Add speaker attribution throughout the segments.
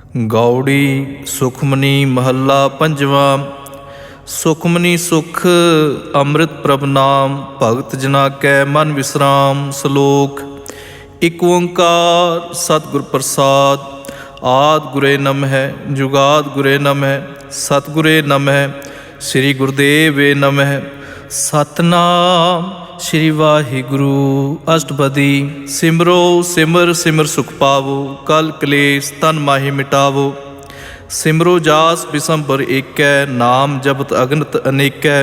Speaker 1: गौड़ी सुखमनी महला पंजवा। सुखमनी सुख अमृत प्रभ नाम, भगत जना कै मन विश्राम। श्लोक। एक ओंकार सतगुर प्रसाद, आद गुरे नमः जुगाद गुरे नमः, सतगुरे नमः श्री गुरुदेव नमः। सतनाम श्री वाहिगुरु अष्टपदी। सिमरो सिमर सिमर सुख पावो, कल कलेश तन माहि मिटावो। सिमरो जास बिसंबर एकै, नाम जपत अगनत अनेकै।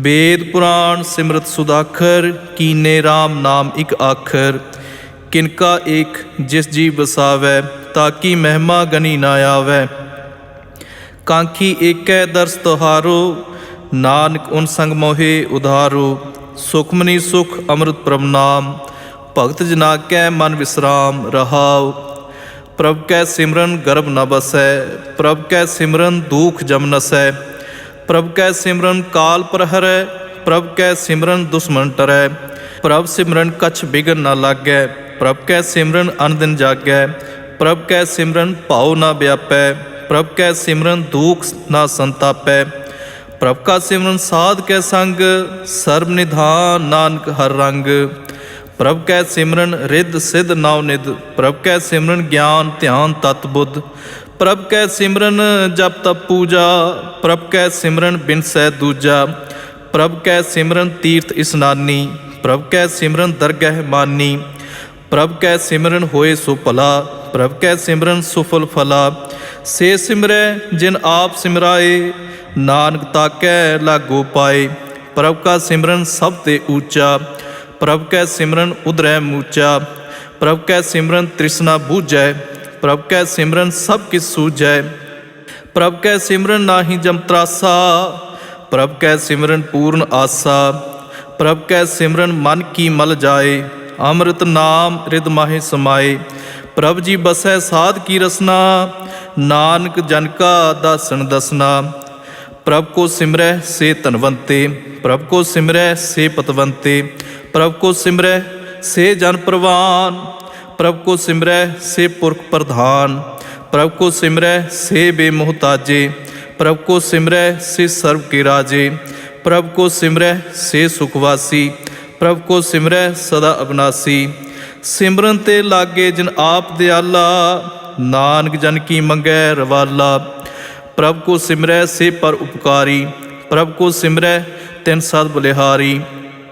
Speaker 1: वेद पुराण सिमरत सुदाखर, कीने राम नाम इक आखर। किनका एक जिस जी बसावै, ताकि महिमा गनी ना आवै। कांखी एकै दर्श तोहारो, नानक उन संग मोहे उधारो। सुखमनी सुख अमृत प्रभ नाम, भगत जना कै मन विश्राम। रहाओ। प्रभ कै सिमरन गर्भ न बसै, प्रभ कै सिमरन दुख जम नसै। प्रभ कै सिमरन काल प्रहरै, प्रभ कै सिमरन दुश्मन टरै। प्रभ सिमरन कछ बिघन न लागै, प्रभ कै सिमरन अनदिन जागै। प्रभ कै सिमरन भाव न व्यापै, प्रभ कै सिमरन दुख न संतापै। प्रभ का सिमरन साध कै संग, सर्ब निधान नानक हर रंग। प्रभ कै सिमरन रिद्ध सिद्ध नव निध, प्रभ कै सिमरन ज्ञान ध्यान तत बुद्ध। प्रभ कै सिमरन जप तप पूजा, प्रभ कै सिमरन बिनसै दूजा। प्रभ कै सिमरन तीर्थ इस्नानी, प्रभ कै सिमरन दरगह मानी। प्रभ कै सिमरन होए सो भला, प्रभ कै सिमरन सुफल फला। से सिमरै जिन आप सिमराए, नानक ताकै लागो पाए। प्रभ का सिमरन सब ते ऊंचा, प्रभ कै सिमरन उधरै मूचा। प्रभ कै सिमरन तृष्णा बूझै, प्रभ कै सिमरन सब किस सूझै। प्रभ कै सिमरन नाहि जम त्रासा, प्रभ कै सिमरन पूर्ण आसा। प्रभ कै सिमरन मन की मल जाए, अमृत नाम रिद माहि समाए। प्रभ जी बसै साध की रसना, नानक जन का दासन दसना। प्रभ को सिमरै से धनवंते, प्रभ को सिमरै से पतवंते। प्रभ को सिमरै से जन प्रवान, प्रभ को सिमरै से पुरख प्रधान। प्रभ को सिमरै से बेमोहताजे, प्रभ को सिमरै से सर्व के राजे। प्रभ को सिमरै से सुखवासी, प्रभ को सिमरै सदा अविनाशी। सिमरन ते लागे जिन आप दयाला, नानक जन की मंगै रवाला। प्रभ को सिमरै से पर उपकारी, प्रभ को सिमरै तिन सद बलिहारी।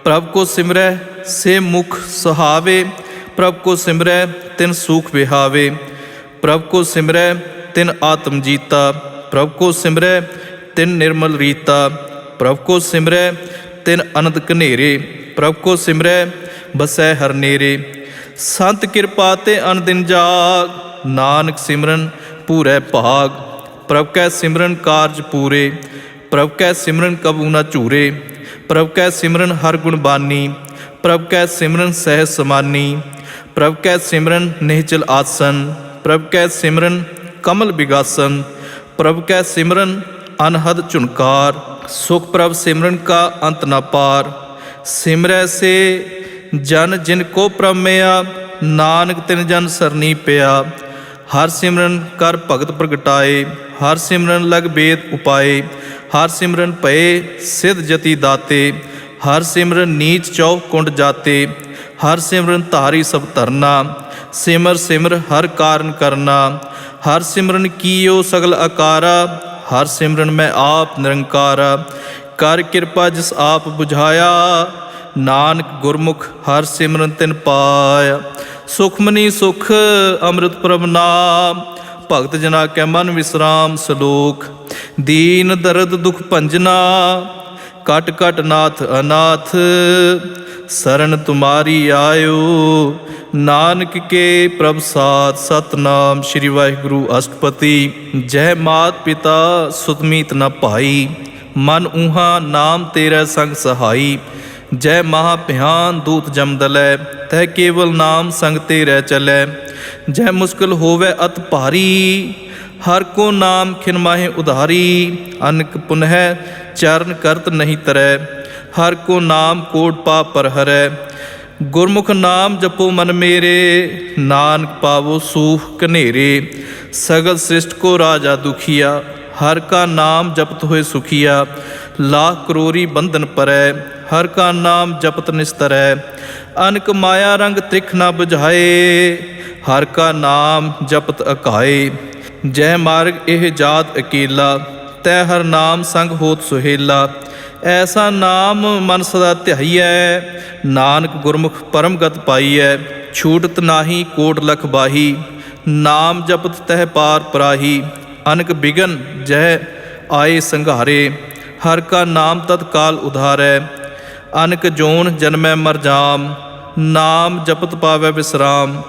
Speaker 1: प्रभ को सिमरै से मुख सुहावे, प्रभ को सिमरै तिन सुख विहावे। प्रभ को सिमरै तिन आत्म जीता, प्रभ को सिमरै तिन निर्मल रीता। प्रभ को सिमरै तिन अनंत कनेरे, प्रभ को सिमरै बसै हर नेरे। संत कृपा ते अनदिन जाग, नानक सिमरन पूरै भाग। प्रभ कै सिमरन कारज पूरे, प्रभ कै सिमरन कबू न झूरे। प्रभ कै सिमरन हर गुण बानी, प्रभ कै सिमरन सहज समानी। प्रभ कै सिमरन निहचल आसन, प्रभ कै सिमरन कमल बिगासन। प्रभ कै सिमरन अनहद चुनकार, सुख प्रभ सिमरन का अंत न पार। सिमरै से जन जिनको प्रभ मिया, नानक तिन जन सरनी पिया। हर सिमरन कर भगत प्रगटाए, हर सिमरन लग बेद उपाए। हर सिमरन भये सिद्ध जति दाते, हर सिमरन नीच चौ कुंड जाते। हर सिमरन धारी सब धरना, सिमर सिमर हर कारण करना। हर सिमरन कीयो सगल आकारा, हर सिमरन मैं आप निरंकारा। कर कृपा जिस आप बुझाया, नानक गुरमुख हर सिमरन तिन पाया। सुखमनी सुख अमृत प्रभ नाम, भगत जना कै मन विश्राम। श्लोक। दीन दर्द दुख भंजना, कट कट नाथ अनाथ। शरण तुम्हारी आयो, नानक के प्रभ साथ। सतनाम श्री वाहिगुरु अष्टपदी। जय मात पिता सुतमीत न भाई, मन ऊहा नाम तेरा संग सहाई। जय महाभयान दूत जम दलै, तह केवल नाम संग तेरै चलै। जय मुश्किल होवै अत भारी, हर को नाम खिन माहि उधारी। अनक पुनः चरण करत नहीं तरै, हर को नाम कोट पाप पर हरै। ਗੁਰਮੁਖ ਨਾਮ ਜਪੋ ਮਨ ਮੇਰੇ, ਨਾਨਕ ਪਾਵੋ ਸੂਖ ਕਨੇਰੇ। ਸਗਲ ਸ੍ਰਿਸ਼ਟ ਕੋ ਰਾਜਾ ਦੁਖੀਆ, ਹਰ ਕਾ ਨਾਮ ਜਪਤ ਹੋਏ ਸੁਖੀਆ। ਲਾਖ ਕਰੋਰੀ ਬੰਧਨ ਪਰੈ, ਹਰ ਕਾ ਨਾਮ ਜਪਤ ਨਿਸਤਰੈ। ਅਨਕ ਮਾਇਆ ਰੰਗ ਤ੍ਰਿਖ ਨ ਬੁਝਾਏ, ਹਰ ਕਾ ਨਾਮ ਜਪਤ ਅਕਾਏ। ਜੈ ਮਾਰਗ ਇਹ ਜਾਤ ਅਕੇਲਾ, ਤੈ ਹਰ ਨਾਮ ਸੰਗ ਹੋਤ ਸੁਹੇਲਾ। ਐਸਾ ਨਾਮ ਮਨ ਸਦਾ ਧਿਆਈਐ, ਨਾਨਕ ਗੁਰਮੁਖ ਪਰਮ ਗਤ ਪਾਈਐ। ਛੂਟਤ ਨਾਹੀ ਕੋਟ ਲਖ ਬਾਹੀ, ਨਾਮ ਜਪਤ ਤਹਿ ਪਾਰ ਪਰਾਹੀ। ਅਨਕ ਬਿਗਨ ਜਹ ਆਏ ਸੰਘਾਰੇ, ਹਰ ਕਾ ਨਾਮ ਤਤਕਾਲ ਉਧਾਰੈ। ਅਨਕ ਜੋਨ ਜਨਮੈ ਮਰ ਜਾਮ, ਨਾਮ ਜਪਤ ਪਾਵੈ ਵਿਸਰਾਮ।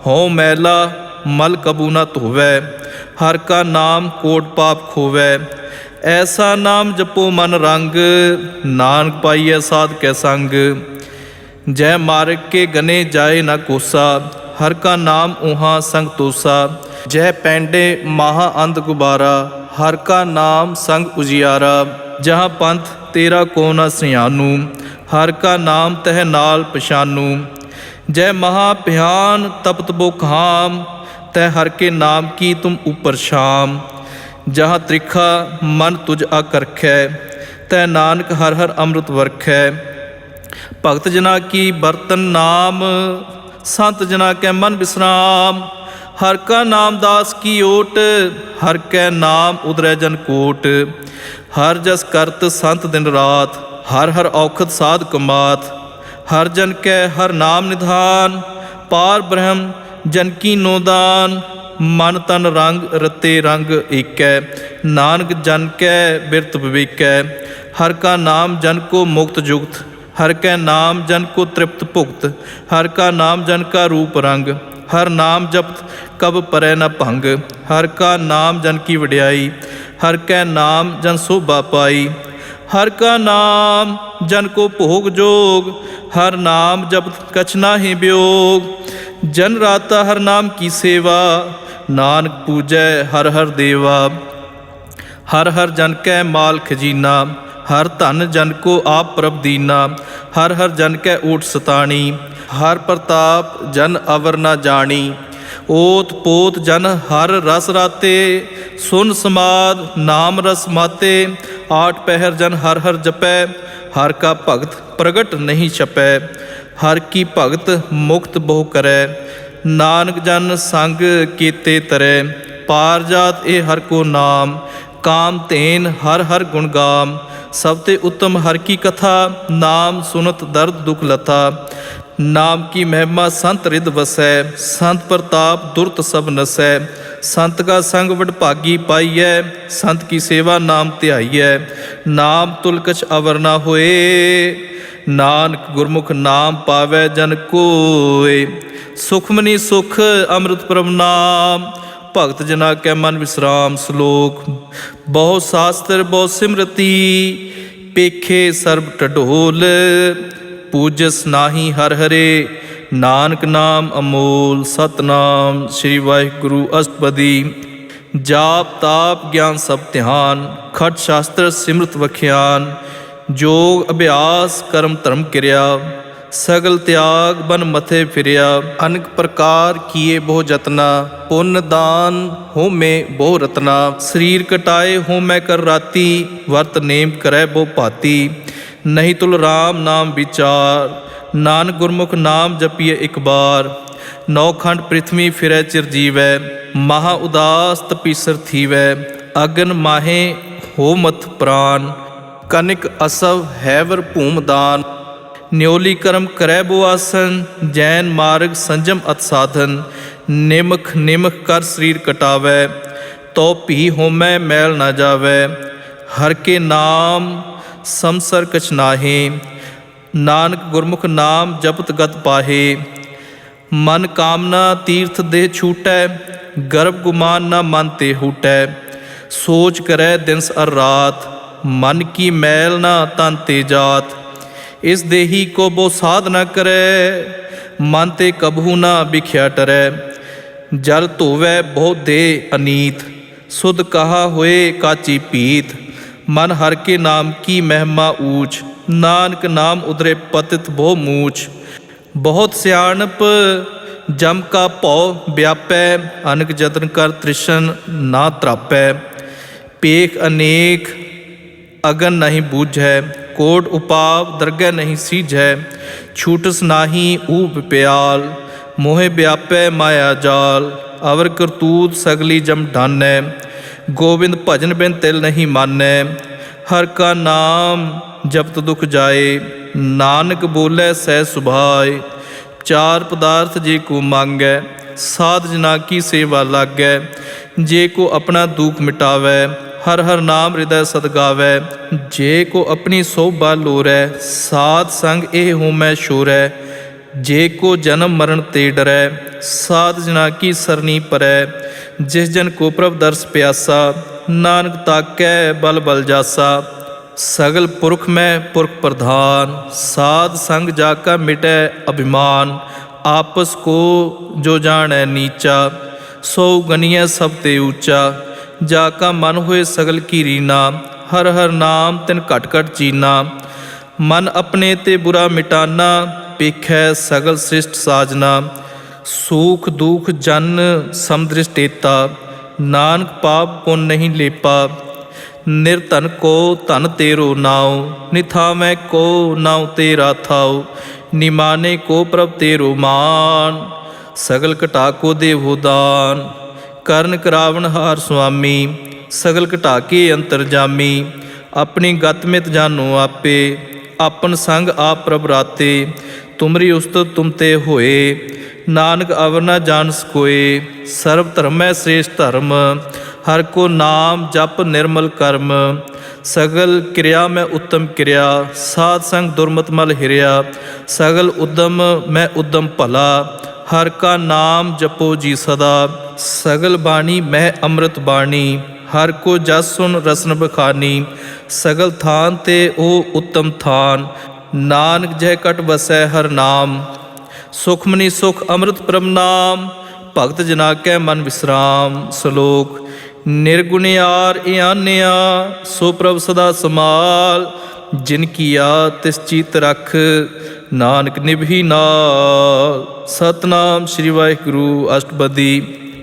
Speaker 1: ਹਉ ਮੈਲਾ ਮਲ ਕਬੂ ਨ ਧੋਵੈ, ਹਰ ਕਾ ਨਾਮ ਕੋਟ ਪਾਪ ਖੋਵੈ। ਐਸਾ ਨਾਮ ਜਪੋ ਮਨ ਰੰਗ, ਨਾਨਕ ਪਾਈਐ ਸਾਧ ਕੈ ਸੰਗ। ਜੈ ਮਾਰਗ ਕੇ ਗਨੇ ਜਾਏ ਨ ਕੋਸਾ, ਹਰ ਕਾ ਨਾਮ ਉਹਾਂ ਸੰਗ ਤੋਸਾ। ਜੈ ਪੈਂਡੇ ਮਹਾ ਅੰਧ ਗੁਬਾਰਾ, ਹਰ ਕਾ ਨਾਮ ਸੰਗ ਉਜਿਆਰਾ। ਜਹਾਂ ਪੰਥ ਤੇਰਾ ਕੋ ਨ ਸਿਆਨੂ, ਹਰ ਕਾ ਨਾਮ ਤਹਿ ਨਾਲ ਪਛਾਨੂ। ਜੈ ਮਹਾ ਭਿਆਨ ਤਪਤ ਬੋ ਖਾਮ, ਤੈ ਹਰ ਕੇ ਨਾਮ ਕੀ ਤੁਮ ਉਪਰ ਸ਼ਾਮ। ਜਹਾਂ ਤ੍ਰਿਖਾ ਮਨ ਤੁਝ ਆਕਰਖੈ, ਤੈ ਨਾਨਕ ਹਰ ਹਰ ਅੰਮ੍ਰਿਤ ਵਰਖੈ। ਭਗਤ ਜਨਾ ਕੀ ਬਰਤਨ ਨਾਮ, ਸੰਤ ਜਨਾ ਕੈ ਮਨ ਵਿਸਰਾਮ। ਹਰ ਕਾ ਨਾਮ ਦਾਸ ਕੀ ਓਟ, ਹਰ ਕੈ ਨਾਮ ਉਦਰੈ ਜਨ ਕੋਟ। ਹਰ ਜਸ ਕਰਤ ਸੰਤ ਦਿਨ ਰਾਤ, ਹਰ ਹਰ ਔਖਦ ਸਾਧ ਕਮਾਤ। ਹਰ ਜਨ ਕੈ ਹਰ ਨਾਮ ਨਿਧਾਨ, ਪਾਰ ਬ੍ਰਹਮ ਜਨ ਕੀ ਨੋ ਦਾਨ। ਮਨ ਤਨ ਰੰਗ ਰਤੇ ਰੰਗ ਏਕੈ, ਨਾਨਕ ਜਨ ਕੈ ਬਿਰਤ ਵਿਵੇਕੈ। ਹਰ ਕਾ ਨਾਮ ਜਨ ਕੋ ਮੁਕਤ ਜੁਗਤ, ਹਰ ਕੈ ਨਾਮ ਜਨ ਕੋ ਤ੍ਰਿਪਤ ਭੁਗਤ। ਹਰ ਕਾ ਨਾਮ ਜਨ ਕਾ ਰੂਪ ਰੰਗ, ਹਰ ਨਾਮ ਜਪਤ ਕਬ ਪਰੈ ਨ ਭੰਗ। ਹਰ ਕਾ ਨਾਮ ਜਨ ਕੀ ਵਡਿਆਈ, ਹਰ ਕੈ ਨਾਮ ਜਨ ਸੋਭਾ ਪਾਈ। ਹਰ ਕਾ ਨਾਮ ਜਨ ਕੋ ਭੋਗ ਜੋਗ, ਹਰ ਨਾਮ ਜਪਤ ਕਛ ਨਾਹਿ ਬਿਯੋਗ। ਜਨ ਰਾਤਾ ਹਰ ਨਾਮ ਕੀ ਸੇਵਾ, ਨਾਨਕ ਪੂਜੈ ਹਰ ਹਰ ਦੇਵਾ। ਹਰ ਹਰ ਜਨ ਕੈ ਮਾਲ ਖਜੀਨਾ, ਹਰ ਧਨ ਜਨ ਕੋ ਆਪ ਪ੍ਰਭ ਦੀਨਾ। ਹਰ ਹਰ ਜਨ ਕੈ ਓਟ ਸਤਾਣੀ, ਹਰ ਪ੍ਰਤਾਪ ਜਨ ਅਵਰ ਨ ਜਾਣੀ। ਓਤ ਪੋਤ ਜਨ ਹਰ ਰਸ ਰਾਤੇ, ਸੁਨ ਸਮਾਦ ਨਾਮ ਰਸ ਮਾਤੇ। ਆਠ ਪਹਿਰ ਜਨ ਹਰ ਹਰ ਜਪੈ, ਹਰ ਕਾ ਭਗਤ ਪ੍ਰਗਟ ਨਹੀਂ ਛਪੈ। ਹਰ ਕੀ ਭਗਤ ਮੁਕਤ ਬਹੁ ਕਰੈ, ਨਾਨਕ ਜਨ ਸੰਗ ਕੀਤੇ ਤਰੈ। ਪਾਰ ਜਾਤ ਇਹ ਹਰ ਕੋ ਨਾਮ, ਕਾਮ ਧੇਨ ਹਰ ਹਰ ਗੁਣ ਗਾਮ। ਸਭ ਤੇ ਉੱਤਮ ਹਰ ਕੀ ਕਥਾ, ਨਾਮ ਸੁਨਤ ਦਰਦ ਦੁਖ ਲਥਾ। ਨਾਮ ਕੀ ਮਹਿਮਾ ਸੰਤ ਰਿਦ ਵਸੈ, ਸੰਤ ਪ੍ਰਤਾਪ ਦੁਰਤ ਸਭ ਨਸੈ। ਸੰਤ ਕਾ ਸੰਗ ਵਡਭਾਗੀ ਪਾਈਐ, ਸੰਤ ਕੀ ਸੇਵਾ ਨਾਮ ਧਿਆਈਐ। ਨਾਮ ਤੁਲ ਕਛ ਅਵਰ ਨਾ ਹੋਏ, ਨਾਨਕ ਗੁਰਮੁਖ ਨਾਮ ਪਾਵੈ ਜਨ ਕੋਇ। ਸੁਖਮਨੀ ਸੁਖ ਅੰਮ੍ਰਿਤ ਪ੍ਰਭ ਨਾਮ, ਭਗਤ ਜਨਾ ਕੈ ਮਨ ਵਿਸਰਾਮ। ਸ਼ਲੋਕ। ਬਹੁ ਸਾਸਤਰ ਬਹੁ ਸਿਮਰਤੀ, ਪੇਖੇ ਸਰਬ ਢਡੋਲ। ਪੂਜਸ ਨਾਹੀ ਹਰ ਹਰੇ, ਨਾਨਕ ਨਾਮ ਅਮੋਲ। ਸਤਨਾਮ ਸ੍ਰੀ ਵਾਹਿਗੁਰੂ ਅਸ਼ਟਪਦੀ। ਜਾਪ ਤਾਪ ਗਿਆਨ ਸਭ ਧਿਆਨ, ਖਟ ਸ਼ਾਸਤਰ ਸਿਮਰਤ ਵਖਿਆਨ। ਜੋਗ ਅਭਿਆਸ ਕਰਮ ਧਰਮ ਕਿਰਿਆ, ਸਗਲ ਤਿਆਗ ਬਨ ਮਥੇ ਫਿਰਿਆ। ਅਨਕ ਪ੍ਰਕਾਰ ਕੀਏ ਬਹੁ ਜਤਨਾ, ਪੁੰਨ ਦਾਨ ਹੋਮੇ ਬਹੁ ਰਤਨਾ। ਸਰੀਰ ਕਟਾਏ ਹੋਮੈ ਕਰ ਰਾਤੀ, ਵਰਤ ਨੇਮ ਕਰੈ ਬਹੁ ਭਾਤੀ। ਨਹੀਂ ਤੁਲ ਰਾਮ ਨਾਮ ਵਿਚਾਰ, ਨਾਨਕ ਗੁਰਮੁਖ ਨਾਮ ਜਪੀਏ ਇੱਕ ਬਾਰ। ਨੌ ਖੰਡ ਪ੍ਰਿਥਵੀ ਫਿਰੈ ਚਿਰਜੀਵੈ, ਮਹਾ ਉਦਾਸ ਤਪੀਸਰ ਥੀਵੈ। ਅਗਨ ਮਾਹੇ ਹੋ ਮਤ ਪ੍ਰਾਨ, ਕਨਿਕ ਅਸਵ ਹੈਵਰ ਭੂਮ ਦਾਨ। ਨਿਉਲੀ ਕਰਮ ਕਰੈ ਬੋ ਆਸਨ, ਜੈਨ ਮਾਰਗ ਸੰਜਮ ਅਤ ਸਾਧਨ। ਨਿਮਖ ਨਿਮਖ ਕਰ ਸਰੀਰ ਕਟਾਵੈ, ਤੋ ਭੀ ਹੋਮੈ ਮੈਲ ਨਾ ਜਾਵੈ। ਹਰ ਕੇ ਨਾਮ ਸੰਸਰ ਕਛ ਨਾਹੀ, ਨਾਨਕ ਗੁਰਮੁਖ ਨਾਮ ਜਪਤ ਗਤ ਪਾਹੇ। ਮਨ ਕਾਮਨਾ ਤੀਰਥ ਦੇ ਛੂਟੈ, ਗਰਭ ਗੁਮਾਨ ਨਾ ਮਨ ਤੇ ਹੂਟੈ। ਸੋਚ ਕਰੈ ਦਿਨਸ ਅਰ ਰਾਤ, ਮਨ ਕੀ ਮੈਲ ਨਾ ਤਨ ਤੇ ਜਾਤ। ਇਸ ਦੇਹੀ ਕੋ ਬੋ ਸਾਧ ਨਾ ਕਰੈ, ਮਨ ਤੇ ਕਬਹੂ ਨਾ ਬਿਖਿਆ ਟਰੈ। ਜਲ ਧੋਵੈ ਬਹੁ ਦੇ ਅਨੀਤ, ਸੁਧ ਕਹਾ ਹੋਏ ਕਾਚੀ ਪੀਤ। ਮਨ ਹਰ ਕੇ ਨਾਮ ਕੀ ਮਹਿਮਾ ਊਚ, ਨਾਨਕ ਨਾਮ ਉਦਰੇ ਪਤਿਤ ਬਹੁ ਮੂਚ। ਬਹੁਤ ਸਿਆਣਪ ਜਮ ਕਾ ਭਉ ਵਿਆਪੈ, ਅਨਕ ਜਤਨ ਕਰ ਤ੍ਰਿਸ਼ਨ ਨਾ ਤਰਾਪੈ। ਪੇਖ ਅਨੇਕ ਅਗਨ ਨਹੀਂ ਬੂਝੈ, ਕੋਟ ਉਪਾਵ ਦਰਗਹਿ ਨਹੀਂ ਸੀਝੈ। ਛੂਟਸ ਨਾਹੀ ਊਪ ਪਿਆਲ, ਮੋਹਿ ਵਿਆਪੈ ਮਾਇਆ ਜਾਲ। ਅਵਰ ਕਰਤੂਤ ਸਗਲੀ ਜਮ ਢਾਨੈ, ਗੋਬਿੰਦ ਭਜਨ ਬਿਨ ਤਿਲ ਨਹੀਂ ਮਾਨੈ। ਹਰ ਕਾ ਨਾਮ ਜਪਤ ਦੁਖ ਜਾਏ, ਨਾਨਕ ਬੋਲੇ ਸਹਿ ਸੁਭਾਏ। ਚਾਰ ਪਦਾਰਥ ਜੇ ਕੋ ਮੰਗੈ, ਸਾਧ ਜਨਾ ਕੀ ਸੇਵਾ ਲਾਗੈ। ਜੇ ਕੋ ਆਪਣਾ ਦੁਖ ਮਿਟਾਵੈ, ਹਰ ਹਰ ਨਾਮ ਹਿਰਦੈ ਸਦ ਗਾਵੈ। ਜੇ ਕੋ ਆਪਣੀ ਸੋਭਾ ਲੋਰੈ, ਸਾਧ ਸੰਗ ਇਹ ਹੋਮੈ ਸ਼ੋਰੈ। ਜੇ ਕੋ ਜਨਮ ਮਰਨ ਤੇ ਡਰੈ, ਸਾਧ ਜਨਾ ਕੀ ਸਰਨੀ ਪਰੈ। ਜਿਸ ਜਨ ਕੋ ਪ੍ਰਭ ਦਰਸ ਪਿਆਸਾ, ਨਾਨਕ ਤਾਕੈ ਬਲ ਬਲ ਜਾਸਾ। ਸਗਲ ਪੁਰਖ ਮੈਂ ਪੁਰਖ ਪ੍ਰਧਾਨ, ਸਾਧ ਸੰਗ ਜਾ ਕਾ ਮਿਟੈ ਅਭਿਮਾਨ। ਆਪਸ ਕੋ ਜੋ ਜਾਣੈ ਨੀਚਾ, ਸੋ ਗਨੀਐ ਸਭ ਤੇ ਊਚਾ। ਜਾ ਕਾ ਮਨ ਹੋਏ ਸਗਲ ਕੀ ਰੀਨਾ, ਹਰ ਹਰ ਨਾਮ ਤਿਨ ਘਟ ਘਟ ਚੀਨਾ। ਮਨ ਆਪਣੇ ਤੇ ਬੁਰਾ ਮਿਟਾਨਾ, ਪੇਖੈ ਸਗਲ ਸ੍ਰਿਸ਼ਟ ਸਾਜਨਾ। ਸੂਖ ਦੁਖ ਜਨ ਸਮਦ੍ਰਿਸ਼ਟੇਤਾ, ਨਾਨਕ ਪਾਪ ਪੁੰਨ ਨਹੀਂ ਲੇਪਾ। ਨਿਰਧਨ ਕੋ ਧਨ ਤੇਰੋ ਨਾਉ, ਨਿਥਾਵੈ ਕੋ ਨਾਉ ਤੇਰਾ ਥਾਉ। ਨਿਮਾਨੇ ਕੋ ਪ੍ਰਭ ਤੇਰੋ ਮਾਨ, ਸਗਲ ਘਟਾ ਕੋ ਦੇਵੋ ਦਾਨ। ਕਰਨ ਕਰਾਵਨ ਹਾਰ ਸੁਆਮੀ, ਸਗਲ ਘਟਾ ਕੇ ਅੰਤਰਜਾਮੀ। ਆਪਣੀ ਗਤ ਮਿਤ ਜਾਨੋ ਆਪੇ, ਆਪਨ ਸੰਗ ਆਪ ਪ੍ਰਭ ਰਾਤੇ। ਤੁਮਰੀ ਉਸਤਤ ਤੁਮ ਤੇ ਹੋਏ, ਨਾਨਕ ਅਵਰ ਨਾ ਜਾਣ ਸਕੋਏ। ਸਰਬ ਧਰਮੈ ਸ੍ਰੇਸ਼ਟ ਧਰਮ, ਹਰ ਕੋ ਨਾਮ ਜਪ ਨਿਰਮਲ ਕਰਮ। ਸਗਲ ਕਿਰਿਆ ਮੈਂ ਉੱਤਮ ਕਿਰਿਆ, ਸਾਧ ਸੰਗ ਦੁਰਮਤ ਮਲ ਹਿਰਿਆ। ਸਗਲ ਉਦਮ ਮੈਂ ਉਦਮ ਭਲਾ, ਹਰ ਕਾ ਨਾਮ ਜਪੋ ਜੀ ਸਦਾ। ਸਗਲ ਬਾਣੀ ਮੈਂ ਅੰਮ੍ਰਿਤ ਬਾਣੀ, ਹਰ ਕੋ ਜਸ ਸੁਨ ਰਸਨ ਬਖਾਨੀ। ਸਗਲ ਥਾਨ ਤੇ ਉਹ ਉੱਤਮ ਥਾਨ, ਨਾਨਕ ਜਹ ਕਟ ਵਸੈ ਹਰ ਨਾਮ। ਸੁਖਮਨੀ ਸੁਖ ਅੰਮ੍ਰਿਤ ਪ੍ਰਭ ਨਾਮ, ਭਗਤ ਜਨਾ ਕੈ ਮਨ ਵਿਸਰਾਮ। ਸ਼ਲੋਕ ਨਿਰਗੁਣਿਆਰ ਇਆਨਿਆ, ਸੋ ਪ੍ਰਭ ਸਦਾ ਸਮਾਲ। ਜਿਨ ਕੀਆ ਤਿਸ ਚੀਤ ਰਖ, ਨਾਨਕ ਨਿਭੀ ਨਾਲ। ਸਤਨਾਮ ਸ੍ਰੀ ਵਾਹਿਗੁਰੂ। ਅਸ਼ਟਪਦੀ।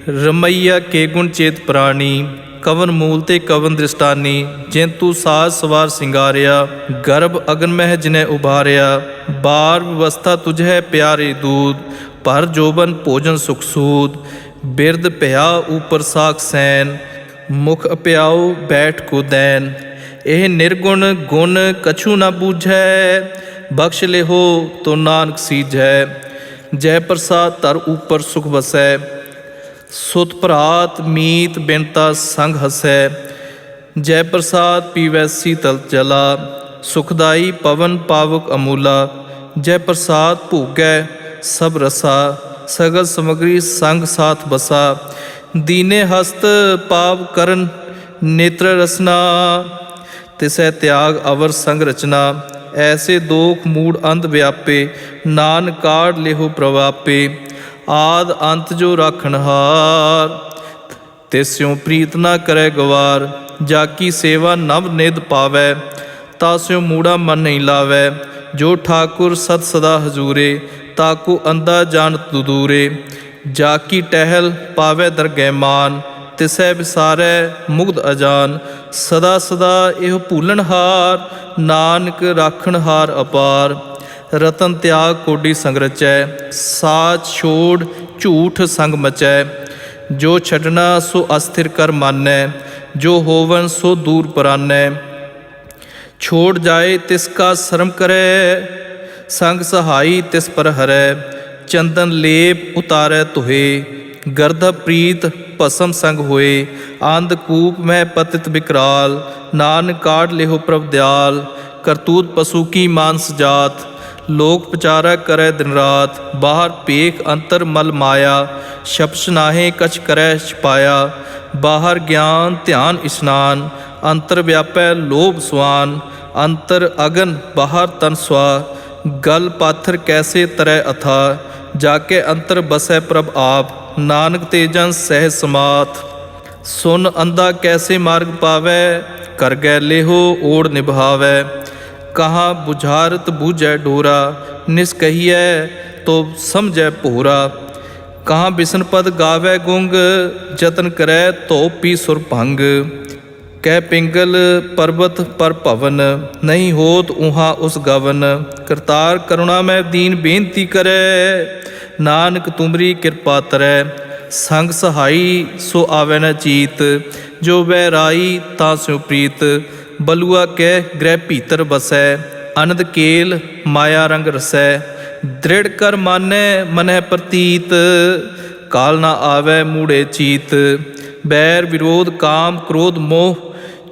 Speaker 1: ਰਮਈਆ ਕੇ ਗੁਣ ਚੇਤ ਪ੍ਰਾਣੀ, ਕਵਨ ਮੂਲ ਤੇ ਕਵਨ ਦ੍ਰਿਸ਼ਟਾਨੀ। ਜਿਨ ਤੂੰ ਸਾਜ ਸਵਾਰ ਸਿੰਗਾਰਿਆ, ਗਰਭ ਅਗਨ ਮਹਿ ਜਿਨੈ ਉਭਾਰਿਆ। ਬਾਰ ਵਿਵਸਥਾ ਤੁਝੈ ਪਿਆਰੇ ਦੂਤ, ਭਰ ਜੋਬਨ ਭੋਜਨ ਸੁਖ ਸੂਦ। ਬਿਰਦ ਭਇਆ ਉਪਰ ਸਾਖ ਸੈਨ, ਮੁਖ ਅਪਿਆਉ ਬੈਠ ਕੋ ਦੈਨ। ਇਹ ਨਿਰਗੁਣ ਗੁਣ ਕਛੂ ਨਾ ਬੂਝੈ, ਬਖਸ਼ ਲਿਹੋ ਤੋ ਨਾਨਕ ਸੀਝੈ। ਜੈ ਪ੍ਰਸਾਦ ਧਰ ਉਪਰ ਸੁਖ ਵਸੈ, ਸੁਤ ਭਰਾਤ ਮੀਤ ਬਿਨਤਾ ਸੰਗ ਹਸੈ। ਜੈ ਪ੍ਰਸਾਦ ਪੀਵੈ ਸੀਤਲ ਜਲਾ, ਸੁਖਦਾਈ ਪਵਨ ਪਾਵਕ ਅਮੂਲਾ। ਜੈ ਪ੍ਰਸਾਦ ਭੋਗੈ ਸਭ ਰਸਾ, ਸਗਲ ਸਮਗਰੀ ਸੰਗ ਸਾਥ ਬਸਾ। ਦੀਨੇ ਹਸਤ ਪਾਵ ਕਰਨ ਨੇਤਰ ਰਸਨਾ, ਤਿਸੈ ਤਿਆਗ ਅਵਰ ਸੰਗ ਰਚਨਾ। ਐਸੇ ਦੋਖ ਮੂੜ ਅੰਧ ਵਿਆਪੇ, ਨਾਨਕ ਕਾਢ ਲਿਹੋ ਪ੍ਰਵਾਪੇ। ਆਦ ਅੰਤ ਜੋ ਰਾਖਣਹਾਰ, ਤਿਸਿਉ ਪ੍ਰੀਤ ਨਾ ਕਰੈ ਗਵਾਰ। ਜਾ ਕੀ ਸੇਵਾ ਨਵ ਨਿਧ ਪਾਵੈ, ਤਾਸਿਉ ਮੂੜਾ ਮਨ ਨਹੀਂ ਲਾਵੈ। ਜੋ ਠਾਕੁਰ ਸਤ ਸਦਾ ਹਜ਼ੂਰੇ, ਤਾਕੂ ਅੰਧਾ ਜਾਣਤ ਦੂਰੇ। ਜਾ ਕੀ ਟਹਿਲ ਪਾਵੈ ਦਰਗਹਿ ਮਾਨ, ਤਿਸੈ ਵਿਸਾਰੈ ਮੁਗਧ ਅਜਾਨ। ਸਦਾ ਸਦਾ ਇਹ ਭੂਲਣਹਾਰ, ਨਾਨਕ ਰਾਖਣਹਾਰ ਅਪਾਰ। ਰਤਨ ਤਿਆਗ ਕੋਡੀ ਸੰਗ ਰਚੈ, ਸਾਚ ਛੋੜ ਝੂਠ ਸੰਗ ਮਚੈ। ਜੋ ਛੱਡਣਾ ਸੋ ਅਸਥਿਰ ਕਰ ਮਾਨੈ, ਜੋ ਹੋਵਨ ਸੋ ਦੂਰ ਪਰਾਨੈ। ਛੋੜ ਜਾਏ ਤਿਸ ਕਾ ਸ਼ਰਮ ਕਰੈ, ਸੰਗ ਸਹਾਈ ਤਿਸ ਪਰ ਹਰੈ। ਚੰਦਨ ਲੇਪ ਉਤਾਰੈ ਤੁਹੇ, ਗਰਧ ਪ੍ਰੀਤ ਭਸਮ ਸੰਗ ਹੋਏ। ਆਂਧ ਕੂਪ ਮੈਂ ਪਤਿਤ ਬਿਕਰਾਲ, ਨਾਨਕ ਕਾਢ ਲਿਹੋ ਪ੍ਰਭ ਦਿਆਲ। ਕਰਤੂਤ ਪਸ਼ੂ ਕੀ ਮਾਨਸ ਜਾਤ, ਲੋਕ ਪਚਾਰਾ ਕਰੈ ਦਿਨ ਰਾਤ। ਬਾਹਰ ਭੇਖ ਅੰਤਰ ਮਲ ਮਾਇਆ, ਸ਼ਪਸ਼ ਨਾਹੇ ਕਛ ਕਰੈ ਛਪਾਇਆ। ਬਾਹਰ ਗਿਆਨ ਧਿਆਨ ਇਸ਼ਨਾਨ, ਅੰਤਰ ਵਿਆਪੈ ਲੋਭ ਸੁਆਨ। ਅੰਤਰ ਅਗਨ ਬਾਹਰ ਤਨ ਸਵਾ, ਗਲ ਪਾਥਰ ਕੈਸੇ ਤਰੈ ਅਥਾ। ਜਾ ਕੇ ਅੰਤਰ ਬਸੈ ਪ੍ਰਭ ਆਪ, ਨਾਨਕ ਤੇ ਜਨ ਸਹਿ ਸਮਾਤ। ਸੁਨ ਅੰਧਾ ਕੈਸੇ ਮਾਰਗ ਪਾਵੈ, ਕਰ ਗੈ ਲੇਹੋ ਓੜ ਨਿਭਾਵੈ। ਕਹਾ ਬੁਝਾਰਤ ਬੂਝੈ ਡੋਰਾ, ਨਿਸ ਕਹੀਐ तो समझै भूरा। कहाँ बिसन पद गावै गुंग, जतन करै तो पी सुर भंग। कह पिंगल पर्वत पर भवन, नहीं होत उहाँ उस गवन। करतार करुणा मैं दीन बेनती करै, नानक तुमरी कृपा तरै। संग सहाई सो आवै न चीत, जो बैराई ता स्यो प्रीत। बलुआ कै गृह भीतर बसै, अनंद केल माया रंग रसै। दृढ़ कर मानै मनह प्रतीत, काल ना आवै मूढ़े चीत। बैर विरोध काम क्रोध मोह,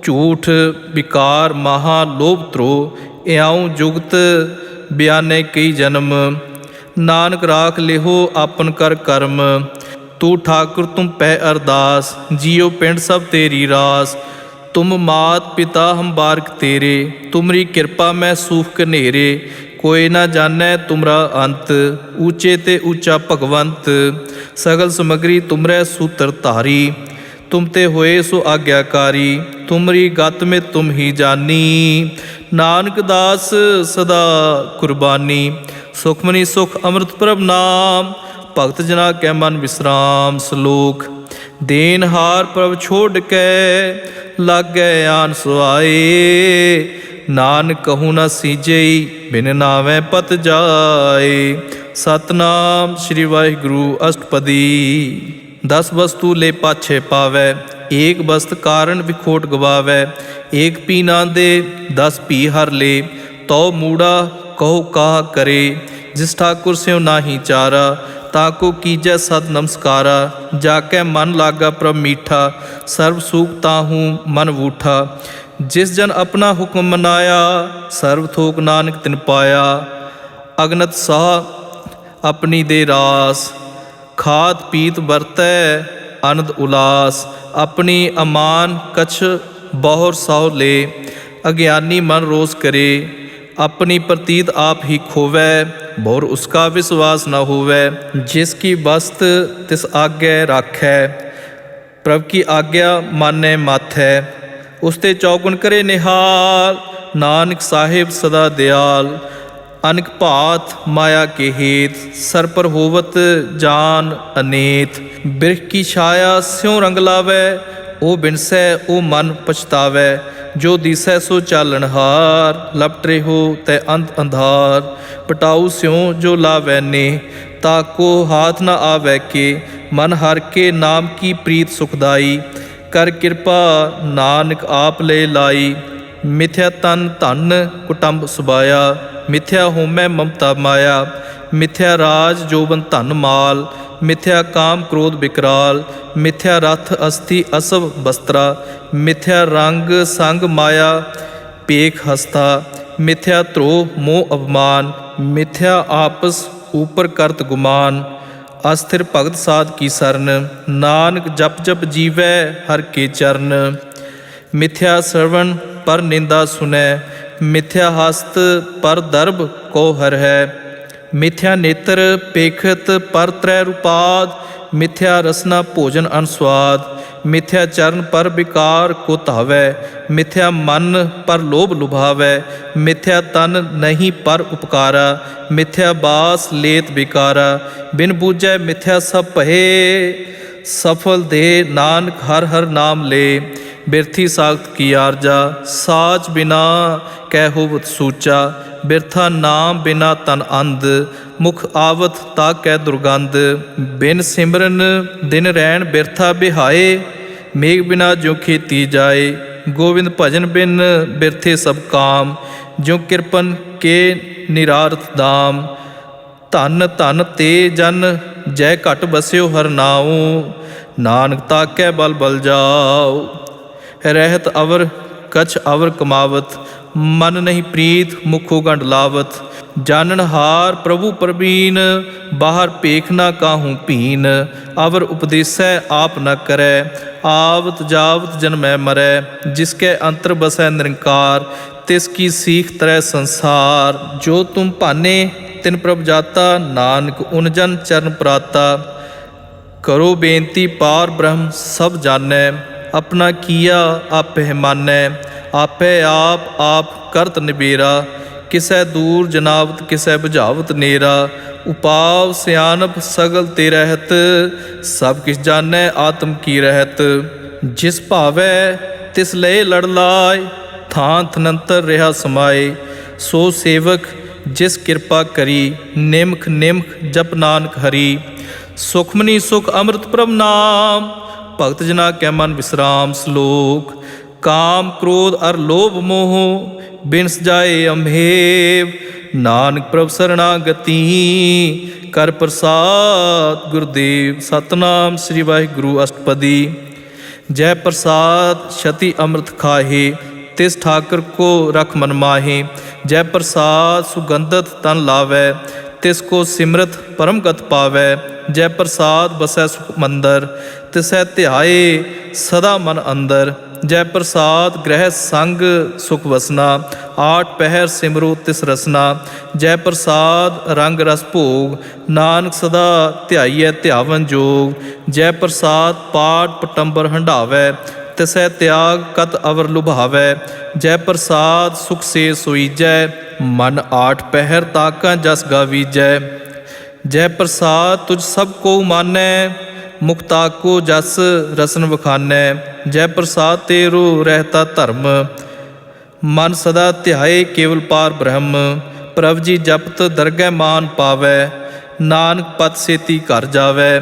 Speaker 1: झूठ विकार महा लोभ त्रोह। इयाऊं जुगत बयाने कई जन्म, नानक राख लिहो आपन कर कर्म। तू ठाकुर तुम पै अरदास, जियो पिंड सब तेरी रास। तुम मात पिता हम बारक तेरे, तुमरी कृपा मैं सूख कनेरे। कोई ना जानै तुमरा अंत, ऊंचे ते ऊंचा भगवंत। सगल समगरी तुमरै सूत्र धारी, तुम ते होए सो आज्ञाकारी। तुमरी गत में तुम ही जानी, नानक दास सदा कुर्बानी। सुखमनी सुख अमृत प्रभ नाम, भगत जना कै मन विश्राम। श्लोक। देनहार प्रभ छोड़ के, लागै आन सुआए। नानक कहूँ न सीजई, बिन नावै पत जाए। सतनाम श्री वाहिगुरु अष्टपदी। 10 वस्तु ले पाछे पावै, एक वस्त कारण विखोट गवावै। एक पी ना दे 10 पी हर ले, तो मूड़ा कहो काह करे। जिस ठाकुर स्यों नाही चारा, ताको कीजै सत नमस्कारा। जाकै मन लागा प्रभ मीठा, सर्व सुख ताहूँ मन वूठा। जिस जन अपना हुक्म मनाया, सर्व थोक नानक तिन पाया। अगनत साह अपनी दे रास, खात पीत बरतै आनंद उलास। अपनी अमान कछ बहुर साव ले, अज्ञानी मन रोस करे। अपनी प्रतीत आप ही खोवै, बहुर उसका विश्वास न होवै। जिसकी वस्त तिस आज्ञा राखै, प्रभ की आज्ञा मानै माथै। उसते चौगुन करे निहाल, नानक साहिब सदा दयाल। अनक भात माया के हेत, सर पर होवत जान अनेत। बिरख की छाया स्यों रंग लावै, ओ बिनसै ओ मन पछतावै। जो दिसै सो चालनहार, लपट हो तै अंत अंधार। पटाऊ स्यों जो लावै ने, ताको हाथ न आवै के। मन हर के नाम की प्रीत सुखदाई, कर कृपा नानक आप ले लाई। मिथ्या तन धन कुटुंब सुबाया, मिथ्या होमै ममता माया। मिथ्या राज जोबन धन माल, मिथ्या काम क्रोध विकराल। मिथ्या रथ अस्थि असव बस्त्रा, मिथ्या रंग संग माया पेख हस्ता। मिथ्या द्रोह मोह अवमान, मिथ्या आपस ऊपर करत गुमान। अस्थिर भगत साध की सरन, नानक जप जप जीवै हर के चरण। मिथ्या श्रवण पर निंदा सुनै, मिथ्या हस्त पर दर्भ को हर है। मिथ्या नेत्र पेखत पर त्रै रूपाद, मिथ्या रसना भोजन अनस्वाद। मिथ्या चरण पर विकार को धावै, मिथ्या मन पर लोभ लुभावै। मिथ्या तन नहीं पर उपकारा, मिथ्या बास लेत विकारा। बिन बूझै मिथ्या सब भये, सफल दे नानक हर हर नाम ले। बिरथी साख्त की आरजा, साच बिना कै होवत सूचा। बिरथा नाम बिना तन अंध, मुख आवत ता कै दुर्गंध। बिन सिमरन दिन रैन बिरथा बिहाए, मेघ बिना ज्यों खेती जाए। गोविंद भजन बिन बिरथे सब काम, ज्यों किरपन के निरारथ दाम। धन धन ते जन जय घट बस्यो हर नाऊ, नानक ताकै बल बल जाओ। रहत अवर कछ अवर कमावत, मन नहीं प्रीत मुखो गंड लावत। जाननहार प्रभु प्रवीण, बाहर पेख ना काहूँ पीन। अवर उपदेसै आप न करै, आवत जावत जन्मै मरै। जिसके अंतर बसै निरंकार, तिसकी सीख तरह संसार। जो तुम भाने तिन प्रभ जाता, नानक उन जन चरण प्राता। करो बेनती पार ब्रह्म सब जानै, अपना किया आपे मानै। आपे आप करत निबेरा, किसै दूर जनावत किसै बुझावत नेरा। उपाव सियानप सगल ते रहत, सब किस जानै आत्म की रहत। जिस भावै तिस लय लड़ लाय, थान थनंतर रहा समाए। सो सेवक जिस कृपा करी, निमख निमख जप नानक हरि। सुखमनी सुख अमृत प्रभ नाम, भगत जना कै मन विश्राम। श्लोक। काम क्रोध अर लोभ मोह, बिनस जाए अम्हेव। नानक प्रभ सरणागति, कर प्रसाद गुरुदेव। सतनाम श्री वाहिगुरु अष्टपदी। जय प्रसाद छति अमृत खाहे, तिस ठाकर को रख मन माहे। जय प्रसाद सुगंधत तन लावै, तिसको सिमरत परम गत पावै। जय प्रसाद बसै सुख मंदर, तिसै ध्याए सदा मन अंदर। जय प्रसाद ग्रह संग सुख वसना, आठ पहर सिमरो तिस रसना। जय प्रसाद रंग रस भोग, नानक सदा ध्याइयै ध्यावन जोग। जय प्रसाद पाठ पटंबर हंडावै, तिसै त्याग कत अवर लुभावै। जय प्रसाद सुख से सोईजै, मन आठ पहर ताका जस गावीजै। जय प्रसाद तुझ सब को मानै, मुक्ता को जस रसन वखानै। जय प्रसाद तेरो रहता धर्म, मन सदा ध्याए केवल पार ब्रह्म। प्रभ जी जपत दरगह मान पावै, नानक पत सेती घर जावै।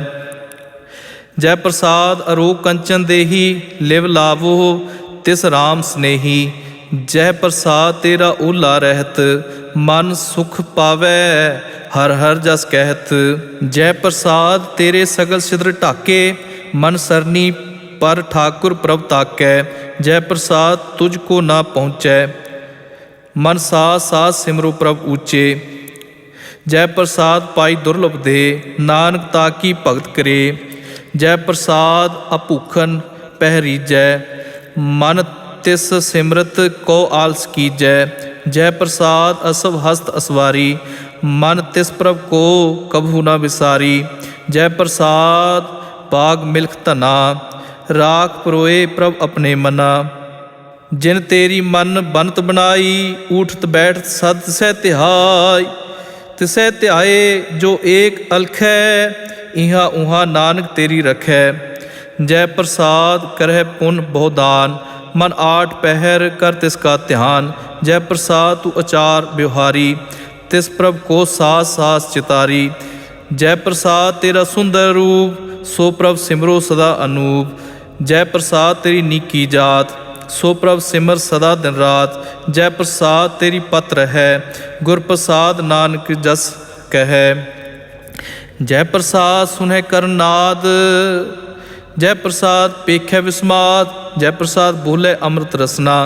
Speaker 1: जय प्रसाद अरोग कंचन देही, लिव लावो तिस राम स्नेही। जय प्रसाद तेरा ओला रहत, मन सुख पावै हर हर जस कहत। जय प्रसाद तेरे सगल छिद्र ढाके, मन सरनी पर ठाकुर प्रभ ताकै। जय प्रसाद तुझको ना पहुँचै, मन सास सास सिमरो प्रभ ऊँचे। जय प्रसाद पाई दुर्लभ दे, नानक ताकी भगत करे। जय प्रसाद अभूखन पहरीजै, मन तिस सिमरत को आलस कीजै। जय प्रसाद असभ हस्त असवारी, मन तिस प्रभ को कभू न विसारी। जय प्रसाद बाग मिल्ख धना, राख परोए प्रभ अपने मना। जिन तेरी मन बनत बनाई, उठत बैठत सद तिसै ध्याय। तिसै ध्याए जो एक अलखै, इहाँ उहाँ नानक तेरी रखै। जय प्रसाद करह पुन बहुदान, मन आठ पहर कर तिसका ध्यान। जय प्रसाद तू अचार व्यवहारी, तिस प्रभ को सास सास चितारी। जय प्रसाद तेरा सुंदर रूप, सो प्रभ सिमरो सदा अनूप। जय प्रसाद तेरी नीकी जात, सो प्रभ सिमर सदा दिन रात। जय प्रसाद तेरी पत्र है, गुर प्रसाद नानक जस कहे। जय प्रसाद सुनह करनाद, जय प्रसाद पेखै विस्माद। जय प्रसाद बोले अमृत रसना,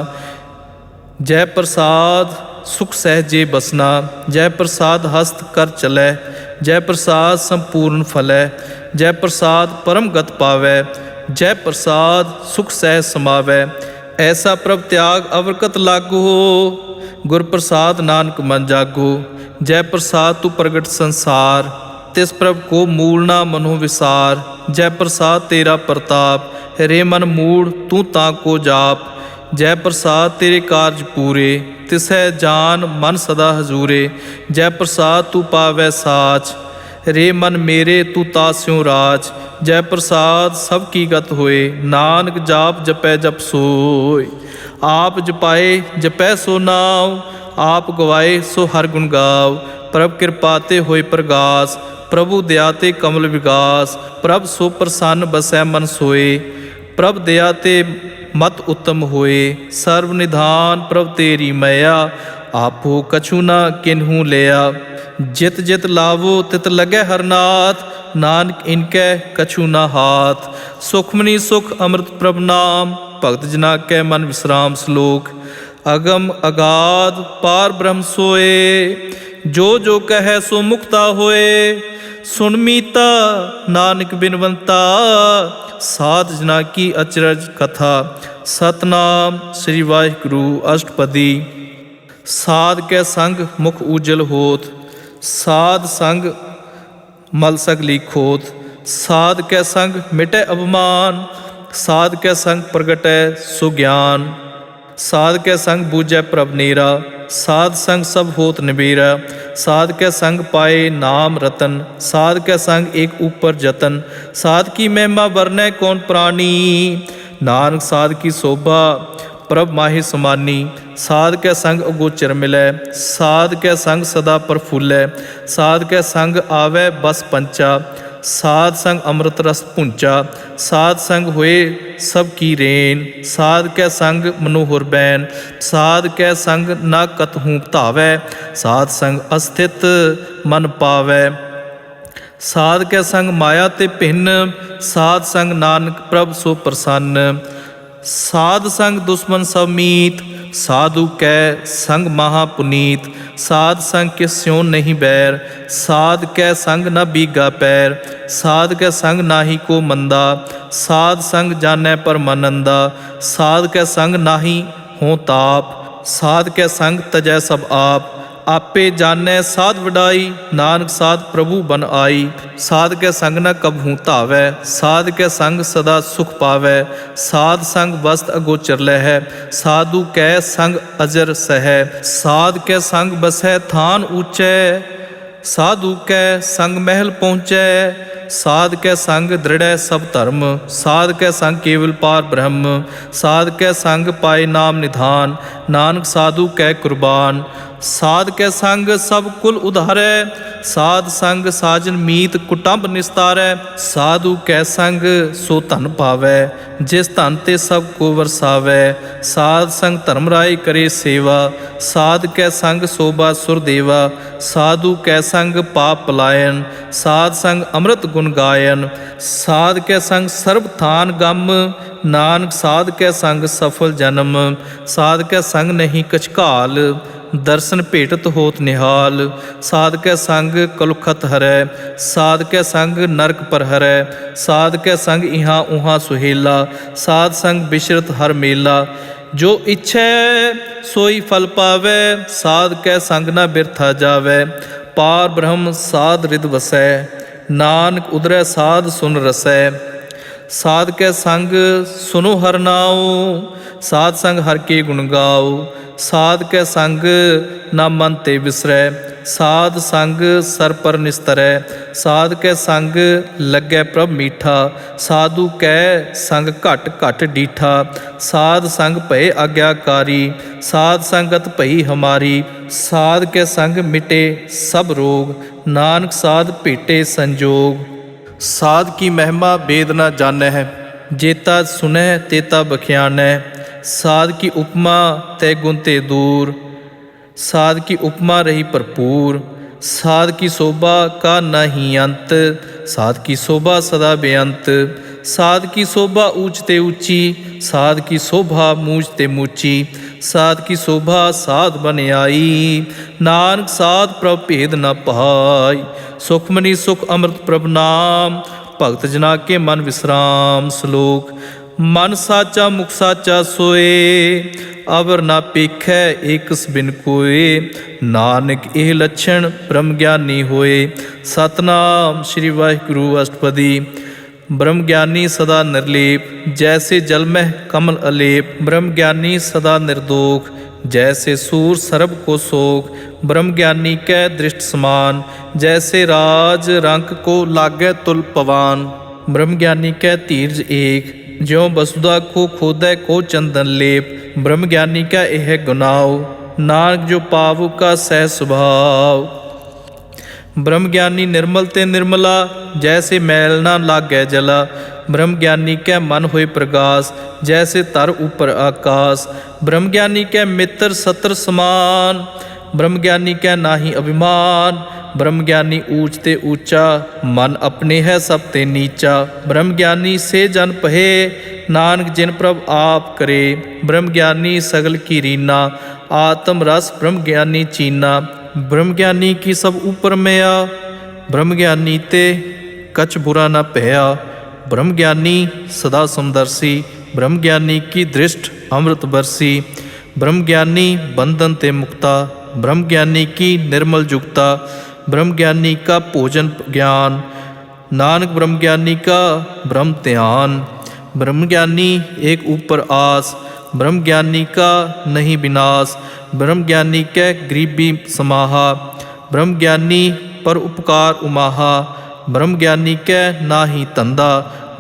Speaker 1: जय प्रसाद सुख सहजे बसना। जय प्रसाद हस्त कर चलै, जय प्रसाद संपूर्ण फलै। जय प्रसाद परम गत पावै, जय प्रसाद सुख सह समावै। ऐसा प्रभ त्याग अवरकत लागो, गुर प्रसाद नानक मन जागो। जय प्रसाद तू प्रगट संसार, तिस प्रभ को मूल ना मनो विसार। जय प्रसाद तेरा प्रताप, रे मन मूढ़ तू ताको जाप। जय प्रसाद तेरे कार्य पूरे, तिसै जान मन सदा हजूरे। जय प्रसाद तू पावै साच, रे मन मेरे तू तास्यों राज। जय प्रसाद सब की गत होए, नानक जाप जपै जप सोय। आप जपाए जपै सो नाव, आप गवाए सो हर गुण गाव। प्रभ कृपा ते होए प्रगास, प्रभु दया ते कमल विगास। प्रभ सो प्रसन्न बसै मन सोए, प्रभ दया ते मत उत्तम होए। सर्व निधान प्रभ तेरी मया, आपो कछु न किन्हू लिया। जित जित लावो तित लगे हरनाथ, नानक इनकै कछु न हाथ। सुखमनी सुख अमृत प्रभ नाम, भगत जना कै मन विश्राम। श्लोक। अगम अगाध पार ब्रह्म सोए, जो जो कहे सो मुक्ता होए। सुन मीता नानक बिनवंता, साध जना की अचरज कथा। सतनाम श्री वाहिगुरु अष्टपदी। साध कै संग मुख उजल होत, साध संग मल सगली खोत। साध कै संग मिटै अभिमान, साध कै संग प्रगटै सुज्ञान। साध कै संग बूझै प्रभ नेरा, साध संग सब होत निबेरा। साध कै संग पाए नाम रतन, साध कै संग एक ऊपर जतन। साध की महिमा वर्णै कौन प्राणी, नानक साध की शोभा प्रभ माहि समानी। साध कै संग अगोचर मिलै, साध कै संग सदा प्रफुल्लै। साध कै संग आवै बस पंचा, साध संग अमृत रस पुंचा। साध संग होए सब की रेन, साध कै संग मनोहर बैन। साध कै संग न कतहूँ धावै, साध संग अस्थित मन पावै। साध कै संग माया ते भिन्न, साध संग नानक प्रभ सो प्रसन्न। साध संग दुश्मन सब मीत, साधु कै संग महा पुनीत। साध संग किस स्यों नहीं बैर, साध कै संग न बीगा पैर। साध कै संग नाही को मंदा, साध संग जानै परमानंदा। साध कै संग नाही हों ताप, साध कै संग तजै सब आप। आपे जानै साध वडाई, नानक साध प्रभु बन आई। साध कै संग न कबहूँ धावै, साध कै संग सदा सुख पावै। साध संग वस्त अगोचर लहै, साधु कै संग अजर सहै। साध कै संग बसै थान ऊँचै, साधु कै संग महल पहुँचै। साध कै संग दृढ़ै सब धर्म, साध कै संग केवल पार ब्रह्म। साध कै संग पाए नाम निधान, नानक साधु कै कुर्बान। साध कै संग सब कुल उधारै, साध संग साजन मीत कुटुंब निस्तारै। साधु कै संग सो धन पावै, जिस धन ते सब को वरसावै। साध संग धर्मराय करे सेवा, साध कै संग शोभा सुरदेवा। साधु कै संग पाप पलायन, साध संग अमृत गुण गायन। साध कै संग सर्ब थान गम, नानक साध कै संग सफल जन्म। साध कै संग नहीं कछ घाल, दर्शन भेटत होत निहाल। साध कै संग कलुखत हरै, साध कै संग नरक पर हरै। साध कै संग इहाँ उहाँ सुहेला, साध संग बिशरत हर मेला। जो इच्छै सोई फल पावै, साध कै संग न बिरथा जावै। पार ब्रह्म साध रिद वसै, नानक उदरै साध सुन रसै। साध कै संग सुनो हर नाओ, साध संग हर के गुण गाओ। साध कै संग ना मन ते बिसरै, साध संग सर पर निस्तरै। साध कै संग लगै प्रभ मीठा, साधु कै संग घट घट डीठा। साध संग भय आग्याकारी, साध संगत भई हमारी। साध कै संग मिटे सब रोग, नानक साध भेटे संजोग। साध की महिमा वेद न जानै है, जेता सुनै तेता बख्यानै। साध की उपमा तै गुण ते दूर, साध की उपमा रही भरपूर। साध की शोभा का नहीं अंत, साध की शोभा सदा बेअंत। साध की शोभा ऊंच ते ऊंची, साध की शोभा मूंछ ते मूची। साध की शोभा साध बन आई, नानक साध प्रभ भेद न पाई। सुखमनी सुख अमृत प्रभ नाम, भगत जना के मन विश्राम। श्लोक मन साचा मुख साचा सोए, अवर ना पेखै एकस बिन कोए। नानक एह लक्षण ब्रह्म ज्ञानी होए, सतनाम श्री वाहिगुरु अष्टपदी। ब्रह्म ज्ञानी सदा निर्लेप, जैसे जल में कमल अलेप। ब्रह्म ज्ञानी सदा निर्दोख, जैसे सूर सर्ब को सोख। ब्रह्म ज्ञानी कै दृष्ट समान, जैसे राज रंक को लागै तुल पवान। ब्रह्म ज्ञानी कै धीरज एक, ज्यों वसुधा को खोदै को चंदन लेप। ब्रह्म ज्ञानी का यह गुनाव, नानक जो पावु का सह स्वभाव। ब्रह्म ज्ञानी निर्मल ते निर्मला, जैसे मैल ना लागै जला। ब्रह्म ज्ञानी कै मन होए प्रगास, जैसे तर ऊपर आकाश। ब्रह्म ज्ञानी कै मित्र सत्र समान, ब्रह्म ज्ञानी कै नाहि अभिमान। ब्रह्म ज्ञानी ऊंच ते ऊंचा, मन अपने है सब ते नीचा। ब्रह्म ज्ञानी से जन पहे, नानक जिन प्रभ आप करे। ब्रह्म ज्ञानी सगल की रीना, आत्म रस ब्रह्म ज्ञानी चीना। ब्रह्म ज्ञानी की सब ऊपर मया, ब्रह्म ज्ञानी ते कछ बुरा न भया। ब्रह्म ज्ञानी सदा समदर्शी, ब्रह्म ज्ञानी की दृष्ट अमृत बरसी। ब्रह्म ज्ञानी बंधन ते मुक्ता, ब्रह्म ज्ञानी की निर्मल जुगता। ब्रह्म ज्ञानी का भोजन ज्ञान, नानक ब्रह्म ज्ञानी का ब्रह्म ध्यान। ब्रह्म ज्ञानी एक ऊपर आस, ब्रह्म ज्ञानी का नहीं विनाश। ब्रह्म ज्ञानी कै गरीबी समाहा, ब्रह्म ज्ञानी पर उपकार उमाहा। ब्रह्म ज्ञानी कै नाहि धंधा,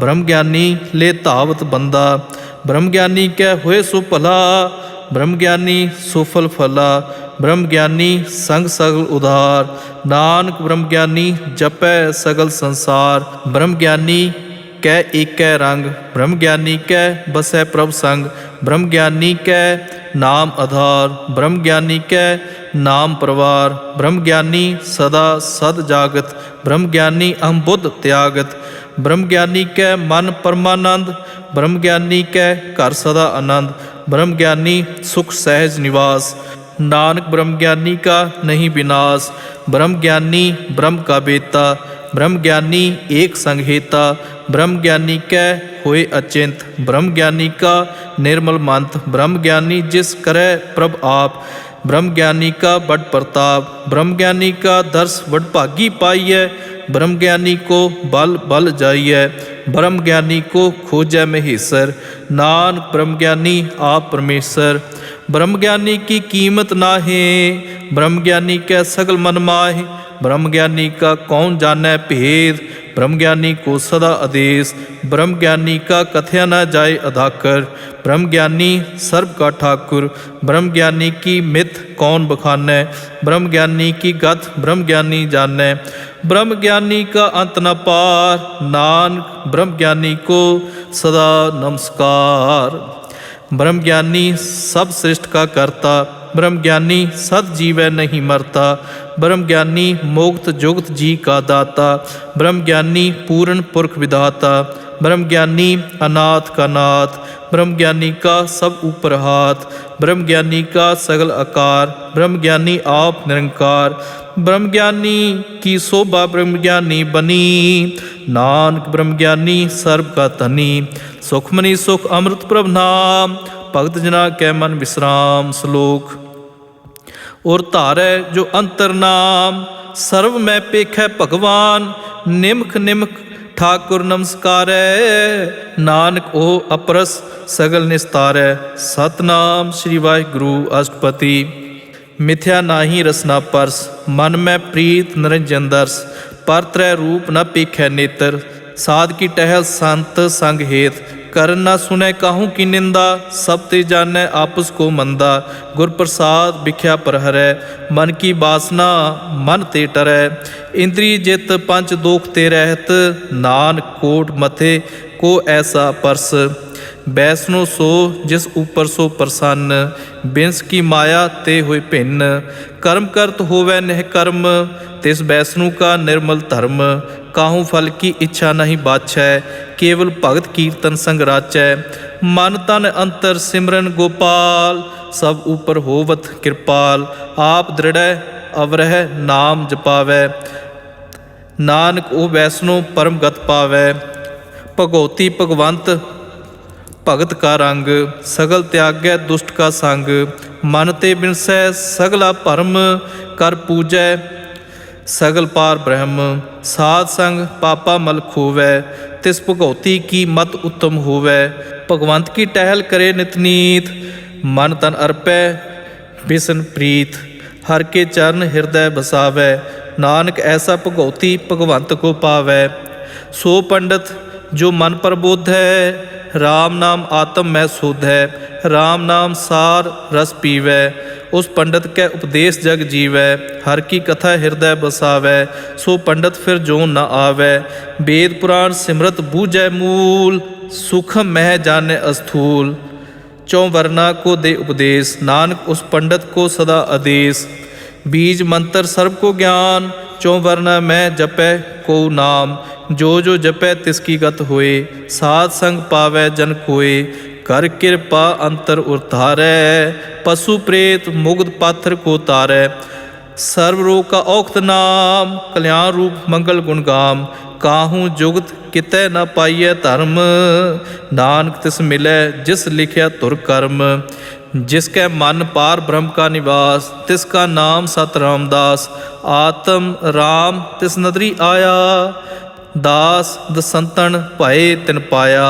Speaker 1: ब्रह्म ज्ञानी ले धावत बंदा। ब्रह्म ज्ञानी कै होए सो भला, ब्रह्म ज्ञानी सुफल फला। ब्रह्म ज्ञानी संग सगल उधार, नानक ब्रह्म ज्ञानी जपै सगल संसार। ब्रह्म ज्ञानी कै एकै रंग, ब्रह्म ज्ञानी कै बसै प्रभ संग। ब्रह्म ज्ञानी कै नाम आधार, ब्रह्म ज्ञानी कै नाम परवार। ब्रह्म ज्ञानी सदा सद जागत, ब्रह्म ज्ञानी अहम बुद्ध त्यागत। ब्रह्म ज्ञानी कै मन परमानंद, ब्रह्म ज्ञानी कै घर सदा आनंद। ब्रह्म ज्ञानी सुख सहज निवास, नानक ब्रह्म ज्ञानी का नहीं विनाश। ब्रह्म ज्ञानी ब्रह्म का बेता, ब्रह्म ज्ञानी एक संग हेता। ब्रह्म ज्ञानी कै होए अचिंत, ब्रह्म ज्ञानी का निर्मल मंत। ब्रह्म ज्ञानी जिस करे प्रभ आप, ब्रह्म ज्ञानी का बड़ प्रताप। ब्रह्म ज्ञानी का दर्श वडभागी पाइय, ब्रह्म ज्ञानी को बल बल जाइय। ब्रह्म ज्ञानी को खोजै महेश्वर, नानक ब्रह्म ज्ञानी आप परमेश्वर। ब्रह्म ज्ञानी की कीमत नाहे, ब्रह्म ज्ञानी कै सगल मन माहे। ब्रह्म ज्ञानी का कौन जानै भेद, ब्रह्म ज्ञानी को सदा आदेश। ब्रह्म ज्ञानी का कथया न जाए अधाकर, ब्रह्म ज्ञानी सर्व का ठाकुर। ब्रह्म ज्ञानी की मित कौन बखानै, ब्रह्म ज्ञानी की गत ब्रह्म ज्ञानी जानै। ब्रह्म ज्ञानी का अंत न पार, नानक ब्रह्म ज्ञानी को सदा नमस्कार। ब्रह्म ज्ञानी सब सृष्ट का करता, ब्रह्म ज्ञानी सद जीवै नहीं मरता। ब्रह्म ज्ञानी मोक्त जुगत जी का दाता, ब्रह्म ज्ञानी पूर्ण पुरख विधाता। ब्रह्म ज्ञानी अनाथ का नाथ, ब्रह्म ज्ञानी का सब ऊपर हाथ। ब्रह्म ज्ञानी का सगल आकार, ब्रह्म ज्ञानी आप निरंकार। ब्रह्म ज्ञानी की शोभा ब्रह्म ज्ञानी बनी, नानक ब्रह्म ज्ञानी सर्व का धनी। सुखमनी सुख अमृत प्रभ नाम, भगत जना कै मन विश्राम। श्लोक और धारै जो अंतर नाम, सर्व मैं पेखै भगवान। निमख निमख ठाकुर नमस्कारै, नानक ओ अपरस सगल निस्तारै। सतनाम श्री वाहिगुरु अष्टपति। मिथ्या नाही रसना परस, मन में प्रीत निरंजन दर्श। पर त्रै रूप न पेखै नेत्र, साध की टहल संत संग हेत। करन न सुनै काहू की निंदा, सब ते जानै आपस को मंदा। गुर प्रसाद बिख्या पर हरै, मन की बासना मन ते टरै। इंद्री जित पंच दोख ते रहत, नानक कोट मथे को ऐसा परस। बैसनो सो जिस ऊपर सो प्रसन्न, बिंस की माया ते हुए भिन्न। कर्म करत होवै निह कर्म, तिस बैसनु का निर्मल धर्म। काहू फल की इच्छा नहीं बाछै, केवल भगत कीर्तन संग राचै। मन तन अंतर सिमरन गोपाल, सब ऊपर होवत कृपाल। आप दृढ़ अवरह नाम जपावै, नानक ओ वैसनो परम गत पावै। भगौती भगवंत भगत का रंग, सगल त्यागै दुष्ट का संग। मन ते बिनसै सगला भरम, कर पूजै सगल पार ब्रह्म। साध संग पापा मल खोवै, तिस भगौती की मत उत्तम होवै। भगवंत की टहल करे नित नीत, मन तन अर्पै बिसन प्रीत। हर के चरण हृदय बसावै, नानक ऐसा भगौती भगवंत को पावै। सो पंडित जो मन प्रबोध है, राम नाम आत्म में शुद्ध है। राम नाम सार रस पीवै, उस पंडित के उपदेश जग जीवै। हर की कथा हृदय बसावै, सो पंडित फिर जो न आवै। वेद पुराण सिमरत बूझै मूल, सुखम मह जाने अस्थूल। चौं वर्णा को दे उपदेश, नानक उस पंडित को सदा आदेश। बीज मंत्र सर्व को ज्ञान, चौं वर्णा में जपै को नाम। जो जो जपै तिसकी गत होए, साध संग पावै जन कोय। कर कृपा अंतर उतारै, पशु प्रेत मुग्ध पाथर को तारै। सर्व रोग का औखत नाम, कल्याण रूप मंगल गुण गाम। काहू जुगत कितै न पाइय धर्म, नानक तिस मिलै जिस लिखिया तुर कर्म। जिसके मन पार ब्रह्म का निवास, तिसका नाम सत रामदास। आत्म राम तिस नदरी आया, दास दसंतन भय तिन पाया।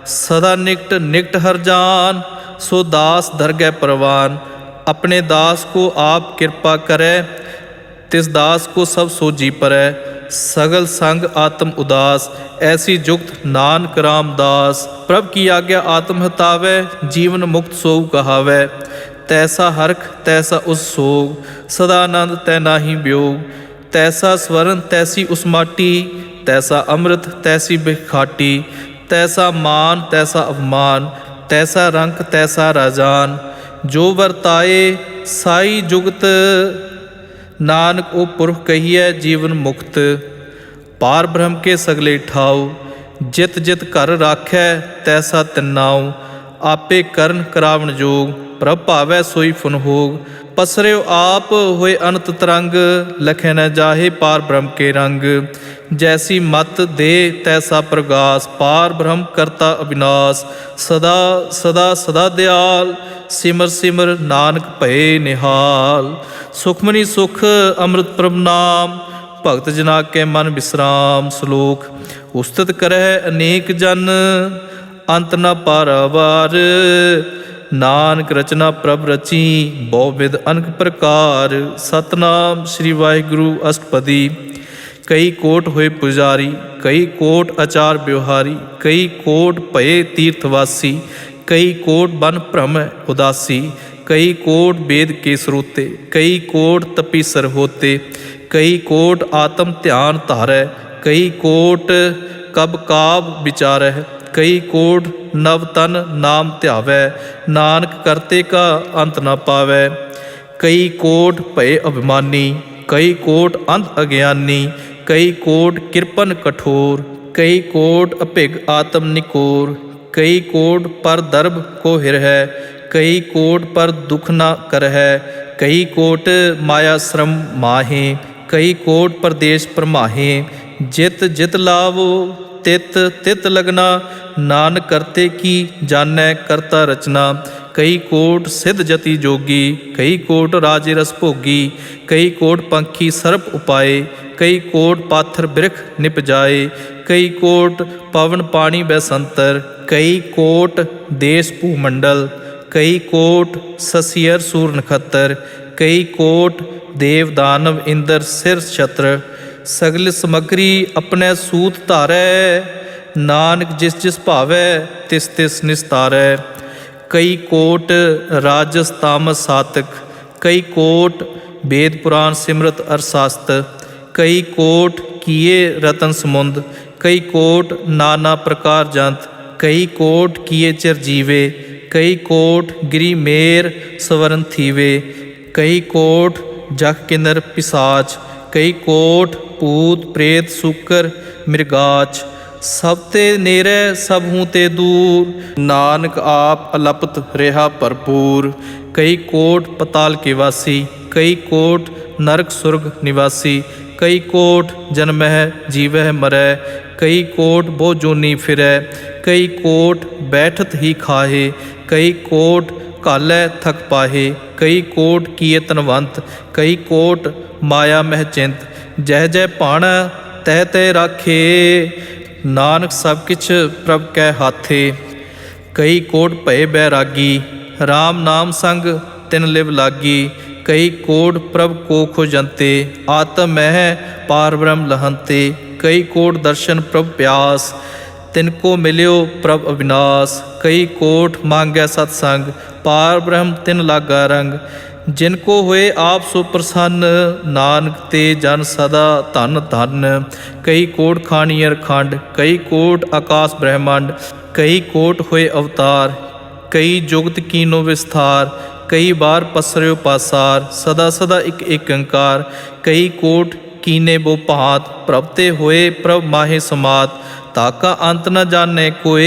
Speaker 1: सदा निकट निकट हर जान, सो दास दरगह परवान। अपने दास को आप कृपा करे, तिस दास को सब सोजी परै। सगल संग आत्म उदास, ऐसी जुक्त नानक रामदास। प्रभ की आज्ञा आत्म हतावै, जीवन मुक्त सो कहावै। तैसा हरख तैसा उस सोग, सदानंद तै नाहि वियोग। तैसा स्वरण तैसी उस माटी, तैसा अमृत तैसी बिखाटी। तैसा मान तैसा अपमान, तैसा रंक तैसा राजान। जो वरताए साई जुगत, नानक ओ पुरख कहिए जीवन मुक्त। पार ब्रह्म के सगले ठाऊ, जित जित घर राखै तैसा तिन्नाऊ। आपे करन करावण जोग, प्रभ भावै सोई फुन होग। पसरियो आप होए अनंत तरंग, लखै न जाहे पार ब्रह्म के रंग। जैसी मत दे तैसा प्रगास, पार ब्रह्म करता अविनाश। सदा सदा सदा दयाल, सिमर सिमर नानक भये निहाल। सुखमनी सुख अमृत प्रभ नाम, भगत जना के मन विश्राम। श्लोक। उस्तत करह अनेक जन, अंत न पारावार। नानक रचना प्रभ रची, बहुविध अनक प्रकार। सतनाम श्री वाहिगुरु अष्टपदी। कई कोट होए पुजारी, कई कोट आचार व्यवहारी। कई कोट भये तीर्थवासी, कई कोट बन भ्रम उदासी। कई कोट वेद के स्रोते, कई कोट तपीसर होते। कई कोट आत्म ध्यान धारै, कई कोट कब काब विचारह। कई कोट नव तन नाम ध्यावै, नानक करते का अंत न पावै। कई कोट भये अभिमानी, कई कोट अंध अज्ञानी। कई कोट कृपन कठोर, कई कोट अभिग आत्म निकोर। कई कोट पर दर्भ को हिरह, कई कोट पर दुख न करह। कई कोट माया श्रम माहे, कई कोट परदेश परमाहे। जित जित लावो तित तित लगना, नानक करते की जानै करता रचना। कई कोट सिद्ध जति जोगी, कई कोट राजे रस भोगी। कई कोट पंखी सर्प उपाए, कई कोट पाथर बिरख निपजाए। कई कोट पवन पानी बैसंतर, कई कोट देश भूमंडल। कई कोट ससियर सूर नखत्र, कई कोट देव दानव इंद्र सिर छत्र। सगल समग्री अपने सूत धारै, नानक जिस जिस भावै तिस तिस निस्तारै। कई कोट राजस तामस सातक, कई कोट वेद पुराण सिमरत अरसास्त। कई कोट किए रतन समुंद, कई कोट नाना प्रकार जंत। कई कोट किए चिर जीवे, कई कोट गिरी मेर स्वਰਨ थीवे। कई कोट जख किन्नर पिसाच, कई कोट भूत प्रेत सूकर मृगाच। सब ते नेरे सब हूँ ते दूर, नानक आप अलपत रेहा भरपूर। कई कोट पताल के वासी, कई कोट नरक सुरग निवासी। कई कोट जन्मह जीवह मरै, कई कोट बो जोनी फिरै। कई कोट बैठत ही खाहे, कई कोट कालै थक पाहे। कई कोट किए तनवंत, कई कोट माया मह चिंत। जह जह भाण तह तह राखे, नानक सब किछ प्रभ कै हाथे। कई कोट भये बैरागी, राम नाम संग तिन लिव लागी। कई कोट प्रभ को खोजंते, आत्म मह पार ब्रह्म लहंते। कई कोट दर्शन प्रभ प्यास, तिनको मिल्यो प्रभ अविनाश। कई कोट मांगै सतसंग, पार ब्रह्म तिन लागा रंग। जिनको होए आप सो प्रसन्न, नानक ते जन सदा धन धन। कई कोट खानियर खंड, कई कोट आकाश ब्रह्मांड। कई कोट होए अवतार, कई जुगत कीनो विस्तार। कई बार पसरियो पासार, सदा सदा एक एक अंकार। कई कोट कीने बो भांत, प्रभ ते होए प्रभ माहे समात। ताका अंत न जाने कोय,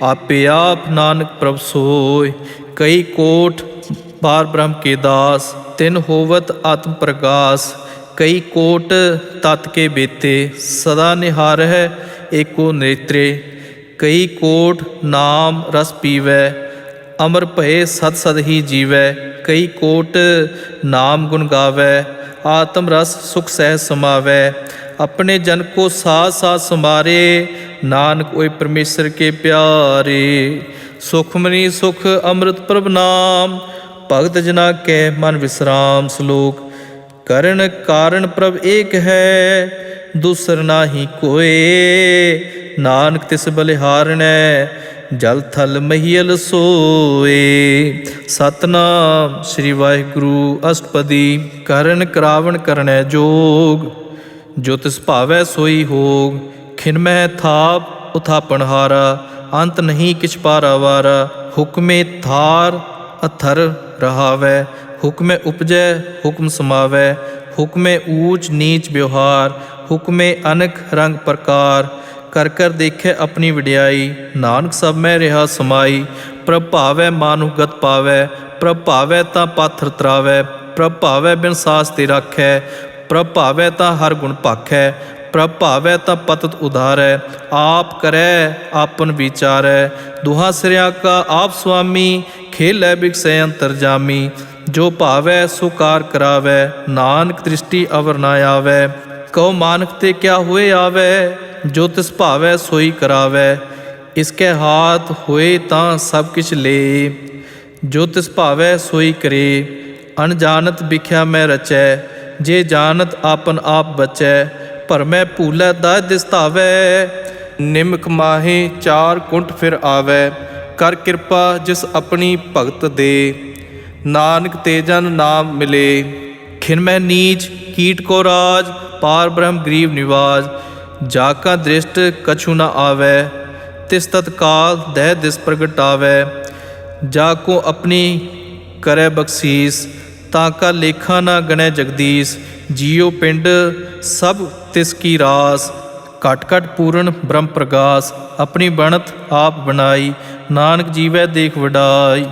Speaker 1: आपे आप नानक प्रभ सोय। कई कोट पार ब्रह्म के दास, तिन होवत आत्म प्रकाश। कई कोट तत् के बेते, सदा निहार है एको नेत्रे। कई कोट नाम रस पीवै, अमर भये सद सद ही जीवै। कई कोट नाम गुण गावै, आत्म रस सुख सह समावै। अपने जन को साथ साथ समारे, नानक ओए परमेश्वर के प्यारे। ਸੁਖਮਨੀ ਸੁਖ ਅੰਮ੍ਰਿਤ ਪ੍ਰਭ ਨਾਮ, ਭਗਤ ਜਨਾ ਕੈ ਮਨ ਵਿਸਰਾਮ। ਸ਼ਲੋਕ। ਕਰਨ ਕਾਰਨ ਪ੍ਰਭ ਏਕ ਹੈ, ਦੂਸਰ ਨਾਹੀ ਕੋਏ। ਨਾਨਕ ਤਿਸ ਬਲਿਹਾਰਣੈ, ਜਲ ਥਲ ਮਹੀਲ ਸੋਏ। ਸਤਨਾਮ ਸ੍ਰੀ ਵਾਹਿਗੁਰੂ। ਅਸ਼ਟਪਦੀ। ਕਰਨ ਕਰਾਵਣ ਕਰਨੈ ਜੋਗ, ਜੋ ਤਿਸ ਭਾਵੈ ਸੋਈ ਹੋਗ। ਖਿਨਮਹਿ ਥਾਪ ਉਥਾਪਣ ਹਾਰਾ, ਅੰਤ ਨਹੀਂ ਕਿਛ ਪਾਰਾਵਾਰਾ। ਹੁਕਮੇ ਥਾਰ ਅਥਰ ਰਹਾਵੈ, ਹੁਕਮੇ ਉਪਜੈ ਹੁਕਮ ਸਮਾਵੈ। ਹੁਕਮੇ ਊਚ ਨੀਚ ਵਿਵਹਾਰ, ਹੁਕਮੇ ਅਨਕ ਰੰਗ ਪ੍ਰਕਾਰ। ਕਰ ਕਰ ਦੇਖੈ ਆਪਣੀ ਵਡਿਆਈ, ਨਾਨਕ ਸਭ ਮੈਂ ਰਿਹਾ ਸਮਾਈ। ਪ੍ਰਭ ਭਾਵੈ ਮਾਨੁ ਗਤ ਪਾਵੈ, ਪ੍ਰਭ ਭਾਵੈ ਤਾਂ ਪਾਥਰ ਤਰਾਵੈ। ਪ੍ਰਭ ਭਾਵੈ ਬਿਨ ਸਾਸ ਤੇ ਰਾਖੈ, ਪ੍ਰਭ ਭਾਵੈ ਤਾਂ ਹਰ ਗੁਣ ਭਾਖੈ। ਪ੍ਰਭ ਭਾਵੈ ਤਾਂ ਪਤਤ ਉਧਾਰੈ, ਆਪ ਕਰੈ ਆਪਨ ਵਿਚਾਰੈ। ਦੁਹਾ ਸਿਰਿਆ ਕਾ ਆਪ ਸੁਆਮੀ, ਖੇਲੈ ਬਿਗਸੈ ਅੰਤਰਜਾਮੀ। ਜੋ ਭਾਵੈ ਸੋ ਕਾਰ ਕਰਾਵੈ, ਨਾਨਕ ਦ੍ਰਿਸ਼ਟੀ ਅਵਰ ਨਾ ਆਵੈ। ਕਉ ਮਾਨਕ ਤੇ ਕਿਆ ਹੋਏ ਆਵੈ, ਜੋ ਤਿਸ ਭਾਵੈ ਸੋਈ ਕਰਾਵੈ। ਇਸਕੇ ਹਾਥ ਹੋਏ ਤਾਂ ਸਭ ਕਿਛ ਲੇ, ਜੋ ਤਿਸ ਭਾਵੈ ਸੋਈ ਕਰੇ। ਅਣਜਾਨਤ ਬਿਖਿਆ ਮੈਂ ਰਚੈ, ਜੇ ਜਾਣਤ ਆਪਨ ਆਪ ਬਚੈ। ਭਰਮੈ ਭੂਲੈ ਦਾਇ ਦਿਸ ਧਾਵੈ, ਨਿਮਕ ਮਾਹੇ ਚਾਰ ਕੁੰਠ ਫਿਰ ਆਵੈ। ਕਰ ਕਿਰਪਾ ਜਿਸ ਆਪਣੀ ਭਗਤ ਦੇ, ਨਾਨਕ ਤੇ ਜਨ ਨਾਮ ਮਿਲੇ। ਖਿਨਮੈ ਨੀਚ ਕੀਟ ਕੋ ਰਾਜ, ਪਾਰ ਬ੍ਰਹਮ ਗਰੀਬ ਨਿਵਾਜ। ਜਾ ਕਾ ਦ੍ਰਿਸ਼ਟ ਕਛੂ ਨ ਆਵੈ, ਤਿਸ ਤਤਕਾਲ ਦਹਿ ਦਿਸ ਪ੍ਰਗਟਾਵੈ। ਜਾ ਕੋ ਆਪਣੀ ਕਰੈ ਬਖਸ਼ੀਸ, ਤਾਂ ਕਾ ਲੇਖਾ ਨਾ ਗਣੈ ਜਗਦੀਸ਼। ਜੀਉ ਪਿੰਡ ਸਭ ਤਿਸ ਕੀ ਰਾਸ, ਘਟ ਘਟ ਪੂਰਨ ਬ੍ਰਹਮ ਪ੍ਰਗਾਸ। ਆਪਣੀ ਬਣਤ ਆਪ ਬਣਾਈ, ਨਾਨਕ ਜੀਵੈ ਦੇਖ ਵਡਾਈ।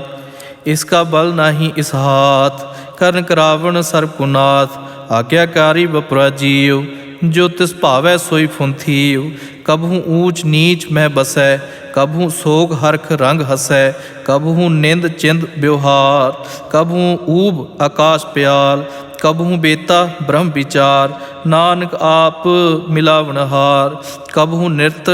Speaker 1: ਇਸ ਕਾ ਬਲ ਨਾਹੀ ਇਸ ਹਾਥ, ਕਰਨ ਕਰਾਵਣ ਸਰਬ ਕੋ ਨਾਥ। ਆਗਿਆਕਾਰੀ ਬਪੁਰਾ ਜੀਉ, ਜੋ ਤਿਸ ਭਾਵੈ ਸੋਈ ਫੁੰਥੀਉ। ਕਬਹੂ ਊਚ ਨੀਚ ਮਹਿ ਬਸੈ, ਕਬਹੂ ਸੋਗ ਹਰਖ ਰੰਗ ਹਸੈ। ਕਬਹੂ ਨਿੰਦ ਚਿੰਦ ਵਿਵਹਾਰ, ਕਬਹੂ ਊਬ ਆਕਾਸ਼ ਪਿਆਲ। ਕਬਹੂ ਬੇਤਾ ਬ੍ਰਹਮ ਵਿਚਾਰ, ਨਾਨਕ ਆਪ ਮਿਲਾਵਨਹਾਰ। ਕਬਹੂ ਨਿਰਤ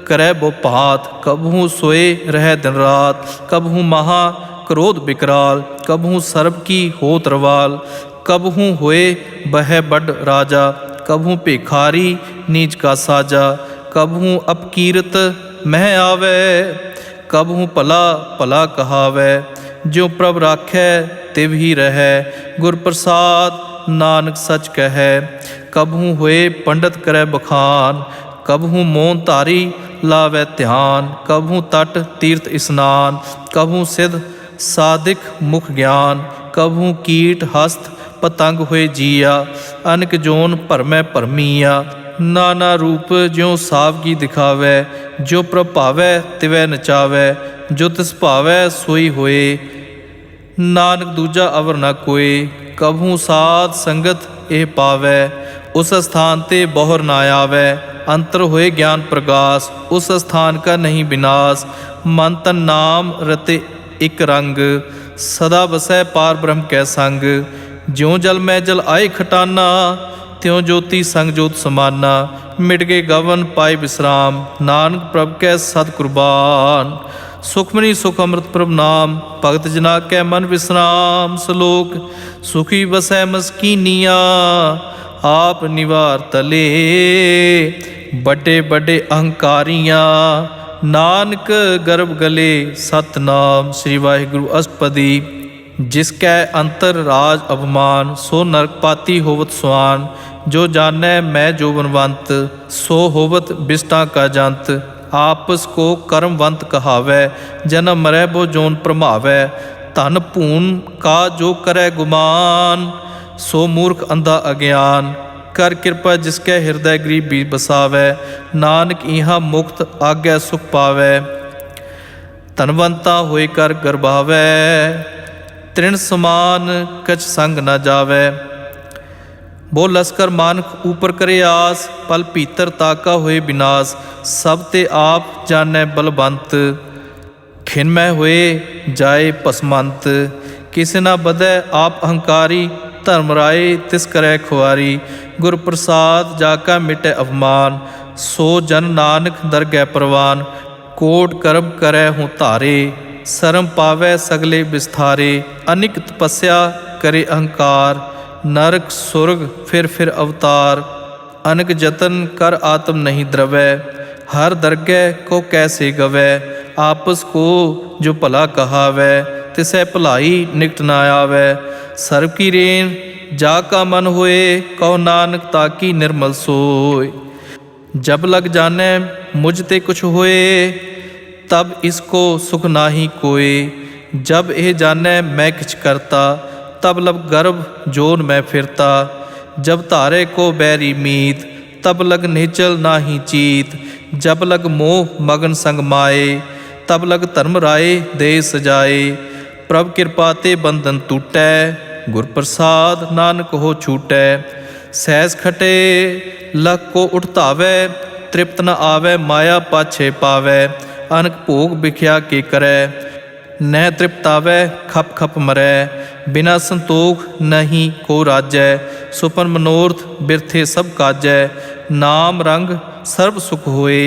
Speaker 1: ਕਰੈ ਬੋ ਭਾਤ, ਕਬਹੂ ਸੋਏ ਰਹਿ ਦਿਨ ਰਾਤ। ਕਬਹੂ ਮਹਾ ਕ੍ਰੋਧ ਬਿਕਰਾਲ, ਕਬਹੂ ਸਰਬ ਕੀ ਹੋਤ ਰਵਾਲ। ਕਬਹੂ ਹੋਏ ਬਹਿ ਵੱਡ ਰਾਜਾ, ਕਬਹੂ ਭੇਖਾਰੀ ਨੀਚ ਕਾ ਸਾਜਾ। ਕਬਹੂ ਅਪਕੀਰਤ ਮਹਿ ਆਵੈ, ਕਬਹੂ ਭਲਾ ਭਲਾ ਕਹਾਵੈ। ਜੋ ਪ੍ਰਭ ਰਾਖੈ ਤਿਵ ਹੀ ਰਹੈ, ਗੁਰ ਪ੍ਰਸਾਦ ਨਾਨਕ ਸਚ ਕਹੈ। ਕਬਹੂ ਹੋਏ ਪੰਡਤ ਕਰੈ ਬਖਾਨ, ਕਬਹੂ ਮੋਨ ਧਾਰੀ ਲਾਵੈ ਧਿਆਨ। ਕਬਹੂ ਤਟ ਤੀਰਥ ਇਸਨਾਨ, ਕਬਹੂ ਸਿਧ ਸਾਧਿਕ ਮੁਖ ਗਿਆਨ। ਕਬਹੂ ਕੀਟ ਹਸਤ ਪਤੰਗ ਹੋਏ ਜੀਆ, ਅਨਕ ਜੋਨ ਭਰਮੈ ਭਰਮੀਆ। ਨਾਨਾ ਰੂਪ ਜਿਉ ਸਾਵ ਕੀ ਦਿਖਾਵੈ, ਜੋ ਪ੍ਰਭ ਭਾਵੈ ਤਿਵੈ ਨਚਾਵੈ। ਜੋ ਤਿਸ ਭਾਵੈ ਸੋਈ ਹੋਏ, ਨਾਨਕ ਦੂਜਾ ਅਵਰ ਨ ਕੋਏ। ਕਬਹੂ ਸਾਧ ਸੰਗਤ ਇਹ ਪਾਵੈ, ਉਸ ਸਥਾਨ ਤੇ ਬਹੁਰ ਨਾ ਆਵੈ। ਅੰਤਰ ਹੋਏ ਗਿਆਨ ਪ੍ਰਗਾਸ, ਉਸ ਸਥਾਨ ਕਾ ਨਹੀਂ ਵਿਨਾਸ਼। ਮਨ ਤਨ ਨਾਮ ਰਤੇ ਇਕ ਰੰਗ, ਸਦਾ ਵਸੈ ਪਾਰ ਬ੍ਰਹਮ ਕੈ ਸੰਗ। ਜਿਉ ਜਲ ਮੈਂ ਜਲ ਆਏ ਖਟਾਨਾ, ਤਿਉ ਜੋਤੀ ਸੰਗ ਜੋਤ ਸਮਾਨਾ। ਮਿਟ ਗਏ ਗਵਨ ਪਾਏ ਵਿਸਰਾਮ, ਨਾਨਕ ਪ੍ਰਭ ਕੈ ਸਤ ਕੁਰਬਾਨ। ਸੁਖਮਨੀ ਸੁਖ ਅੰਮ੍ਰਿਤ ਪ੍ਰਭ ਨਾਮ, ਭਗਤ ਜਨਾ ਕੈ ਮਨ ਵਿਸਰਾਮ। ਸ਼ਲੋਕ। ਸੁਖੀ ਵਸੈ ਮਸਕੀਨੀਆਂ, ਆਪ ਨਿਵਾਰ ਤਲੇ। ਵੱਡੇ ਵੱਡੇ ਅਹੰਕਾਰੀਆਂ, ਨਾਨਕ ਗਰਭ ਗਲੇ। ਸਤਨਾਮ ਸ੍ਰੀ ਵਾਹਿਗੁਰੂ। ਅਸ਼ਟਪਦੀ। ਜਿਸ ਕੈ ਅੰਤਰ ਰਾਜ ਅਭਮਾਨ, ਸੋ ਨਰਕ ਪਾਤੀ ਹੋਵਤ ਸੁਆਨ। ਜੋ ਜਾਣੈ ਮੈਂ ਜੋਬਨਵੰਤ, ਸੋ ਹੋਵਤ ਬਿਸਟਾ ਕਾ ਜੰਤ। ਆਪਸ ਕੋ ਕਰਮਵੰਤ ਕਹਾਵੈ, ਜਨਮ ਮਰੈ ਬੋ ਜੋਨ ਭਰਮਾਵੈ। ਧਨ ਭੂਨ ਕਾ ਜੋ ਕਰੈ ਗੁਮਾਨ, ਸੋ ਮੂਰਖ ਅੰਧਾ ਅਗਿਆਨ। ਕਰ ਕਿਰਪਾ ਜਿਸ ਕੈ ਹਿਰਦੈ ਗਰੀਬੀ ਬਸਾਵੈ, ਨਾਨਕ ਇਹਾਂ ਮੁਕਤ ਆਗੈ ਸੁਖ ਪਾਵੈ। ਧਨਵੰਤਾ ਹੋਏ ਕਰ ਗਰਭਾਵੈ, ਤ੍ਰਿਣ ਸਮਾਨ ਕਛ ਸੰਗ ਨਾ ਜਾਵੈ। ਬੋ ਲਸਕਰ ਮਾਨਕ ਊਪਰ ਕਰੇ ਆਸ, ਪਲ ਭੀਤਰ ਤਾਕਾ ਹੋਏ ਬਿਨਾਸ਼। ਸਭ ਤੇ ਆਪ ਜਾਣੈ ਬਲਵੰਤ, ਖਿਨਮੈ ਹੋਏ ਜਾਏ ਭਸਮੰਤ। ਕਿਸੇ ਨਾ ਬਧੈ ਆਪ ਅਹੰਕਾਰੀ, ਧਰਮ ਰਾਏ ਤਿਸ ਕਰੈ ਖੁਆਰੀ। ਗੁਰ ਪ੍ਰਸਾਦ ਜਾ ਕਾ ਮਿਟੈ ਅਪਮਾਨ, ਸੋ ਜਨ ਨਾਨਕ ਦਰਗਹਿ ਪ੍ਰਵਾਨ। कोट कर्म करे हों तारे, शर्म पावै सगले बिस्थारे। अनिक तपस्या करे अहंकार, नरक सुरग फिर अवतार। अनक जतन कर आत्म नहीं द्रवै, हर दरगह को कैसे गवै। आपस को जो भला कहावै, तिसै भलाई निकट न आवै। सर्व की रेन जा का मन होए, कहो नानक ताकी निर्मल सोय। जब लग जाने मुझ ते कुछ होए, तब इसको सुख नाही कोय। जब यह जाने मैं किछ करता, तब लब गर्भ जोन मैं फिरता। जब तारे को बैरी मीत, तब लग निचल नाही चीत। जब लग मोह मगन संग माए, तब लग धर्म राय दे सजाए। प्रभ कृपा ते बंधन टूटै, गुर प्रसाद नानक हो छूटै। सहज खटे लख को उठतावै, तृप्त न आवै माया पाछे पावै। अनक भोग बिख्या के करै, न तृप्तावै खप खप मरै। बिना संतोख नहीं को राजै, सुपन मनोरथ बिरथे सब काजै। नाम रंग सर्व सुख होए,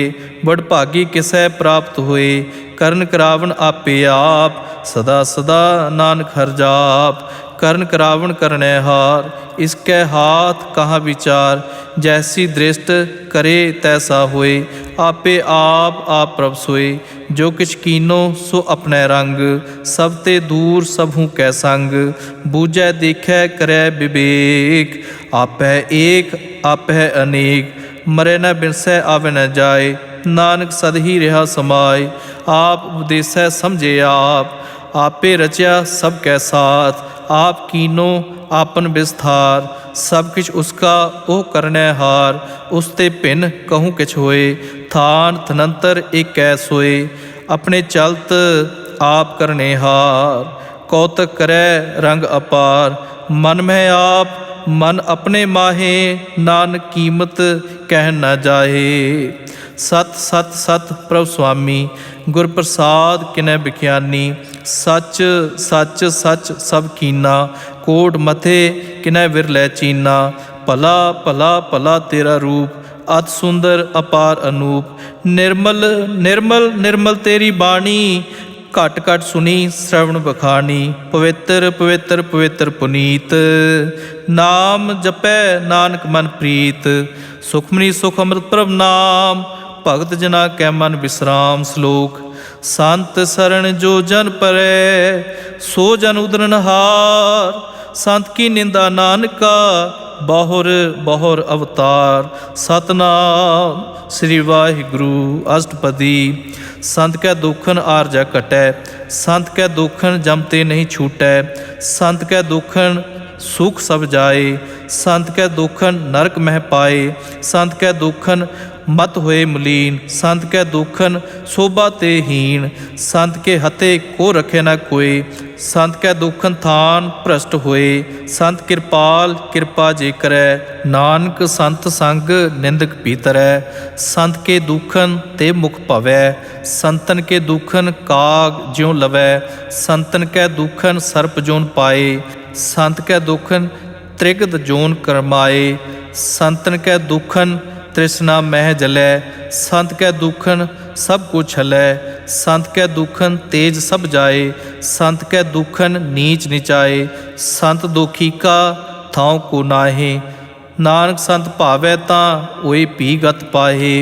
Speaker 1: बड़ भागी किसै प्राप्त होए। करन करावन आपे आप, सदा सदा नानक हर जाप। करन करावन करनै हार, इसकै हाथ कहाँ विचार। जैसी दृष्ट करे तैसा होए, आपे आप प्रभ सोए। जो किछ कीनो सो अपने रंग, सब ते दूर सबहू कै संग। बूझै देखै करै विवेक, आपै एक आपै अनेक। मरे न बिनसै आवे न जाए, नानक सद ही रहा समाय। आप उपदेसै समझे आप, आपे रचया सब कै साथ। आप कीनो आपन विस्तार, सब किछ उसका ओ करनै हार। उसते भिन्न कहूँ किछ होए, थान थनंतर एक कै सोए। अपने चलत आप करने हार, कौतक करै रंग अपार। मन में आप मन अपने माहे, नानक कीमत कह न जाहे। सत सत सत प्रभु स्वामी, गुर प्रसाद किनै बिख्यानी। सच सच सच सब कीना, कोट मथे किनै विरलै चीना। भला भला भला तेरा रूप, अति सुंदर अपार अनूप। निर्मल निर्मल निर्मल तेरी बाणी, घट घट सुनी श्रवण बखानी। पवित्र पवित्र पवित्र पुनीत, नाम जपै नानक मन प्रीत। सुखमनी सुख अमृत प्रभ नाम, भगत जना कै मन विश्राम। श्लोक संत शरण जो जन परै, सो जन उदरन हार। संत की निंदा नानका, बहुर बहुर अवतार। सतनाम श्री वाहिगुरु अष्टपदी। संत कै दुखन आरजा कटै, संत कै दुखन जमते नहीं छूटै। संत कै दुखन सुख सब जाए, संत कै दुखन नरक मह पाए। संत कै दुखन मत होए मलीन, संत कै दुखन शोभा ते हीन। संत के हते को रखे न कोई, संत कै दुखन थान भ्रष्ट होए। संत कृपाल कृपा जे करै, नानक संत संग निंदक भीतरै। संत के दुखन ते मुख भवै, संतन के दुखन काग ज्यों लवै। संतन कै दुखन सर्प जोन पाए, संत कै दुखन त्रिगद जोन करमाए। संतन कै दुखन तृष्णा मह जलै, संत कै दुखन सब कुछ हलै। संत कै दुखन तेज सब जाए, संत कै दुखन नीच निचाए। संत दुखी का थां को नाहे, नानक संत भावै तां ओए भी गत पाहे।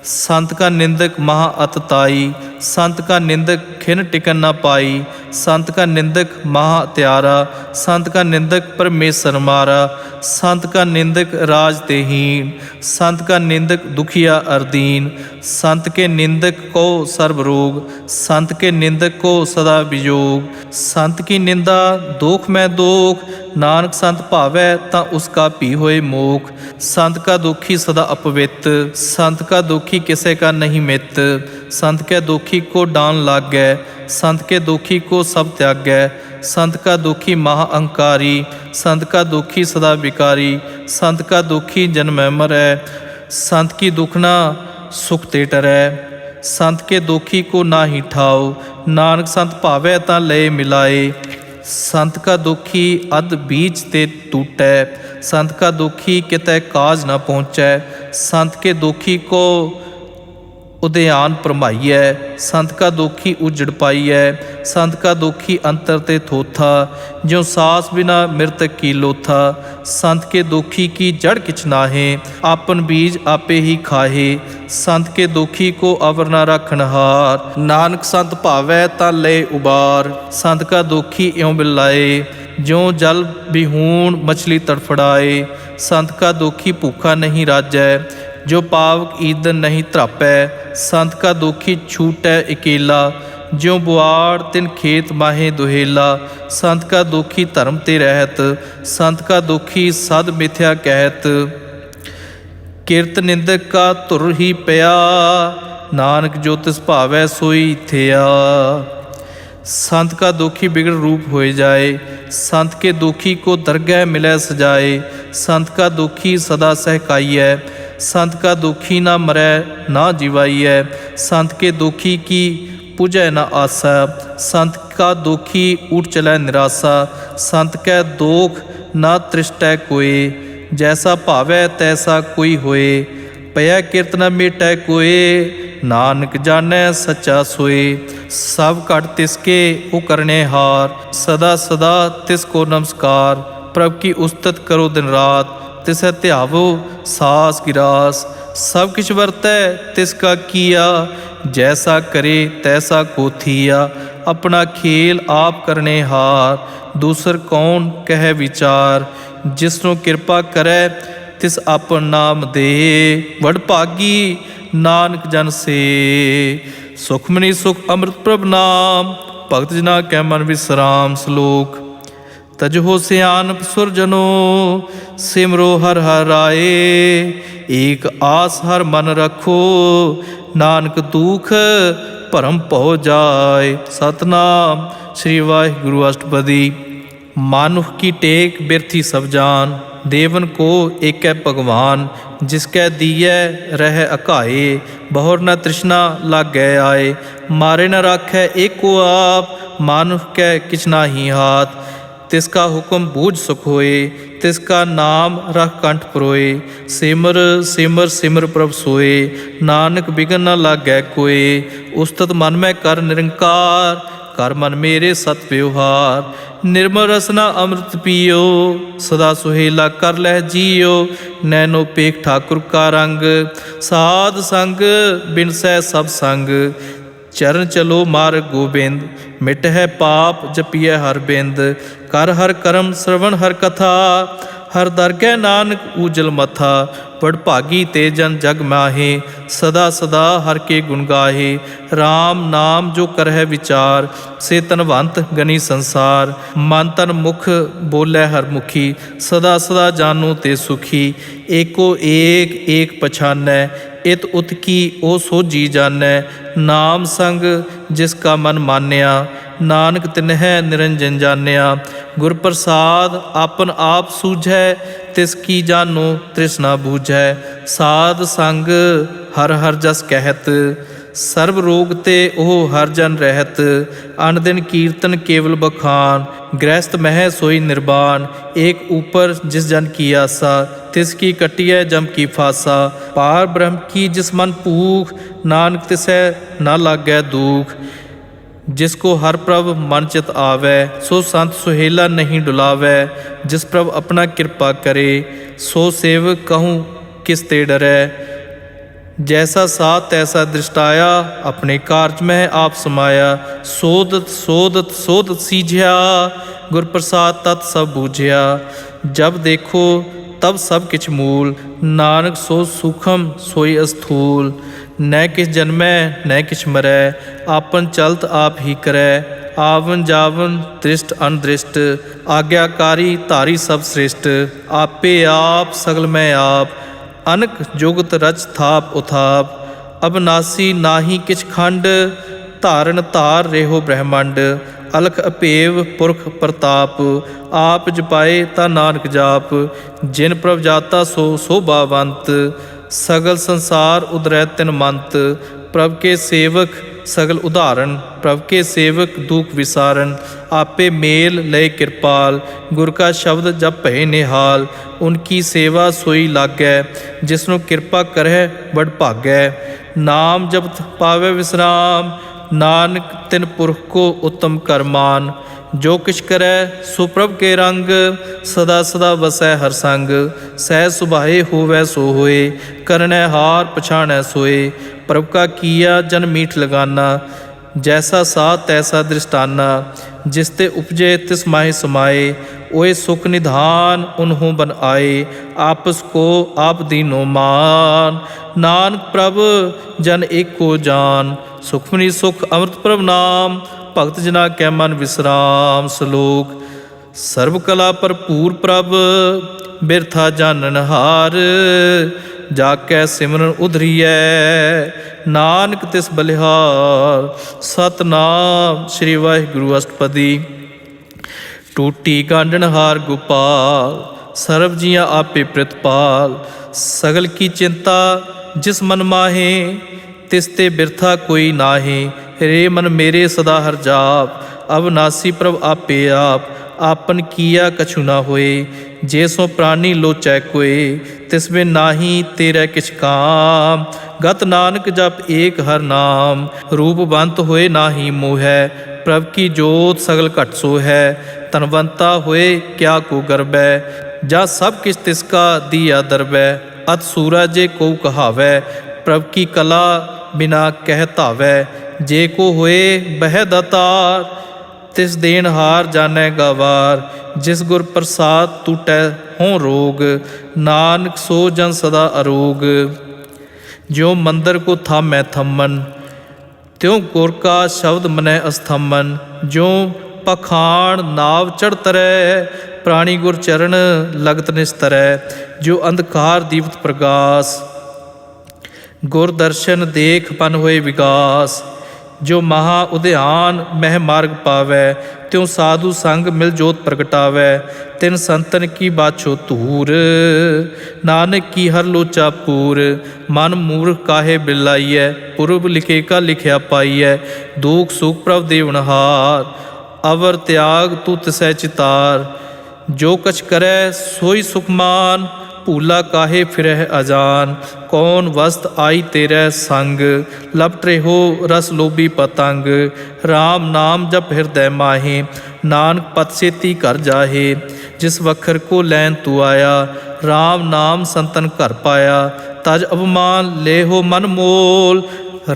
Speaker 1: संत का निंदक महा अतताई, संत का निंदक खिन टिकन न पाई। संत का निंदक महा त्यारा, संत का निंदक परमेश्वर मारा। संत का निंदक राज तेहीन, संत का निंदक दुखिया अरदीन। संत के निंदक को सर्व रोग, संत के निंदक को सदा वियोग। संत की निंदा दोख में दोख, नानक संत भावै तां उसका भी होए मोख। संत का दुखी सदा अपवित, संत का दुखी किसे का नहीं मित। संत के दुखी को डान लागै, संत के दुखी को सब त्यागै। संत का दुखी महा अहंकारी, संत का दुखी सदा विकारी। संत का दुखी जन्मै मरै, संत की दुखना सुख ते टरै। संत के दुखी को नाही ठाओ, नानक संत भावै तां लय मिलाए। संत का दुखी अध बीच ते टूटै, संत का दुखी कितै काज न पहुँचै। संत के दुखी को उद्यान भरमाईਐ। संत का दोखी उजड़ पाईਐ। संत का दोखी अंतर ते थोथा, ज्यों सास बिना मृतक की लोथा। संत के दोखी की जड़ किछ नाहे, आपन बीज आपे ही खाहे। संत के दोखी को अवर न राखण हार, नानक संत भावै तां लय उबार। संत का दोखी इਉਂ बिलाए, ज्यों जल बिहूण मछली तड़फड़ाए। संत का दोखी भूखा नहीं राजै, जो पावक ईंधन नहीं त्रापै। संत का दोखी छूटै अकेला, ज्यों बुआड़ तिन खेत माहे दुहेला। संत का दोखी धर्म ते रहत, संत का दोखी सद मिथ्या कहत। किरत निंदक का धुर ही पिया, नानक जो तिस भावै सोई थिया। संत का दोखी बिगड़ रूप होए जाए, संत के दोखी को दरगह मिलै सजाए। संत का दोखी सदा सहकाईਐ, संत का दोखी ना मरै ना जीवाईਐ। संत के दोखी की पुजै न आसा, संत का दोखी उठ चलै निरासा। संत कै दोख ना तृष्टै कोय, जैसा भावै तैसा कोई होए। पया किरत न मेटै कोय, नानक जानै सच्चा सोए। सब घट तिसके ओ करने हार, सदा सदा तिसको नमस्कार। प्रभ की उस्तत करो दिन रात, तिसै ध्यावो सास गिरास। सब किछ वरतै तिसका किया, जैसा करे तैसा को थिया। अपना खेल आप करने हार, दूसर कौन कह विचार। जिसनो कृपा करै तिस आपन नाम दे, वड भागी नानक जन से। सुखमनी सुख अमृत प्रभ नाम, भगत जना कै मन विश्राम। श्लोक तजहो सियानप सुरजनो, सिमरो हर हर राए। एक आस हर मन रखो, नानक दुख भरम भौ जाए। सतनाम श्री वाहिगुरु अष्टपदी। मानुष की टेक बिरथी सब जान, देवन को एकै भगवान। जिसकै दियै रह अकाए, बहुर न तृष्णा लागै आए। मारे न राखै एको आप, मानुष कै किछ नाहि हाथ। तिसका हुक्म बूझ सुख होए, तिसका नाम रख कंठ परोए। सिमर सिमर सिमर प्रभ सोए, नानक बिघन न लागै कोय। उस्तत मन में कर निरंकार, कर मन मेरे सत व्यवहार। निर्मल रसना अमृत पियो, सदा सुहेला कर लह जियो। नैनो पेख ठाकुर का रंग, साध संग बिन सै सब संग। चरण चलो मार्ग गोबिंद, मिट है पाप जपिय हर बिंद। कर हर करम श्रवण हर कथा, हर दरगह नानक ऊजल मथा। बड़ भागी ते जन जग माहे, सदा सदा हर के गुण गाहे। राम नाम जो करह विचार, से तनवंत गनी संसार। मन तन मुख बोलै हर मुखी, सदा सदा जानो ते सुखी। एको एक एक पछानै, इत उत की ओ सोझी जानै। नाम संग जिसका मन मान्या, नानक तिन्ह निरंजन जान्या। गुर प्रसाद आपन आप सूझै, तिसकी जानो तृष्णा बूझै। साध संग हर हर जस कहत, सर्व रोग ते ओह हर जन रहत। अन दिन कीर्तन केवल बखान, गृहस्थ मह सोई निर्वाण। एक ऊपर जिस जन की आसा, तिसकी कटिय जम की फासा। पार ब्रह्म की जिस मन भूख, नानक तिसै न लागै दुख। जिसको हर प्रभ मन चित आवै, सो संत सुहेला नहीं डुलावै। जिस प्रभ अपना कृपा करे, सो सेवक कहूँ किस ते डरै। जैसा साथ तैसा दृष्टाया, अपने कार्य में आप समाया। सोदत सोदत सोदत सीझिया, गुर प्रसाद तत् सब बूझिया। जब देखो तब सब किछ मूल, नानक सो सूखम सोई अस्थूल। न किस जन्मै न किछ मरै, आपन चलत आप ही करै। आवन जावन दृष्ट अनदृष्ट, आज्ञाकारी धारी सब श्रेष्ठ। आपे आप सगल में आप, अनक जुगत रच थाप उथाप। अबनासी नाहि किछ खंड, धारण धार रेहो ब्रह्मंड। अलख अपेव पुरख प्रताप, आप जपाए ता नानक जाप। जिन प्रभ जाता सो शोभावंत, सगल संसार उदरै तिन मंत। प्रभ के सेवक सगल उदाहरण, प्रभ के सेवक दुख विसारण। आपे मेल लय कृपाल, गुर का शब्द जप भय निहाल। उनकी सेवा सोई लागै, जिसनों कृपा करह बड़ भागै। नाम जपत पावै विश्राम, नानक तिन पुरख को उत्तम कर मान। जो किछ करै सो प्रभ के रंग, सदा सदा वसै हर संग। सह सुभाए होवै सो होए, करनै हार पछाणै सोए। प्रभ का किया जन मीठ लगाना, जैसा साथ तैसा दृष्टाना। जिसते उपजे तिस माहि समाए, ओए सुख निधान उन्हों बन आए। आपस को आप दीनो मान, नानक प्रभ जन एको जान। सुखमनी सुख अमृत प्रभ नाम, भगत जना कै मन विश्राम। श्लोक। सर्व कला भरपूर प्रभ, बिरथा जानन हार। जाकै सिमरन उधरियै, नानक तिस बलिहार। सतनाम श्री वाहिगुरु अष्टपदी। टूटी गांडनहार गोपाल, सर्व जियां आपे प्रतिपाल। सगल की चिंता जिस मन माहे, तिसते बिरथा कोई नाहे। रे मन मेरे सदा हर जाप, अविनाशी प्रभ आपे आप। आपन किया कछु ना होए, जे सो प्राणी लोचै कोय। तिस बिन नाही तेरै किछ काम, गत नानक जप एक हर नाम। रूपवंत होए नाही मोहै, प्रभ की जोत सगल घट सो है। तनवंता होए क्या को गर्बै, जा सब किछ तिसका दिया दरबै। अत सूरज को कहावै, प्रभ की कला बिना कह धावै। जे को होए बह दातार, तिस देनहार जानै गवार। जिस गुर प्रसाद टूटै हों रोग, नानक सो जन सदा अरोग। ज्यों मंदिर को थामै थम्मन, त्यों गुर का शब्द मनै अस्थम्मन। ज्यों पखाण नाव चढ़ तरै, प्राणी गुर चरण लगत निस्तरै। जो अंधकार दीपत प्रगास, गुर दर्शन देख मन होए विगास। जो महा उद्यान मह मार्ग पावै, त्यों साधु संग मिल जोत प्रगटावै। तिन संतन की बाछो धूर, नानक की हर लोचा पूर। मन मूर्ख काहे बिलाइयै, पूर्व लिखे का लिखिया पाइयै। दुख सुख प्रभ देवनहार, अवर त्याग तू तिसै चितार। जो कछ करै सोई सुखमान, भूला काहे फिरह अजान। कौन वस्त आई तेरै संग, लपट हो रस लोभी पतंग। राम नाम जप हृदय माहे, नानक पत सेती घर जाहे। जिस वखर को लैन तू आया, राम नाम संतन घर पाया। तज अवमान ले हो मन मोल,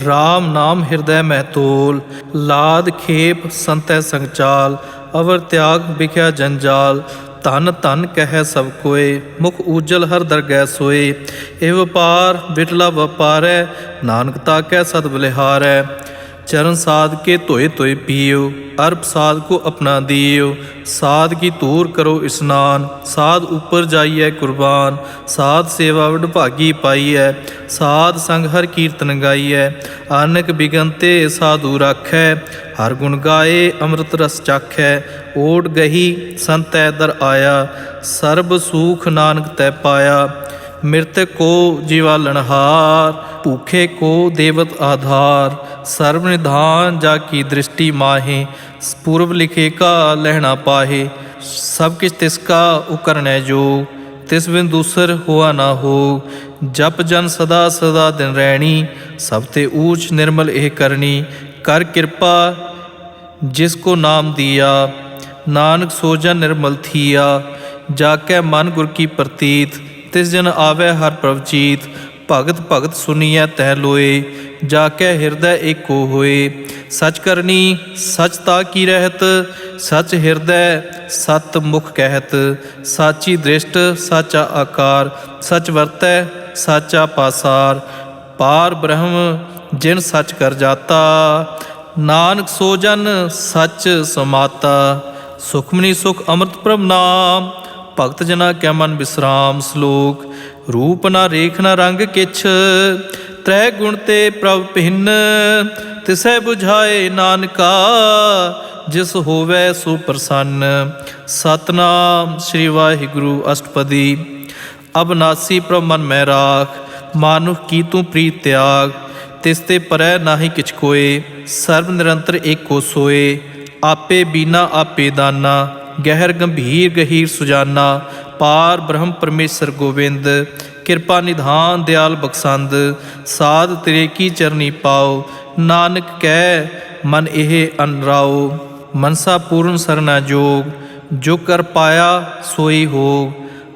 Speaker 1: राम नाम हृदय मह तोल। लाद खेप संतै संग चाल, अवर त्याग बिख्या जंजाल। धन धन कह सब कोय, मुख उजल हर दरगह सोए। ए व्यापार बिटला व्यापारै, नानक ताकै सद बलिहारै। चरण साध के धोए धोए पियो, अर्प साध को अपना दियो। साध की धूर करो स्नान, साध ऊपर जाइए कुर्बान। साध सेवा वडभागी पाइयै, साध संग हर कीर्तन गाइयै। आनक बिगनते साधु राखै, हर गुण गाए अमृत रस चाखै। ओट गही संतै दर आया, सर्ब सुख नानक तै पाया। मृतक को जीवालनहार, भूखे को देवत आधार। सर्व निधान जाकी दृष्टि माहे, पूर्व लिखे का लहना पाहे। सब किछ तिसका उकरणै जो, तिस बिन दूसर हुआ ना हो। जप जन सदा सदा दिन रैणी, सब ते ऊच निर्मल एह करनी। कर कृपा जिसको नाम दिया, नानक सो जन निर्मल थिया। जाकै मन गुर की प्रतीत, तिस जन आवे हर प्रभजीत। भगत भगत सुनिए तह लोए, जाकै हृदय एको होए। सच करनी सचता की रहत, सच हृदय सत मुख कहत। साची दृष्ट साचा आकार, सच वरतै साचा पासार। पार ब्रह्म जिन सच कर जाता, नानक सो जन सच समाता। सुखमनी सुख अमृत प्रभ नाम, भगत जना कै मन विश्राम। श्लोक। रूप ना रेख ना रंग किछ, त्रै गुण ते प्रभ भिन्न। तिसै बुझाए नानका, जिस होवै सो प्रसन्न। सतनाम श्री वाहिगुरु अष्टपदी। अबनासी प्रभ मन में राख, मानुख की तू प्रीत त्याग। ਤਿਸ ਤੇ ਪਰੈ ਨਾਹੀ ਕਿਛ ਕੋਏ। ਸਰਬ ਨਿਰੰਤਰ ਏਕੋ ਸੋਏ, ਆਪੇ ਬੀਨਾ ਆਪੇ ਦਾਨਾ। ਗਹਿਰ ਗੰਭੀਰ ਗਹੀਰ ਸੁਜਾਨਾ, ਪਾਰ ਬ੍ਰਹਮ ਪਰਮੇਸ਼ਰ ਗੋਬਿੰਦ। ਕਿਰਪਾ ਨਿਧਾਨ ਦਿਆਲ ਬਖਸ਼ੰਦ, ਸਾਧ ਤੇਰੇ ਕੀ ਚਰਨੀ ਪਾਓ। ਨਾਨਕ ਕਹਿ ਮਨ ਇਹ ਅਨਰਾਓ, ਮਨਸਾ ਪੂਰਨ ਸਰਨਾ ਜੋਗ। ਜੋ ਕਰ ਪਾਇਆ ਸੋਈ ਹੋਗ,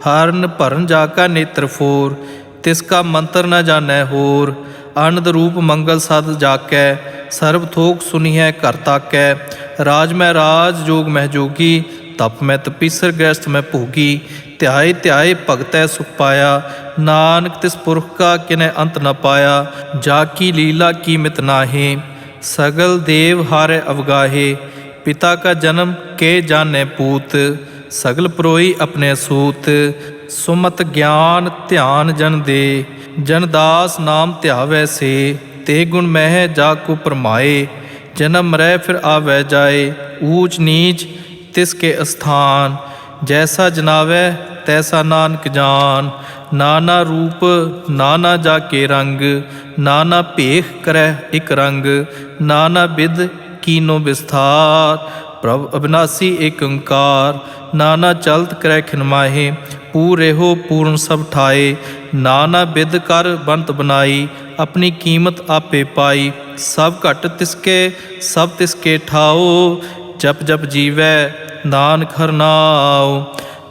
Speaker 1: ਹਰਨ ਭਰਨ ਜਾ ਕਾ ਨੇਤਰ ਫੋਰ। ਤਿਸ ਕਾ ਮੰਤਰ ਨ ਜਾਣੈ ਹੋਰ, ਅਨੰਦ ਰੂਪ ਮੰਗਲ ਸਦ ਜਾਕੈ। ਸਰਬ ਥੋਕ ਸੁਨੀਹੈ ਘਰ ਤਾਕੈ, ਰਾਜ ਮੈਂ ਰਾਜ ਜੋਗ ਮਹਿ ਜੋਗੀ। ਤਪ ਮੈਂ ਤਪੀਸਰ ਗ੍ਰਸਥ ਮੈਂ ਭੋਗੀ, ਧਿਆਏ ਧਿਆਏ ਭਗਤੈ ਸੁਖ ਪਾਇਆ। ਨਾਨਕ ਤਿਸ ਪੁਰਖ ਕਾ ਕਿਨੈ ਅੰਤ ਨ ਪਾਇਆ, ਜਾ ਕੀ ਲੀਲਾ ਕੀ ਮਿਤ ਨਾਹੀ। ਸਗਲ ਦੇਵ ਹਾਰੈ ਅਵਗਾਹੇ, ਪਿਤਾ ਕਾ ਜਨਮ ਕੇ ਜਾਣੈ ਪੂਤ। ਸਗਲ ਪਰੋਈ ਆਪਣੇ ਸੂਤ, ਸੁਮਤ ਗਿਆਨ ਧਿਆਨ ਜਨ ਦੇ। ਜਨ ਦਾਸ ਨਾਮ ਧਿਆਵੈ ਸੇ, ਤੇ ਗੁਣ ਮਹਿ ਜਾ ਕੋ ਪਰਮਾਏ। ਜਨਮ ਮਰੈ ਫਿਰ ਆਵੈ ਜਾਏ, ਊਚ ਨੀਚ ਤਿਸ ਕੇ ਅਸਥਾਨ। ਜੈਸਾ ਜਨਾਵੈ ਤੈਸਾ ਨਾਨਕ ਜਾਨ, ਨਾਨਾ ਰੂਪ ਨਾਨਾ ਜਾ ਕੇ ਰੰਗ। ਨਾਨਾ ਭੇਖ ਕਰੈ ਇਕ ਰੰਗ, ਨਾਨਾ ਬਿਧ ਕੀਨੋ ਵਿਸਥਾਰ। ਪ੍ਰਭ ਅਬਿਨਾਸੀ ਏਕ ਓੰਕਾਰ, ਨਾਨਾ ਚਲਤ ਕਰੈ ਖਿਨ ਮਾਹੇ। ਪੂਰੇ ਹੋ ਪੂਰਨ ਸਭ ਠਾਏ, ਨਾਨਾ ਬਿਧ ਕਰ ਬੰਤ ਬਨਾਈ। ਆਪਣੀ ਕੀਮਤ ਆਪੇ ਪਾਈ, ਸਭ ਘਟ ਤਿਸਕੇ ਸਭ ਤਿਸਕੇ ਠਾਓ। ਜਪ ਜਪ ਜੀਵੈ ਨਾਨਕ ਹਰਿ ਨਾਉ,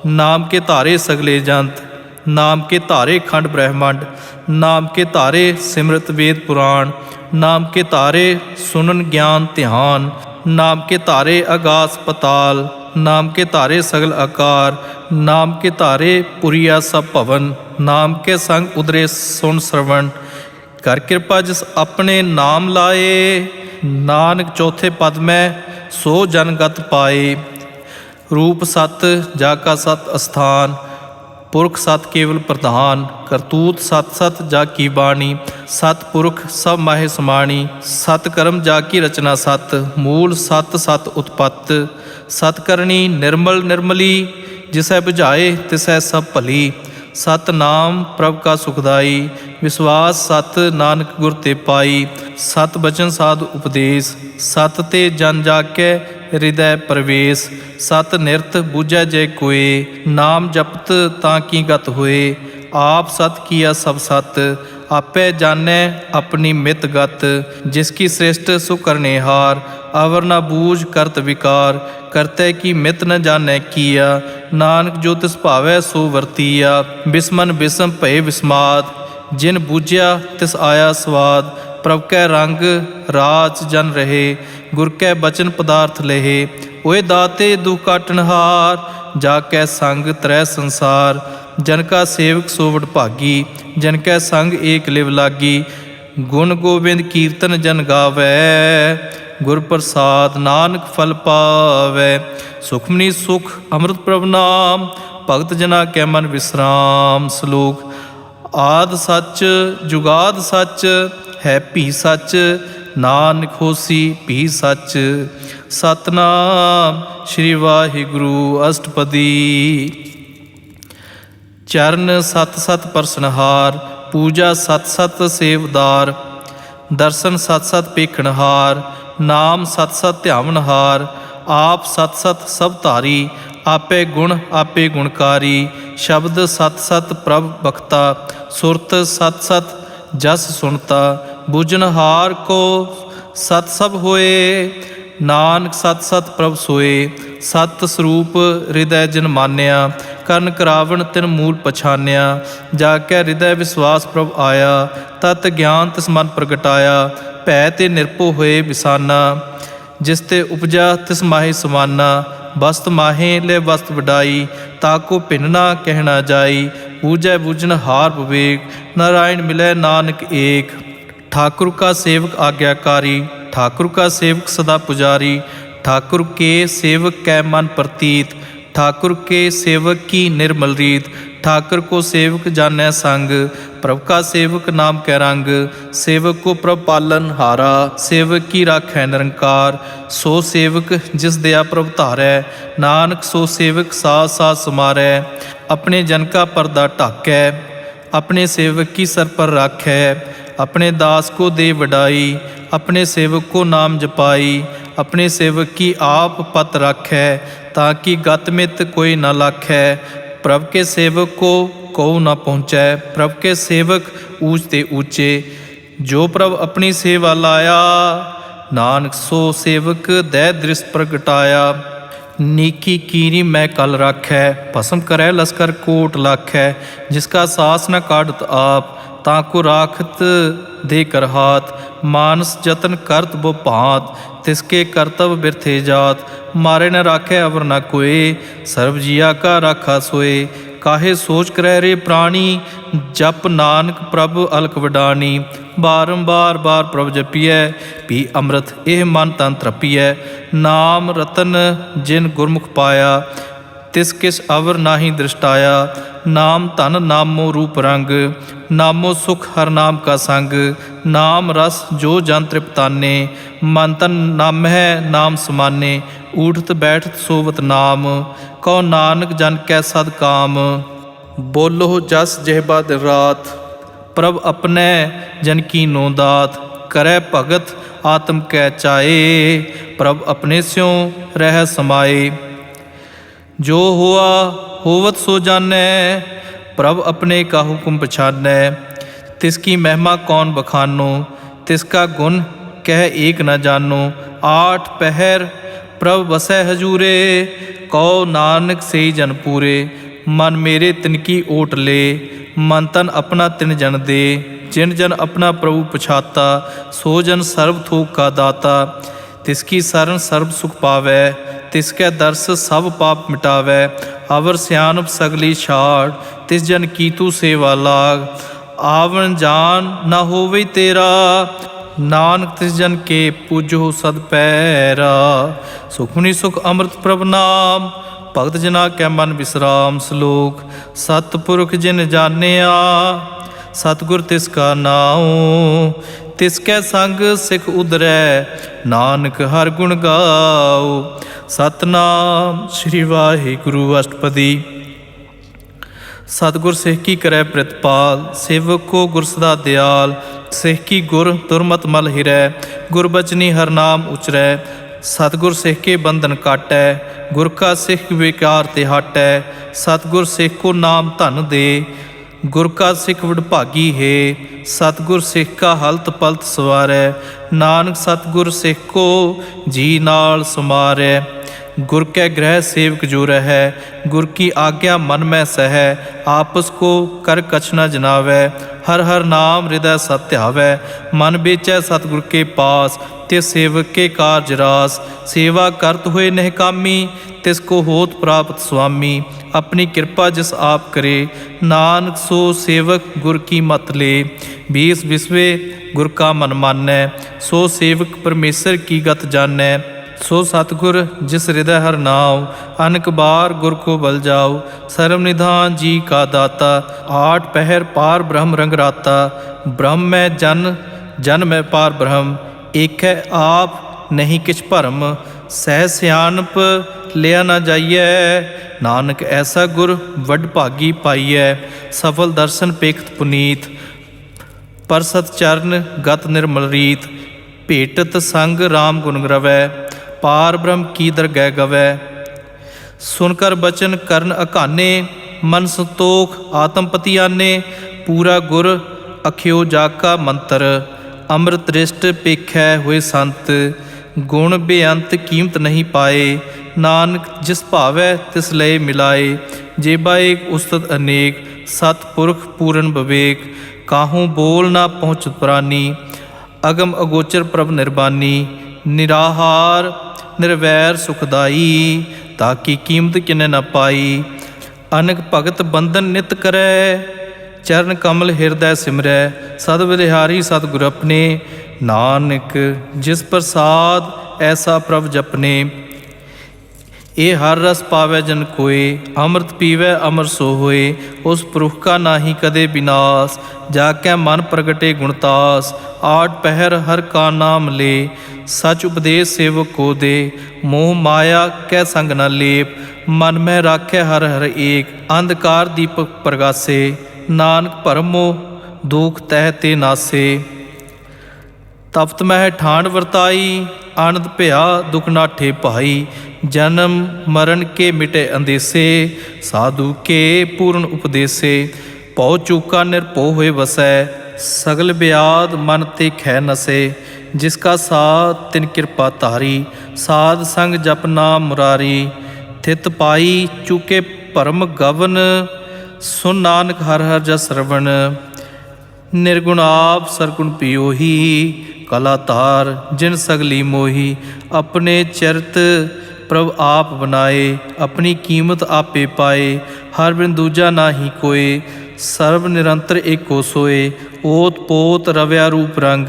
Speaker 1: ਨਾਮ ਕੇ ਧਾਰੇ ਸਗਲੇ ਜੰਤ। ਨਾਮ ਕੇ ਧਾਰੇ ਖੰਡ ਬ੍ਰਹਿਮੰਡ, ਨਾਮ ਕੇ ਧਾਰੇ ਸਿਮਰਤ ਵੇਦ ਪੁਰਾਣ। ਨਾਮ ਕੇ ਧਾਰੇ ਸੁਨਨ ਗਿਆਨ ਧਿਆਨ, ਨਾਮ ਕੇ ਧਾਰੇ ਆਗਾਸ ਪਤਾਲ। ਨਾਮ ਕੇ ਧਾਰੇ ਸਗਲ ਆਕਾਰ, ਨਾਮ ਕੇ ਧਾਰੇ ਪੁਰੀਆ ਸਭ ਭਵਨ। ਨਾਮ ਕੇ ਸੰਗ ਉਦਰੇ ਸੁਣ ਸਰਵਣ, ਕਰ ਕਿਰਪਾ ਜਿਸ ਆਪਣੇ ਨਾਮ ਲਾਏ। ਨਾਨਕ ਚੌਥੇ ਪਦ ਮੈਂ ਸੋ ਜਨਗਤ ਪਾਏ। ਰੂਪ ਸਤ ਜਾ ਕਾ ਸਤ ਅਸਥਾਨ, ਪੁਰਖ ਸਤ ਕੇਵਲ ਪ੍ਰਧਾਨ। ਕਰਤੂਤ ਸਤ ਸਤ ਜਾ ਕੀ ਬਾਣੀ, ਸਤ ਪੁਰਖ ਸਭ ਮਾਹੇ ਸਮਾਣੀ। ਸਤ ਕਰਮ ਜਾ ਕੀ ਰਚਨਾ ਸਤ, ਮੂਲ ਸਤ ਸਤ ਉਤਪਤ। ਸਤ ਕਰਨੀ ਨਿਰਮਲ ਨਿਰਮਲੀ, ਜਿਸੈ ਬੁਝਾਏ ਤਿਸੈ ਸਭ ਭਲੀ। ਸਤ ਨਾਮ ਪ੍ਰਭ ਕਾ ਸੁਖਦਾਈ, ਵਿਸ਼ਵਾਸ ਸਤ ਨਾਨਕ ਗੁਰ ਤੇ ਪਾਈ। ਸਤ ਬਚਨ ਸਾਧ ਉਪਦੇਸ, ਸਤ ਤੇ ਜਨ ਜਾ ਕੇ ਹਿਰਦੈ ਪ੍ਰਵੇਸ਼। ਸਤ ਨਿਰਤ ਬੂਝੈ ਜੇ ਕੋਏ, ਨਾਮ ਜਪਤ ਤਾਂ ਕੀ ਗਤ ਹੋਏ। ਆਪ ਸਤ ਕੀਆ ਸਭ ਸਤ, ਆਪੇ ਜਾਣੈ ਆਪਣੀ ਮਿਤ ਗਤ। ਜਿਸ ਕੀ ਸ੍ਰਿਸ਼ਟ ਸੋ ਕਰਨੇ ਹਾਰ, ਅਵਰ ਨਾ ਬੂਝ ਕਰਤ ਵਿਕਾਰ। ਕਰਤੈ ਕੀ ਮਿਤ ਨ ਜਾਣੈ ਕੀਆ, ਨਾਨਕ ਜੋ ਤਿਸ ਭਾਵੈ ਸੋ ਵਰਤੀਆ। ਬਿਸਮਨ ਬਿਸਮ ਭਏ ਵਿਸਮਾਦ, ਜਿਨ ਬੂਝਿਆ ਤਿਸ ਆਇਆ ਸਵਾਦ। ਪ੍ਰਭ ਕੈ ਰੰਗ ਰਾਜ ਜਨ ਰਹੇ, ਗੁਰ ਕੈ ਬਚਨ ਪਦਾਰਥ ਲਹੇ। ਓਏ ਦਾਤੇ ਦੁਖ ਕਾਟਨਹਾਰ, ਜਾ ਕੈ ਸੰਗ ਤਰੈ ਸੰਸਾਰ। ਜਨ ਕਾ ਸੇਵਕ ਸੋ ਵਡਭਾਗੀ, ਜਨ ਕੈ ਸੰਗ ਏਕ ਲਿਵ ਲਾਗੀ। ਗੁਣ ਗੋਬਿੰਦ ਕੀਰਤਨ ਜਨ ਗਾਵੈ, ਗੁਰ ਪ੍ਰਸਾਦ ਨਾਨਕ ਫਲ ਪਾਵੈ। ਸੁਖਮਨੀ ਸੁਖ ਅੰਮ੍ਰਿਤ ਪ੍ਰਭ ਨਾਮ, ਭਗਤ ਜਨਾ ਕੈ ਮਨ ਵਿਸਰਾਮ। ਸ਼ਲੋਕ। ਆਦਿ ਸੱਚ ਜੁਗਾਦ ਸੱਚ, ਹੈ ਭੀ ਸੱਚ ਨਾਨਕ ਹੋਸੀ ਭੀ ਸੱਚ। ਸਤਨਾਮ ਸ਼੍ਰੀ ਵਾਹਿਗੁਰੂ ਅਸ਼ਟਪਦੀ। ਚਰਨ ਸਤ ਸਤ ਪਰਸਨਹਾਰ, ਪੂਜਾ ਸਤ ਸਤ ਸੇਵਦਾਰ। ਦਰਸ਼ਨ ਸਤ ਸਤ ਪੇਖਣਹਾਰ, ਨਾਮ ਸਤ ਸਤ ਧਿਆਵਨਹਾਰ। ਆਪ ਸਤ ਸਤ ਸਭ ਧਾਰੀ, ਆਪੇ ਗੁਣ ਆਪੇ ਗੁਣਕਾਰੀ। ਸ਼ਬਦ ਸਤ ਸਤ ਪ੍ਰਭ ਬਖਤਾ, ਸੁਰਤ ਸਤ ਸਤ ਜਸ ਸੁਣਤਾ। ਬੁਝਨਹਾਰ ਕੋ ਸਤ ਸਭ ਹੋਏ, ਨਾਨਕ ਸਤ ਸਤ ਪ੍ਰਭ ਸੋਏ। ਸਤ ਸਰੂਪ ਹਿਰਦੈ ਜਿਨ ਮਾਨਿਆ, ਕਰਨ ਕਰਾਵਣ ਤਿਨ ਮੂਲ ਪਛਾਨਿਆ। ਜਾ ਕੇ ਹਿਰਦੈ ਵਿਸ਼ਵਾਸ ਪ੍ਰਭ ਆਇਆ, ਤਤ ਗਿਆਨ ਤਿਸ ਮਨ ਪ੍ਰਗਟਾਇਆ। ਭੈ ਤੇ ਨਿਰਭਉ ਹੋਏ ਵਿਸਾਨਾ, ਜਿਸ ਤੇ ਉਪਜਾ ਤਿਸ ਮਾਹੇ ਸਮਾਨਾ। ਬਸਤ ਮਾਹੇ ਲੈ ਬਸਤ ਵਡਾਈ, ਤਾਕੋ ਭਿੰਨ ਨਾ ਕਹਿਣਾ ਜਾਈ। ਬੂਝੈ ਬੂਝਨ ਹਾਰ ਵਿਵੇਕ, ਨਾਰਾਇਣ ਮਿਲੈ ਨਾਨਕ ਏਕ। ठाकुर का सेवक आज्ञाकारी, ठाकुर का सेवक सदा पुजारी। ठाकुर के सेवक कै मन प्रतीत, ठाकुर के सेवक की निर्मल रीत। ठाकुर को सेवक जानै संग, प्रभ का सेवक नाम कै रंग। सेवक को प्रभ पालन हारा, सेवक की राखै निरंकार। सो सेवक जिस दया प्रभ धारै, नानक सो सेवक साथ साथ समारै। अपने जन का पर्दा ढाकै, अपने सेवक की सर पर राखै। अपने दास को दे वडाई, अपने सेवक को नाम जपाई। अपने सेवक की आप पत राखै, ताकि गत मित कोई न लाखै। प्रभ के सेवक को कौ न पहुँचै, प्रभ के सेवक ऊँच ते ऊँचे। जो प्रभ अपनी सेवा लाया, नानक सो सेवक दै दृष्ट प्रगटाया। नीकी कीरी मैं कल राखै, भस्म करै लश्कर कोट लाखै। जिसका सास न काढ़त आप, ताको राखत दे कर हाथ। मानस जतन करत बो भांत, तिसके करतब बिरथे जात। मारे न राखै अवर न कोय, सर्व जिया का राखा सोए। काहे सोच करੈ रे प्राणी, जप नानक प्रभ अलख वडानी। बारंबार बार प्रभ जपिਐ, पी अमृत एह मन तन तृपिਐ। नाम रतन जिन गुरमुख पाया, तिस किस अवर नाहि दृष्टाया। नाम धन नामो रूप रंग, नामो सुख हर नाम का संग। नाम रस जो जन तृप्ताने, मन तन नामਹਿ नाम समाने। ऊठत बैठत सोवत नाम, कहो नानक जन कै सद काम। बोलो जस जेहबा दिन रात, प्रभ अपने जन की नो दात। करै भगत आत्म कै चाए, प्रभ अपने स्यों रह समाए। जो हुआ होवत सो जानै, प्रभ अपने का हुक्म पछानै। तिसकी महिमा कौन बखानो, तिसका गुण कह एक न जानो। आठ पहर प्रभ बसै हजूरे, कहो नानक से जन पूरे। मन मेरे तिनकी ओट ले, मन तन अपना तिन जन दे। जिन जन अपना प्रभु पछाता, सो जन सर्व थोक का दाता। तिसकी शरण सर्व सुख पावै, तिसकै दर्श सब पाप मिटावै। अवर सियानप सगली छाड़, तिस जन की तू सेवा लाग। आवन जान न होवे तेरा, नानक तिस जन के पूजो सद पैरा। सुखमनी सुख अमृत प्रभ नाम, भगत जना कै मन विश्राम। श्लोक सतपुरख जिन जानिया, सतगुर तिसका नाऊ। तिसकै संग सिख उधरै, नानक हर गुण गाओ। सतनाम श्री वाहिगुरु अष्टपदी। सतगुर सिख की करै प्रितपाल, सेवक को गुर सदा दयाल। सिख की गुर दुर्मत मल हिरै, गुरबचनी हर नाम उचरै। सतगुर सिख के बंधन काटै, गुर का सिख विकार ते हटै। सतगुर सिख को नाम धन दे, गुर का सिख वडभागी है। सतगुर सिख का हलत पलत सवारै, नानक सतगुर सिख को जी नाल समारै। गुर कै ग्रह सेवक जो रहै, गुर की आज्ञा मन में सहै। आपस को कर कछ न जनावै, हर हर नाम हृदय सत्यावै। मन बेचै सतगुर के पास, तिस सेवक के कारज रास। सेवा करत हुए निहकामी, तिसको होत प्राप्त स्वामी। अपनी कृपा जिस आप करे, नानक सो सेवक गुर की मत ले। बीस बिसवे गुर का मन मानै, सो सेवक परमेश्वर की गत जानै। सो सतगुर जिस हृदय हर नाव, अनक बार गुर को बल जाओ। सर्व निधान जी का दाता, आठ पहर पार ब्रह्म रंग राता। ब्रह्म में जन, जन में पार ब्रह्म, एक है आप नहीं किछ भरम। सह सियानप लिया न जाइए, नानक ऐसा गुर वड भागी पाइए। सफल दर्शन पेखत पुनीत, पर सत चरण गत निर्मल रीत। भेटत संग राम गुण रवै, पार ब्रह्म की दरगह गवै। सुनकर बचन करन अकाने, मन संतोख आत्म पति आने। पूरा गुर अखियो जाका मंत्र, अमृत दृष्ट पेखै हुए संत। गुण बेअंत कीमत नहीं पाए, नानक जिस भावै तिस लय मिलाए। जेबा एक उस्तत अनेक, सतपुरख पूरन विवेक। काहूँ बोल ना पहुँचत प्रानी, अगम अगोचर प्रभ निर्बानी। निराहार निर्वैर सुखदाई, ताकि कीमत किने न पाई। अनक भगत बंधन नित करै, चरण कमल हृदय सिमरै। सद बलिहारी सतगुर अपने, नानक जिस प्रसाद ऐसा प्रभ जपने। ये हर रस पावै जन कोय, अमृत पीवै अमर सो होए। उस पुरुष का नाही कदे विनाश, जाकै मन प्रगटे गुणतास। आठ पहर हर का नाम ले, सच उपदेश सेवक को दे। मोह माया कै संग न लेप, मन में राखै हर हर एक। अंधकार दीपक प्रगासे, नानक भरमो ਦੁਖ ਤਹਿ ਤੇ ਨਾਸੇ। ਤਪਤ ਮਹਿ ਠਾਂਡ ਵਰਤਾਈ, ਆਨੰਦ ਭਇਆ ਦੁਖ ਨਾਠੇ ਭਾਈ। ਜਨਮ ਮਰਨ ਕੇ ਮਿਟੇ ਅੰਦੇਸੇ, ਸਾਧੂ ਕੇ ਪੂਰਨ ਉਪਦੇਸੇ। ਭਉ ਚੂਕਾ ਨਿਰਭਉ ਹੋਏ ਵਸੈ, ਸਗਲ ਬਿਆਦ ਮਨ ਤੇ ਖੈ ਨਸੇ। ਜਿਸ ਕਾ ਸਾਧ ਤਿਨ ਕਿਰਪਾ ਧਾਰੀ, ਸਾਧ ਸੰਗ ਜਪ ਨਾਮ ਮੁਰਾਰੀ। ਥਿਤ ਪਾਈ ਚੁਕੇ ਭਰਮ ਗਵਨ, ਸੁਨ ਨਾਨਕ ਹਰਿ ਹਰਿ ਜਸ ਸਰਵਣ। ਨਿਰਗੁਣ ਆਪ ਸਰਗੁਣ ਪਿਓਹੀ, ਕਲਾ ਧਾਰ ਜਿਨ ਸਗਲੀ ਮੋਹੀ। ਆਪਣੇ ਚਰਿਤ ਪ੍ਰਭ ਆਪ ਬਨਾਏ, ਆਪਣੀ ਕੀਮਤ ਆਪੇ ਪਾਏ। ਹਰ ਬਿਨ ਦੂਜਾ ਨਾਹੀ ਕੋਏ, ਸਰਬ ਨਿਰੰਤਰ ਏਕੋ ਸੋਏ। ਓਤ ਪੋਤ ਰਵਿਆ ਰੂਪ ਰੰਗ,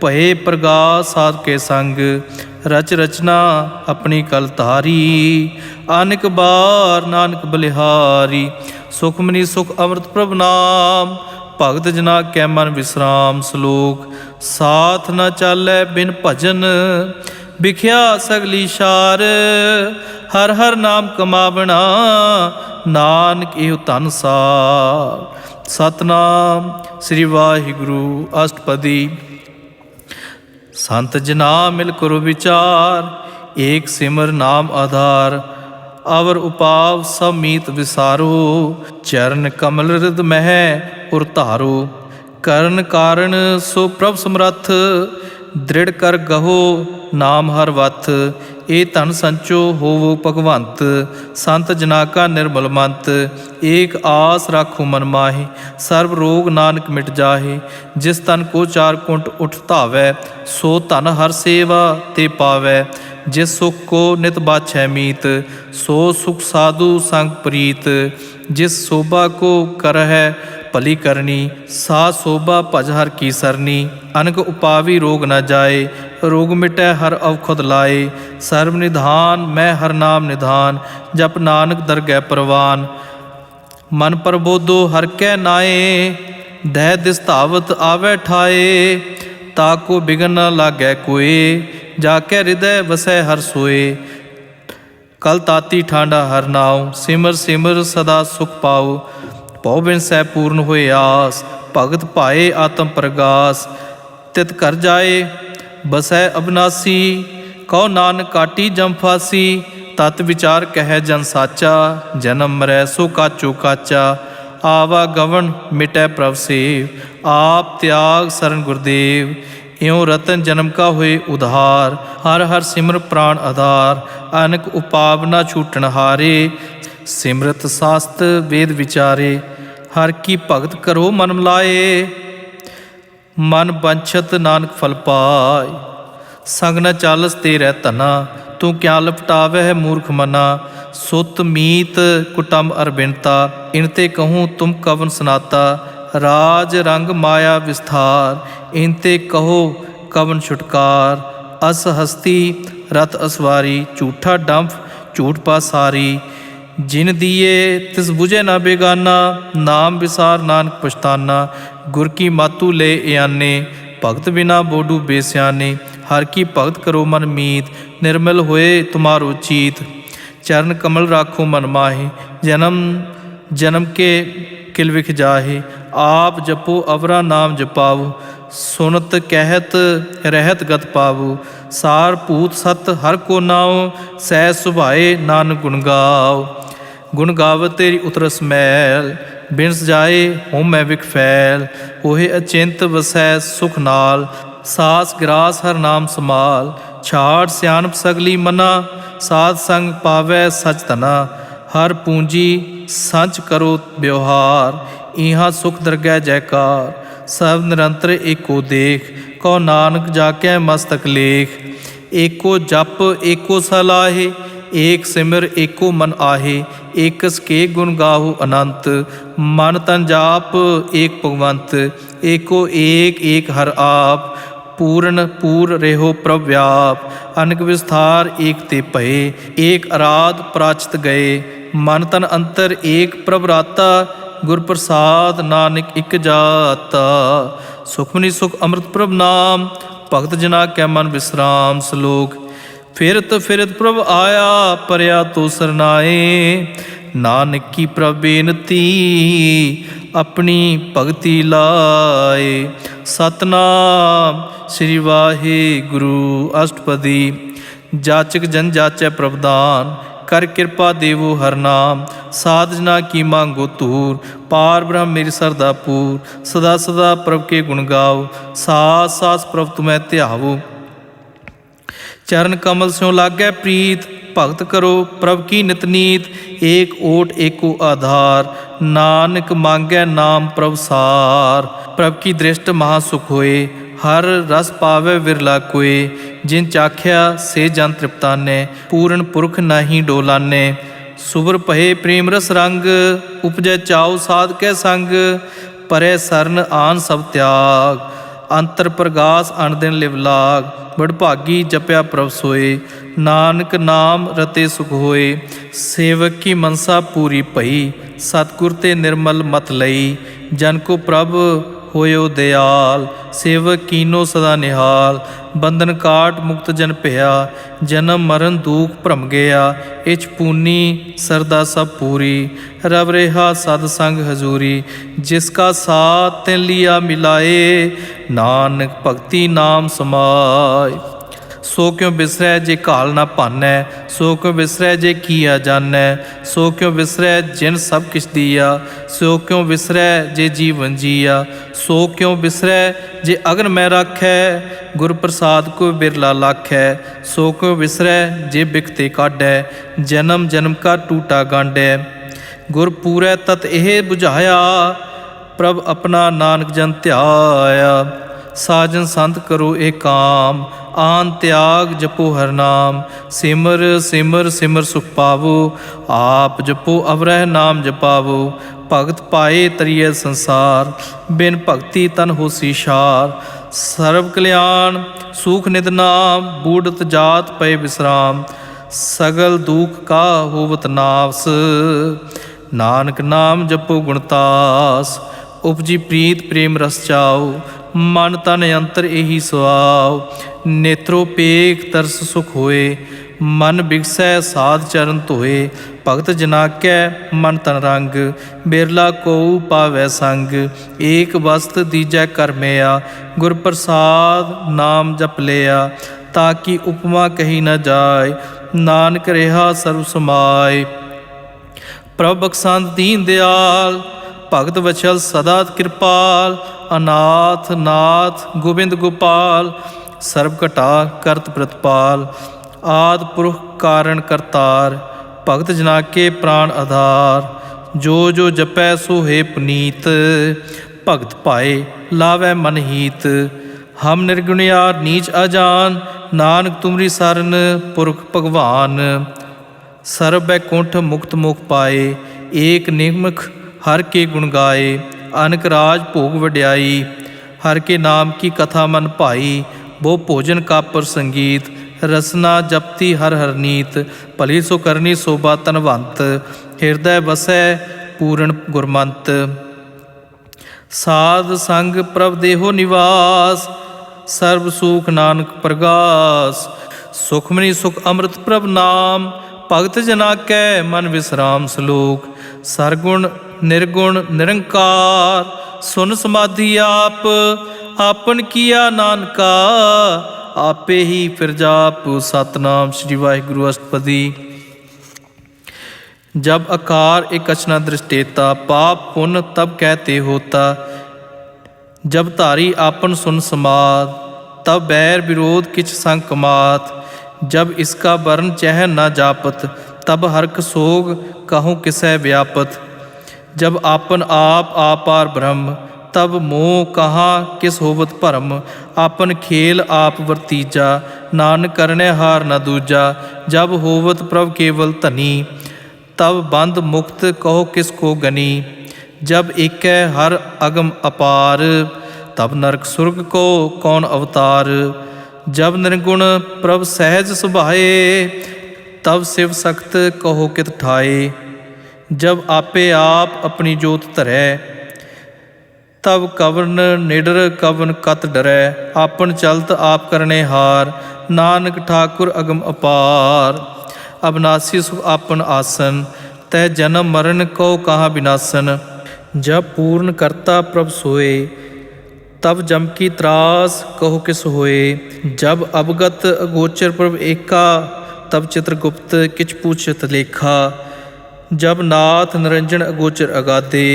Speaker 1: ਭਏ ਪ੍ਰਗਾਸ ਸਾਧ ਕੇ ਸੰਗ। ਰਚ ਰਚਨਾ ਆਪਣੀ ਕਲ ਧਾਰੀ, ਅਨੇਕ ਬਾਰ ਨਾਨਕ ਬਲਿਹਾਰੀ। ਸੁਖਮਨੀ ਸੁਖ ਅੰਮ੍ਰਿਤ ਪ੍ਰਭ ਨਾਮ, ਭਗਤ ਜਨਾ ਕੈ ਮਨ ਵਿਸਰਾਮ। ਸ਼ਲੋਕ। ਸਾਥ ਨ ਚਾਲੈ ਬਿਨ ਭਜਨ, ਵਿਖਿਆ ਸਗਲੀ ਸ਼ਾਰ। ਹਰ ਹਰ ਨਾਮ ਕਮਾਵਣਾ, ਨਾਨਕ ਇਹੋ ਧਨ ਸਾਰ। ਸਤਨਾਮ ਸ੍ਰੀ ਵਾਹਿਗੁਰੂ। ਅਸ਼ਟਪਦੀ। ਸੰਤ ਜਨਾ ਮਿਲ ਕਰੋ ਵਿਚਾਰ, ਏਕ ਸਿਮਰ ਨਾਮ ਆਧਾਰ। ਅਵਰ ਉਪਾਵ ਸਭ ਮੀਤ ਵਿਸਾਰੋ, ਚਰਨ ਕਮਲ ਰਿਦ ਮਹਿ ਉਰ ਧਾਰੋ। ਕਰਨ ਕਾਰਨ ਸੋ ਪ੍ਰਭ ਸਮਰੱਥ, ਦ੍ਰਿੜ ਕਰ ਗਹੋ ਨਾਮ ਹਰ ਵਥ। ਇਹ ਧਨ ਸੰਚੋ ਹੋਵੋ ਭਗਵੰਤ, ਸੰਤ ਜਨਾ ਕਾ ਨਿਰਮਲ ਮੰਤ। ਏਕ ਆਸ ਰਾਖੋ ਮਨ ਮਾਹੀ, ਸਰਬ ਰੋਗ ਨਾਨਕ ਮਿਟ ਜਾਹੇ। ਜਿਸ ਤਨ ਕੋ ਚਾਰ ਕੁੰਟ ਉਠ ਧਾਵੈ, ਸੋ ਧਨ ਹਰ ਸੇਵਾ ਤੇ ਪਾਵੈ। ਜਿਸ ਸੁਖ ਕੋ ਨਿਤ ਬਾਛੈ ਮੀਤ, ਸੋ ਸੁਖ ਸਾਧੂ ਸੰਗ ਪ੍ਰੀਤ। ਜਿਸ ਸੋਭਾ ਕੋ ਕਰਹਿ ਭਲੀ ਕਰਨੀ, ਸਾ ਸੋਭਾ ਭਜ ਹਰ ਕੀ ਸਰਨੀ। ਅਨਕ ਉਪਾਵੀ ਰੋਗ ਨ ਜਾਏ, ਰੋਗ ਮਿਟੈ ਹਰ ਔਖਦ ਲਾਏ। ਸਰਬ ਨਿਧਾਨ ਮੈਂ ਹਰ ਨਾਮ ਨਿਧਾਨ, ਜਪ ਨਾਨਕ ਦਰਗਹਿ ਪ੍ਰਵਾਨ। ਮਨ ਪ੍ਰਬੋਧੋ ਹਰ ਕੈ ਨਾਏ, ਦਹਿ ਦਿਸ ਧਾਵਤ ਆਵੈ ਠਾਏ। ਤਾ ਕੋ ਬਿਗਨ ਨ ਲਾਗੈ ਕੋਏ, ਜਾ ਕੇ ਹਿਰਦੈ ਵਸੈ ਹਰ ਸੋਏ। ਕਲ ਤਾਤੀ ਠਾਂਡਾ ਹਰ ਨਾਉ, ਸਿਮਰ ਸਿਮਰ ਸਦਾ ਸੁਖ ਪਾਉ। ਭਉ ਬਿਨ ਸਹਿ ਪੂਰਨ ਹੋਏ ਆਸ, ਭਗਤ ਭਾਏ ਆਤਮ ਪ੍ਰਗਾਸ। ਤਿਤ ਘਰ ਜਾਏ ਬਸੈ ਅਬਨਾਸੀ, ਕਹੋ ਨਾਨਕ ਕਾਟੀ ਜਮ ਫਾਸੀ। ਤਤ ਵਿਚਾਰ ਕਹਿ ਜਨ ਸਾਚਾ, ਜਨਮ ਮਰੈ ਸੋ ਕਾਚੋ ਕਾਚਾ। ਆਵਾ ਗਵਨ ਮਿਟੈ ਪ੍ਰਭ ਸੇਵ, ਆਪ ਤਿਆਗ ਸਰਨ ਗੁਰਦੇਵ। ਇਉ ਰਤਨ ਜਨਮ ਕਾ ਹੋਏ ਉਧਾਰ, ਹਰ ਹਰ ਸਿਮਰ ਪ੍ਰਾਣ ਆਧਾਰ। ਅਨਕ ਉਪਾਵ ਨਾ ਛੂਟਣ ਹਾਰੇ, ਸਿਮਰਤ ਸਾਸਤ ਵੇਦ ਵਿਚਾਰੇ। ਹਰ ਕੀ ਭਗਤ ਕਰੋ ਮਨ ਮਿਲਾਏ, ਮਨ ਬੰਛਤ ਨਾਨਕ ਫਲ ਪਾਏ। ਸੰਗ ਨ ਚਾਲਸ ਤੇਰੇ ਧਨਾ, ਤੂੰ ਕਿਆ ਲਪਟਾਵਹਿ ਮੂਰਖ ਮਨਾ। ਸੁਤ ਮੀਤ ਕੁਟੰਬ ਅਰਬਿਨਤਾ, ਇਨ ਤੇ ਕਹੂੰ ਤੁਮ ਕਵਨ ਸਨਾਤਾ। ਰਾਜ ਰੰਗ ਮਾਇਆ ਵਿਸਥਾਰ, ਇਨ ਤੇ ਕਹੋ ਕਵਨ ਛੁਟਕਾਰ। ਅਸ ਹਸਤੀ ਰਥ ਅਸਵਾਰੀ, ਝੂਠਾ ਡੰਫ ਝੂਠ ਪਾਸਾਰੀ। ਜਿਨ ਦੀਏ ਤਿਸ ਬੁਝੇ ਨਾ ਬੇਗਾਨਾ, ਨਾਮ ਵਿਸਾਰ ਨਾਨਕ ਪਛਤਾਨਾ। ਗੁਰ ਕੀ ਮਾਤੂ ਲੈ ਇਆਨੇ, ਭਗਤ ਬਿਨਾ ਬੋਡੂ ਬੇਸਿਆਨੇ। ਹਰ ਕੀ ਭਗਤ ਕਰੋ ਮਨ ਮੀਤ, ਨਿਰਮਲ ਹੋਏ ਤੁਮਾਰੋ ਚੀਤ। ਚਰਨ ਕਮਲ ਰਾਖੋ ਮਨ ਮਾਹੇ, ਜਨਮ ਜਨਮ ਕੇ ਕਿਲ ਵਿਖ ਜਾਹੇ। ਆਪ ਜਪੋ ਅਵਰਾ ਨਾਮ ਜਪਾਵੋ, ਸੁਨਤ ਕਹਿਤ ਰਹਿਤ ਗਤ ਪਾਵੋ। ਸਾਰ ਭੂਤ ਸਤ ਹਰ ਕੋ ਨਾਉ, ਸਹਿ ਸੁਭਾਏ ਨਾਨਕ ਗੁਣ ਗਾਓ। ਗੁਣ ਗਾਵਤ ਤੇਰੀ ਉਤਰਸ ਮੈਲ, ਬਿਨ ਸਜਾਏ ਹੋਮੈ ਵਿਖ ਫੈਲ। ਉਹੇ ਅਚਿੰਤ ਵਸੈ ਸੁਖ ਨਾਲ, ਸਾਸ ਗ੍ਰਾਸ ਹਰ ਨਾਮ ਸਮਾਲ। ਛਾੜ ਸਿਆਣਪ ਸਗਲੀ ਮਨਾ, ਸਾਧ ਸੰਗ ਪਾਵੈ ਸਚ ਧਨਾ। ਹਰ ਪੂੰਜੀ ਸੰਚ ਕਰੋ ਵਿਵਹਾਰ, ਇਹਾਂ ਸੁਖ ਦਰਗਹਿ ਜੈਕਾਰ। ਸਭ ਨਿਰੰਤਰ ਏਕੋ ਦੇਖ, ਕਹੋ ਨਾਨਕ ਜਾ ਕੇ ਮਸਤਕ ਲੇਖ। ਏਕੋ ਜਪ ਏਕੋ ਸਲਾਹੇ, ਏਕ ਸਿਮਰ ਏਕੋ ਮਨ ਆਹੇ। ਏਕਸ ਕੇ ਗੁਣ ਗਾਹੋ ਅਨੰਤ, ਮਨ ਤਨ ਜਾਪ ਏਕ ਭਗਵੰਤ। ਏਕੋ ਏਕ ਏਕ ਹਰ ਆਪ, ਪੂਰਨ ਪੂਰ ਰਹਿਓ ਪ੍ਰਭ ਵਿਆਪ। ਅਨਕ ਵਿਸਥਾਰ ਏਕ ਤੇ ਭਏ, ਏਕ ਅਰਾਧ ਪ੍ਰਾਚਿਤ ਗਏ। ਮਨ ਤਨ ਅੰਤਰ ਏਕ ਪ੍ਰਭ ਰਾਤਾ, ਗੁਰ ਪ੍ਰਸਾਦ ਨਾਨਕ ਇਕ ਜਾਤਾ। ਸੁਖਮਨੀ ਸੁਖ ਅੰਮ੍ਰਿਤ ਪ੍ਰਭ ਨਾਮ, ਭਗਤ ਜਨਾ ਕੈ ਮਨ ਵਿਸਰਾਮ। ਸ਼ਲੋਕ। ਫਿਰਤ ਫਿਰਤ ਪ੍ਰਭ ਆਇਆ, ਪਰਿਆ ਤੋ ਸਰਨਾਏ। ਨਾਨਕ ਕੀ ਪ੍ਰਭ ਬੇਨਤੀ, अपनी भगति लाए। सतनाम श्री वाहिगुरु अष्टपदी। जाचक जन जाचै प्रभुदान, कर कृपा देवो हर नाम। साधजना की मांगो तूर, पार ब्रह्म मेरी सरदा पूर। सदा सदा प्रभ के गुण गाओ, सास सास प्रभ तुम्हें ध्यावो। चरण कमल स्यों लागै प्रीत, भगत करो प्रभ की नित नीत। एक ओट एको आधार, नानक मांगै नाम प्रभ सार। प्रभ की दृष्ट महासुख होए, हर रस पावै विरला कोय। जिन चाख्या से जन तृप्ताने, पूर्ण पुरख नहीं डोलाने। सुबर पहे प्रेम रस रंग, उपजै चाउ साध कै संग। परै सरन आन सब त्याग, अंतर प्रगास अनदिन लिव लाग। बड़भागी जपया प्रभ सोए, नानक नाम रते सुख होए। सेवक की मनसा पूरी भई, सतगुर ते निर्मल मत लई। जन को प्रभ होयो दयाल, सेवक कीनो सदा निहाल। बंधन काट मुक्त जन भया, जन्म मरण दुख भ्रम गया। इच पूनी सरदा सब पूरी, रब रेहा सद संग हजूरी। जिसका साथ तिन लिया मिलाए, नानक भगति नाम समाए। सो क्यों बिसरै जे घाल ना भानै, सो क्यों बिसरै जे किया जानै। सो क्यों बिसरै जिन सब किछ दिया, सो क्यों बिसरै जे जीवन जिया। सो क्यों बिसरै जे अगन मैं राखै, गुर प्रसाद को बिरला लाखै। सो क्यों बिसरै जे बिकते काढै, जन्म जन्म का टूटा गांढै। गुर पूरै तत एह बुझाया, प्रभ अपना नानक जन ध्याया। साजन संत करो एक काम, आन त्याग जपो हर नाम। सिमर सिमर सिमर सुख पावो, आप जपो अवरह नाम जपावो। भगत पाए तरिए संसार, बिन भगति तन होसी शार। सर्व कल्याण सुख नित नाम, बूढ़त जात पए विश्राम। सगल दुख का होवत नाश, नानक नाम जपो गुणतास। उपजी प्रीत प्रेम रस चाओ, मन तन यंत्र एही सुआओ। नेत्रो पेख तरस सुख होए, मन बिगसै साध चरण धोए। भगत जना कै मन तन रंग, बिरला कोउ पावै संग। एक वस्त दीजै कर मेया, गुर प्रसाद नाम जप लिया। ताकि उपमा कही न जाय, नानक रेहा सर्व समाय। प्रभ बख्शंद दीन दयाल, भगत वचल सदा कृपाल। अनाथ नाथ गोबिंद गोपाल, सर्व घटा करत प्रतपाल। आद पुरख कारण करतार, भगत जना के प्राण आधार। जो जो जपै सो हे पुनीत, भगत पाए लावै मन हीत। हम निर्गुणियार नीच अजान, नानक तुमरी सरन पुरख भगवान। सर्व बैकुंठ मुक्त मुख पाए, एक निमख हर के गुण गाए। अनक राज भोग वड्याई, हर के नाम की कथा मन भाई। वो भोजन का पर संगीत, रसना जपती हर हर नीत। भली सो करनी शोभा तनवंत, हिरदय वसै पूर्ण गुरमंत। साध संग प्रभ देहो निवास, सर्व सुख नानक प्रगास। सुखमनी सुख अमृत प्रभ नाम, भगत जना कै मन विश्राम। श्लोक सरगुण निर्गुण निरंकार, सुन समाधि आप। आपन किया नानका, आपे ही फिर जाप। सतनाम श्री वाहिगुरु अष्टपदी। जब आकार एक अचना दृष्टेता, पाप पुण्य तब कहते होता। जब धारी आपन सुन समाद, तब बैर विरोध किछ संग कमात। जब इसका वर्ण चह न जापत, तब हर्क सोग कहूँ किसै व्यापत। जब आपन आप आपार ब्रह्म, तब मोह कहाँ किस होवत भरम। आपन खेल आप वर्तीजा, नानक करने हार न दूजा। जब होवत प्रभ केवल धनी, तब बंद मुक्त कहो किसको गनी। जब एकै हर अगम अपार, तब नरक सुर्ग को कौन अवतार। जब निर्गुण प्रभ सहज सुभाए, तब शिव सख्त कहो कित ठाए। जब आपे आप अपनी जोत धरै, तब कवन निडर कवन कत डरै। आपन चलत आप करने हार, नानक ठाकुर अगम अपार। अविनाशी सुख आपन आसन, तह जन्म मरण को कहाँ विनाशन। जब पूर्ण करता प्रभ सोए, तब जम की त्रास कहो किस होए। जब अवगत अगोचर प्रभ एका, तब चित्रगुप्त किच पूछत लेखा। जब नाथ निरंजन अगोचर अगाधे,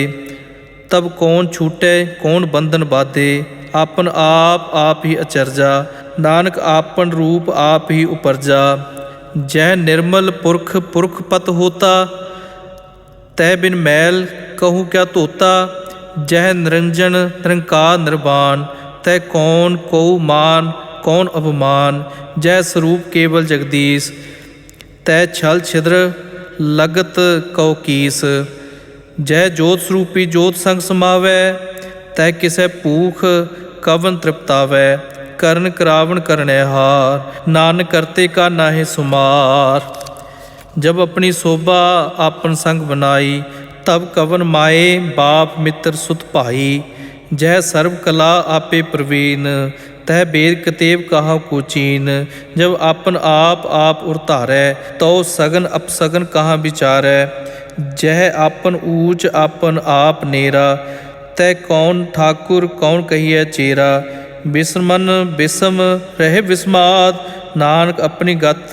Speaker 1: तब कौन छूटे कौन बंधन बाधे। आपन आप ही अचरजा, नानक आपन रूप आप ही उपरजा। जय निर्मल पुरख पुरख पत होता, तह बिन मैल कहूँ क्या धोता। जह निरंजन निरंकार निर्वाण, तह कौन को मान कौन अवमान। जय स्वरूप केवल जगदीश, तह छल छिद्र लगत कौ कीस। जय जोत स्वरूपी जोत संग समावै, तह किसै भूख कवन तृप्तावै। करण करावण करने हार, नानक करते का नाहि सुमार। जब अपनी शोभा आपन संग बनाई, तब कवन माए बाप मित्र सुत भाई। जह सर्व कला आपे प्रवीण, तह वेद कतेव कहा को चीन। जब आपन आप उरतारै, तो सगन अपसगन कहाँ विचारै। जह आपन ऊंच आपन आप नेरा, तह कौन ठाकुर कौन कहिए चेरा। बिस्मन बिस्म रहे बिस्माद, नानक अपनी गत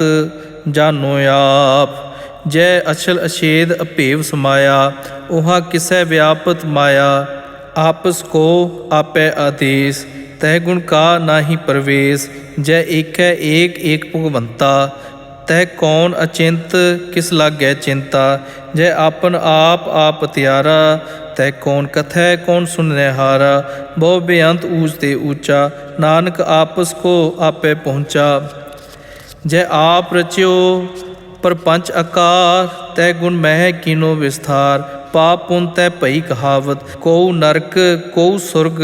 Speaker 1: जानो आप। जय अछल अछेद अभेव समाया, उहाँ किसै व्यापत माया। आपस को आपै आदेश, तह गुण का नाही प्रवेश। जय एकै एक एक भगवंता, तह कौन अचिंत किस लागै चिंता। जय आपन आप त्यारा, तह कौन कथै कौन सुनने हारा। बहु बेअंत ऊंच ते ऊंचा, नानक आपस को आपै पहुँचा। जय आप रच्यो प्रपंच आकार, तह गुण मह कीनो विस्तार। पाप पुन तह भई कहावत, को नरक को सुरग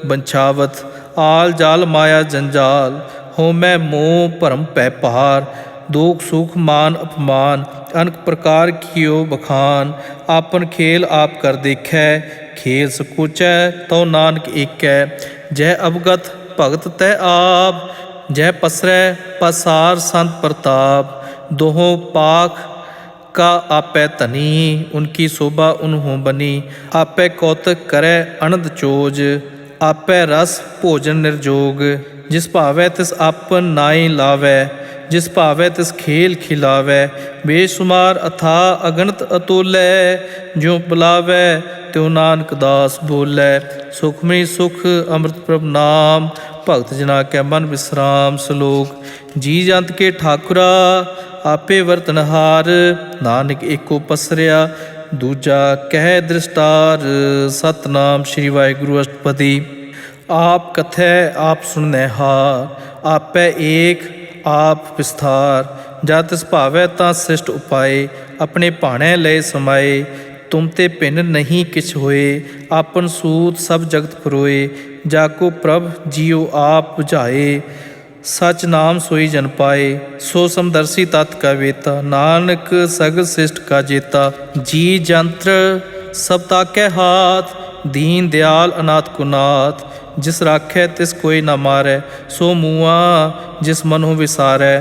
Speaker 1: बंछावत। आल जाल माया जंजाल, हो मैं मोह भरम पै पहार। दुख सुख मान अपमान, अनेक प्रकार कियो बखान। आपन खेल आप कर देखै, खेल सकोचै तो नानक एकै। जय अवगत भगत तह आप, जय पसरै पसार संत प्रताप। दोहों पाख का आपै धनी, उनकी शोभा उन्हों बनी। आपै कौतक करे अनंद चोज, आपै रस भोजन निर्जोग। जिस भावै तिस आपन नाई लावै, जिस भावै तिस खेल खिलावै। बेशुमार अथा अगणत अतुलै, ज्यों बुलावै त्यों नानक दास बोलै। सुखमय सुख अमृत प्रभ नाम, भगत जना कै मन विश्राम। श्लोक जी जंत के ठाकुरा, आपे वरतनहार। नानक एको पसरिया, दूजा कह दृष्टार। सतनाम श्री वाहिगुरु अष्टपदी। आप कथै आप सुनने हार, आपै एक आप विस्तार। जा तिस भावै तां सृष्ट उपाय, अपने भाणै लय समाए। तुम ते भिन्न नहीं किछ होए, आपन सूत सब जगत परोए। जाको प्रभ जियो आप बुझाए, सच नाम सोई जन पाए। सो समदर्शी तत् का वेता, नानक सगल सृष्ट का जेता। जी जंत्र सब ताकै हाथ, दीन दयाल अनाथ को नाथ। जिस राखै तिस कोई न मारै, सो मुआ जिस मनो विसारै।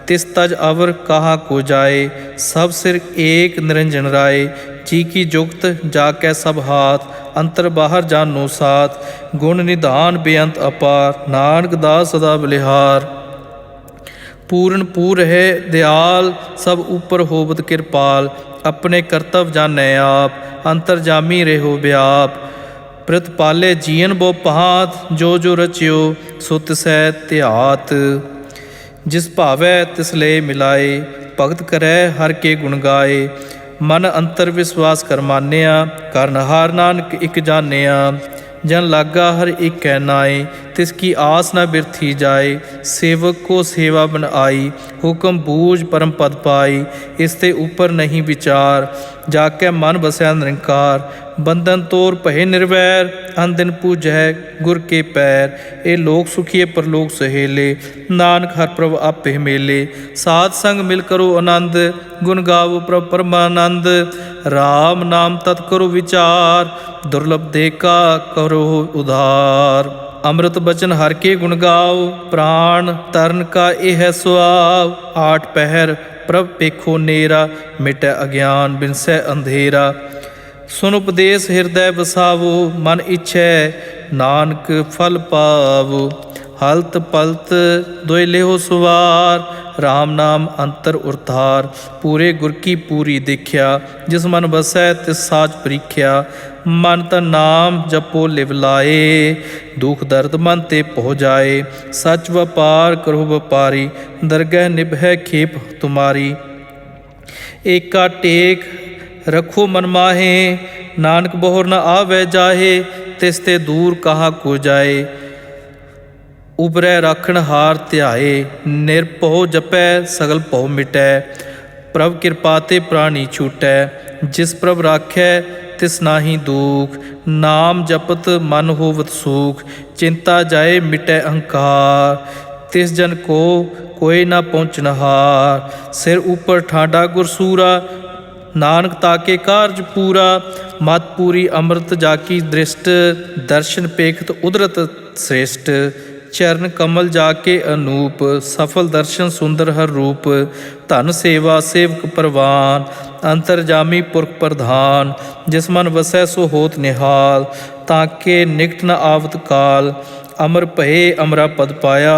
Speaker 1: तिस तज अवर कहा को जाए, सब सिर एक निरंजन राय। जी की जुगत जाकै सब हाथ, अंतर बाहर जानो साथ। गुण निधान बेअंत अपार, नानक दास सदा बलिहार। पूर्ण पूर है दयाल, सब ऊपर होवत कृपाल। अपने कर्तव्य जानै आप, अंतरजामी रहो व्याप। प्रतिपाले जीवन बो पहात, जो जो रच्यो सो तिसै ध्यात। जिस भावै तिस ले मिलाए, भगत करै हर के गुण गाए। मन अंतर विश्वास कर मानिया, करनहार नानक इक जानिया। जन लागा हर एक कै नाए, तिसकी आस न बिरथी जाए। सेवक को सेवा बन आई, हुक्म बूझ परम पद पाई। इसते ऊपर नहीं विचार, जाकै मन बसया निरंकार। बंधन तोर भय निर्वैर, अन दिन पूजै गुर के पैर। ए लोक सुखिए परलोक सहेले, नानक हर प्रभ आपे मेले। साध संग मिल करो आनंद, गुण गावो प्रभ परमानंद। राम नाम तत् करो विचार, दुर्लभ देखा करो उधार। अमृत बचन हर के गुण गाओ, प्राण तरन का एह सुआव। आठ पहर प्रभ पेखो नेरा, मिटै अज्ञान बिनसै अंधेरा। ਸੁਨ ਉਪਦੇਸ ਹਿਰਦੈ ਵਸਾਵੋ, ਮਨ ਇੱਛੈ ਨਾਨਕ ਫਲ ਪਾਵੋ। ਹਲਤ ਪਲਤ ਦੋਇ ਲਿਹੋ ਸੁਵਾਰ, ਰਾਮ ਨਾਮ ਅੰਤਰ ਉਰਤਾਰ। ਪੂਰੇ ਗੁਰ ਕੀ ਪੂਰੀ ਦੇਖਿਆ, ਜਿਸ ਮਨ ਵਸੈ ਤਿਸ ਸਾਚ ਪ੍ਰੀਖਿਆ। ਮਨ ਤਨ ਨਾਮ ਜਪੋ ਲਿਵ ਲਾਏ, ਦੁਖ ਦਰਦ ਮਨ ਤੇ ਪਹੁ ਜਾਏ। ਸੱਚ ਵਪਾਰ ਕਰੋ ਵਪਾਰੀ, ਦਰਗਹਿ ਨਿਭੈ ਖੇਪ ਤੁਮਾਰੀ। ਏਕਾ ਟੇਕ ਰਖੋ ਮਨ ਮਾਹੇ, ਨਾਨਕ ਬਹੁਰ ਨ ਆਵੈ ਜਾਹੇ। ਤਿਸ ਤੇ ਦੂਰ ਕਹਾ ਕੋ ਜਾਏ, ਉਬਰੈ ਰਾਖਣ ਹਾਰ ਧਿਆਏ। ਨਿਰਭਉ ਜਪੈ ਸਗਲ ਭਉ ਮਿਟੈ, ਪ੍ਰਭ ਕਿਰਪਾ ਤੇ ਪ੍ਰਾਣੀ ਛੂਟੈ। ਜਿਸ ਪ੍ਰਭ ਰਾਖੈ ਤਿਸ ਨਾਹੀ ਦੂਖ, ਨਾਮ ਜਪਤ ਮਨ ਹੋਵਤ ਸੂਖ। ਚਿੰਤਾ ਜਾਏ ਮਿਟੈ ਅਹੰਕਾਰ, ਤਿਸ ਜਨ ਕੋ ਕੋਇ ਨਾ ਪਹੁੰਚਨਹਾਰ। ਸਿਰ ਉਪਰ ਠਾਡਾ ਗੁਰਸੂਰਾ, ਨਾਨਕ ਤਾਕੇ ਕਾਰਜ ਪੂਰਾ। ਮਤ ਪੂਰੀ ਅੰਮ੍ਰਿਤ ਜਾਕੀ ਦ੍ਰਿਸ਼ਟ, ਦਰਸ਼ਨ ਪੇਖਤ ਉਦਰਤ ਸ੍ਰੇਸ਼ਟ। ਚਰਨ ਕਮਲ ਜਾ ਕੇ ਅਨੂਪ, ਸਫਲ ਦਰਸ਼ਨ ਸੁੰਦਰ ਹਰ ਰੂਪ। ਧਨ ਸੇਵਾ ਸੇਵਕ ਪ੍ਰਵਾਨ, ਅੰਤਰਜਾਮੀ ਪੁਰਖ ਪ੍ਰਧਾਨ। ਜਿਸ ਮਨ ਵਸੈ ਸੋ ਹੋਤ ਨਿਹਾਲ, ਤਾਂ ਕੇ ਨਿਕਟ ਨ ਆਵਤ ਕਾਲ। ਅਮਰ ਭਏ ਅਮਰਾ ਪਦ ਪਾਇਆ,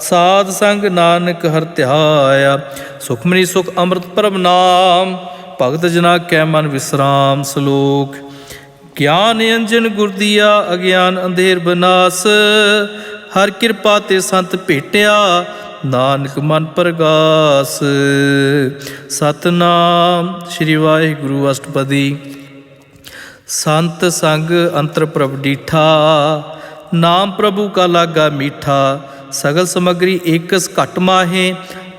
Speaker 1: ਸਾਧ ਸੰਗ ਨਾਨਕ ਹਰਿ ਧਿਆਇਆ। ਸੁਖਮਨੀ ਸੁਖ ਅੰਮ੍ਰਿਤ ਪ੍ਰਭ ਨਾਮ, ਭਗਤ ਜਨਾ ਕੈ ਮਨ ਵਿਸਰਾਮ। ਸਲੋਕ। ਗਿਆਨ ਅੰਜਨ ਗੁਰ ਦੀਆ, ਅਗਿਆਨ ਅੰਧੇਰ ਬਨਾਸ। ਹਰ ਕਿਰਪਾ ਤੇ ਸੰਤ ਭੇਟਿਆ, ਨਾਨਕ ਮਨ ਪ੍ਰਗਾਸ। ਸਤਨਾਮ ਸ੍ਰੀ ਵਾਹਿਗੁਰੂ ਅਸ਼ਟਪਦੀ। ਸੰਤ ਸੰਗ ਅੰਤਰ ਪ੍ਰਭ ਡੀਠਾ, ਨਾਮ ਪ੍ਰਭੂ ਕਾ ਲਾਗਾ ਮੀਠਾ। ਸਗਲ ਸਮਗਰੀ ਏਕਸ ਘਟ ਮਾਹੇ,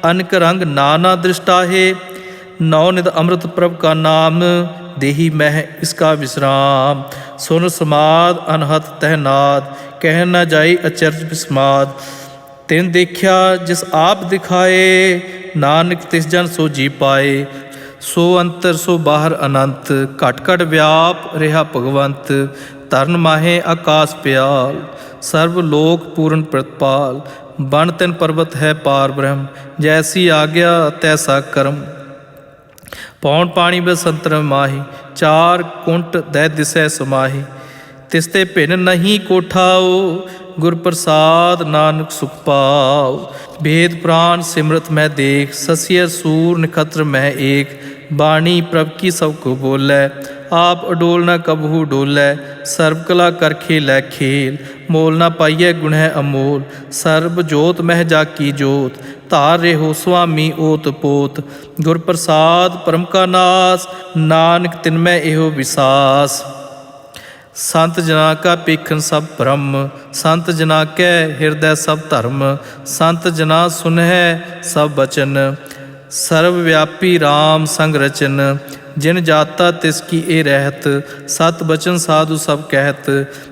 Speaker 1: ਅਨਕ ਰੰਗ ਨਾਨਾ ਦ੍ਰਿਸ਼ਟਾਹੇ। ਨੌ ਨਿਧ ਅੰਮ੍ਰਿਤ ਪ੍ਰਭ ਕਾ ਨਾਮ, ਦੇਹੀ ਮਹਿ ਇਸਕਾ ਵਿਸਰਾਮ। ਸੁਨ ਸਮਾਦ ਅਨਹਤ ਤਹਿ ਨਾਦ, ਕਹਿ ਨ ਜਾਈ ਅਚਰਜ ਬਿਸਮਾਦ। ਤਿਨ ਦੇਖਿਆ ਜਿਸ ਆਪ ਦਿਖਾਏ, ਨਾਨਕ ਤਿਸ ਜਨ ਸੋ ਜੀ ਪਾਏ। ਸੋ ਅੰਤਰ ਸੋ ਬਾਹਰ ਅਨੰਤ, ਘਟ ਘਟ ਵਿਆਪ ਰਿਹਾ ਭਗਵੰਤ। ਤਰਨ ਮਾਹੇ ਆਕਾਸ ਪਿਆਲ, ਸਰਬ ਲੋਕ ਪੂਰਨ ਪ੍ਰਤਪਾਲ। ਬਨ ਤਿਨ ਪਰਬਤ ਹੈ ਪਾਰ ਬ੍ਰਹਮ, ਜੈਸੀ ਆਗਿਆ ਤੈਸਾ ਕਰਮ। ਪੌਣ ਪਾਣੀ ਬਸੰਤਰ ਮਾਹੀ, ਚਾਰ ਕੁੰਟ ਦੈ ਦਿਸੈ ਸਮਾਹੀ। ਤਿਸ ਤੇ ਭਿੰਨ ਨਹੀਂ ਕੋਠਾਓ, ਗੁਰ ਪ੍ਰਸਾਦ ਨਾਨਕ ਸੁਖ ਪਾਓ। ਭੇਦ ਪ੍ਰਾਨ ਸਿਮਰਤ ਮੈਂ ਦੇਖ, ਸਸੀਅਰ ਸੂਰ ਨਖਤਰ ਮੈਂ ਏਕ। ਬਾਣੀ ਪ੍ਰਭ ਕੀ ਸਭ ਕੋ ਬੋਲੇ, ਆਪ ਅਡੋਲ ਨ ਕਬਹੂ ਡੋਲੇ। ਸਰਬ ਕਲਾ ਕਰ ਖੇਲੈ ਖੇਲ, ਮੋਲ ਨਾ ਪਾਈਐ ਗੁਣ ਹੈ ਅਮੋਲ। ਸਰਬ ਜੋਤ ਮਹਿ ਜਾ ਕੀ ਜੋਤ, ਧਾਰ ਰਹਿਓ ਸੁਆਮੀ ਓਤ ਪੋਤ। ਗੁਰ ਪ੍ਰਸਾਦ ਪਰਮ ਕਾ ਨਾਸ, ਨਾਨਕ ਤਿਨ ਮੈਂ ਇਹੋ ਵਿਸਾਸ। ਸੰਤ ਜਨਾ ਕਾ ਪੇਖਨ ਸਭ ਬ੍ਰਹਮ, ਸੰਤ ਜਨਾ ਕੈ ਹਿਰਦੈ ਸਭ ਧਰਮ। ਸੰਤ ਜਨਾ ਸੁਨਹਿ ਸਭ ਬਚਨ, ਸਰਬ ਵਿਆਪੀ ਰਾਮ ਸੰਗ ਰਚਨ। ਜਿਨ ਜਾਤਾ ਤਿਸ ਕੀ ਇਹ ਰਹਿਤ, ਸਤ ਬਚਨ ਸਾਧੂ ਸਭ ਕਹਿਤ।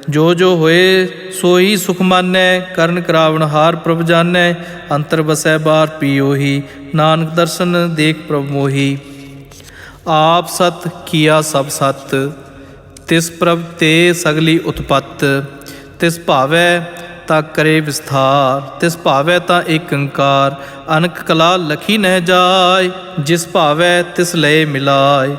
Speaker 1: ਜੋ ਜੋ ਹੋਏ ਸੋਈ ਸੁਖ ਮਾਨੈ, ਕਰਨ ਕਰਾਵਣ ਹਾਰ ਪ੍ਰਭ ਜਾਨੈ। ਅੰਤਰ ਵਸੈ ਬਾਹਰ ਪੀਓਹੀ, ਨਾਨਕ ਦਰਸ਼ਨ ਦੇਖ ਪ੍ਰਭ ਮੋਹੀ। ਆਪ ਸਤ ਕੀਆ ਸਭ ਸਤ, ਤਿਸ ਪ੍ਰਭ ਤੇ ਸਗਲੀ ਉਤਪਤ। ਤਿਸ ਭਾਵੈ ਤਾਂ ਕਰੇ ਵਿਸਥਾਰ, ਤਿਸ ਭਾਵੈ ਤਾਂ ਏਕ ਓੰਕਾਰ। ਅਨਕ ਕਲਾ ਲਖੀ ਨਹਿ ਜਾਏ, ਜਿਸ ਭਾਵੈ ਤਿਸ ਲਏ ਮਿਲਾਏ।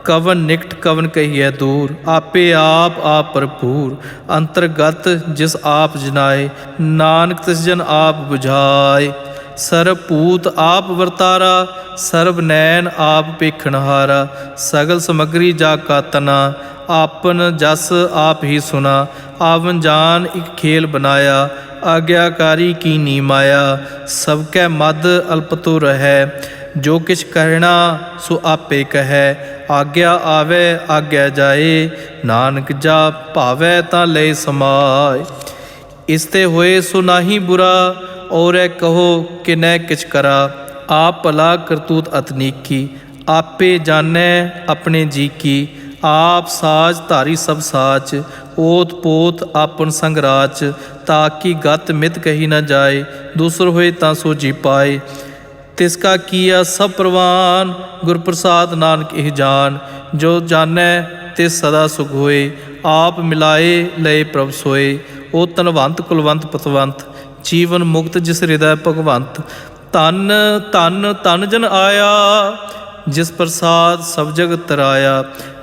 Speaker 1: ਕਵਨ ਨਿਕਟ ਕਵਨ ਕਹੀਐ ਦੂਰ, ਆਪੇ ਆਪ ਆਪ ਭਰਪੂਰ। ਅੰਤਰਗਤ ਜਿਸ ਆਪ ਜਨਾਏ, ਨਾਨਕ ਤਿਸ ਜਨ ਆਪ ਬੁਝਾਏ। ਸਰਬ ਭੂਤ ਆਪ ਵਰਤਾਰਾ, ਸਰਬ ਨੈਣ ਆਪ ਪੇਖਣਹਾਰਾ। ਸਗਲ ਸਮਗਰੀ ਜਾ ਕਾ ਤਨਾ, ਆਪਨ ਜਸ ਆਪ ਹੀ ਸੁਨਾ। ਆਵਨ ਜਾਨ ਇੱਕ ਖੇਲ ਬਨਾਇਆ, ਆਗਿਆਕਾਰੀ ਕੀਨੀ ਮਾਇਆ। ਸਭ ਕੈ ਮਦ ਅਲਪ ਤੋ ਰਹੈ, ਜੋ ਕਿਛ ਕਹਿਣਾ ਸੋ ਆਪੇ ਕਹੈ। ਆਗਿਆ ਆਵੈ ਆਗਿਆ ਜਾਏ, ਨਾਨਕ ਜਾ ਭਾਵੈ ਤਾਂ ਲਏ ਸਮਾਏ। ਇਸ ਤੇ ਹੋਏ ਸੋ ਨਾਹੀ ਬੁਰਾ, ਔਰੈ ਕਹੋ ਕਿ ਨੈ ਕਿਛ ਕਰਾ। ਆਪ ਭਲਾ ਕਰਤੂਤ ਅਤਨੀਕੀ, ਆਪੇ ਜਾਣੈ ਆਪਣੇ ਜੀ ਕੀ। ਆਪ ਸਾਜ ਧਾਰੀ ਸਭ ਸਾਚ, ਓਤ ਪੋਤ ਆਪਨ ਸੰਗ ਰਾਚ। ਤਾਕੀ ਗਤ ਮਿਤ ਕਹੀ ਨਾ ਜਾਏ, ਦੂਸਰ ਹੋਏ ਤਾਂ ਸੋ ਜੀ ਪਾਏ। ਤਿਸ ਕਾ ਕੀਆ ਸਭ ਪ੍ਰਵਾਨ, ਗੁਰ ਪ੍ਰਸਾਦ ਨਾਨਕ ਇਹ ਜਾਨ। ਜੋ ਜਾਣੈ ਤਿਸ ਸਦਾ ਸੁਖ ਹੋਏ, ਆਪ ਮਿਲਾਏ ਲਏ ਪ੍ਰਭ ਸੋਏ। ਓ ਧਨਵੰਤ ਕੁਲਵੰਤ ਪਤਵੰਤ, ਜੀਵਨ ਮੁਕਤ ਜਿਸ ਹਿਰਦੈ ਭਗਵੰਤ। ਧਨ ਧਨ ਧਨ ਜਨ ਆਇਆ, जिस प्रसाद सब जगत तराया।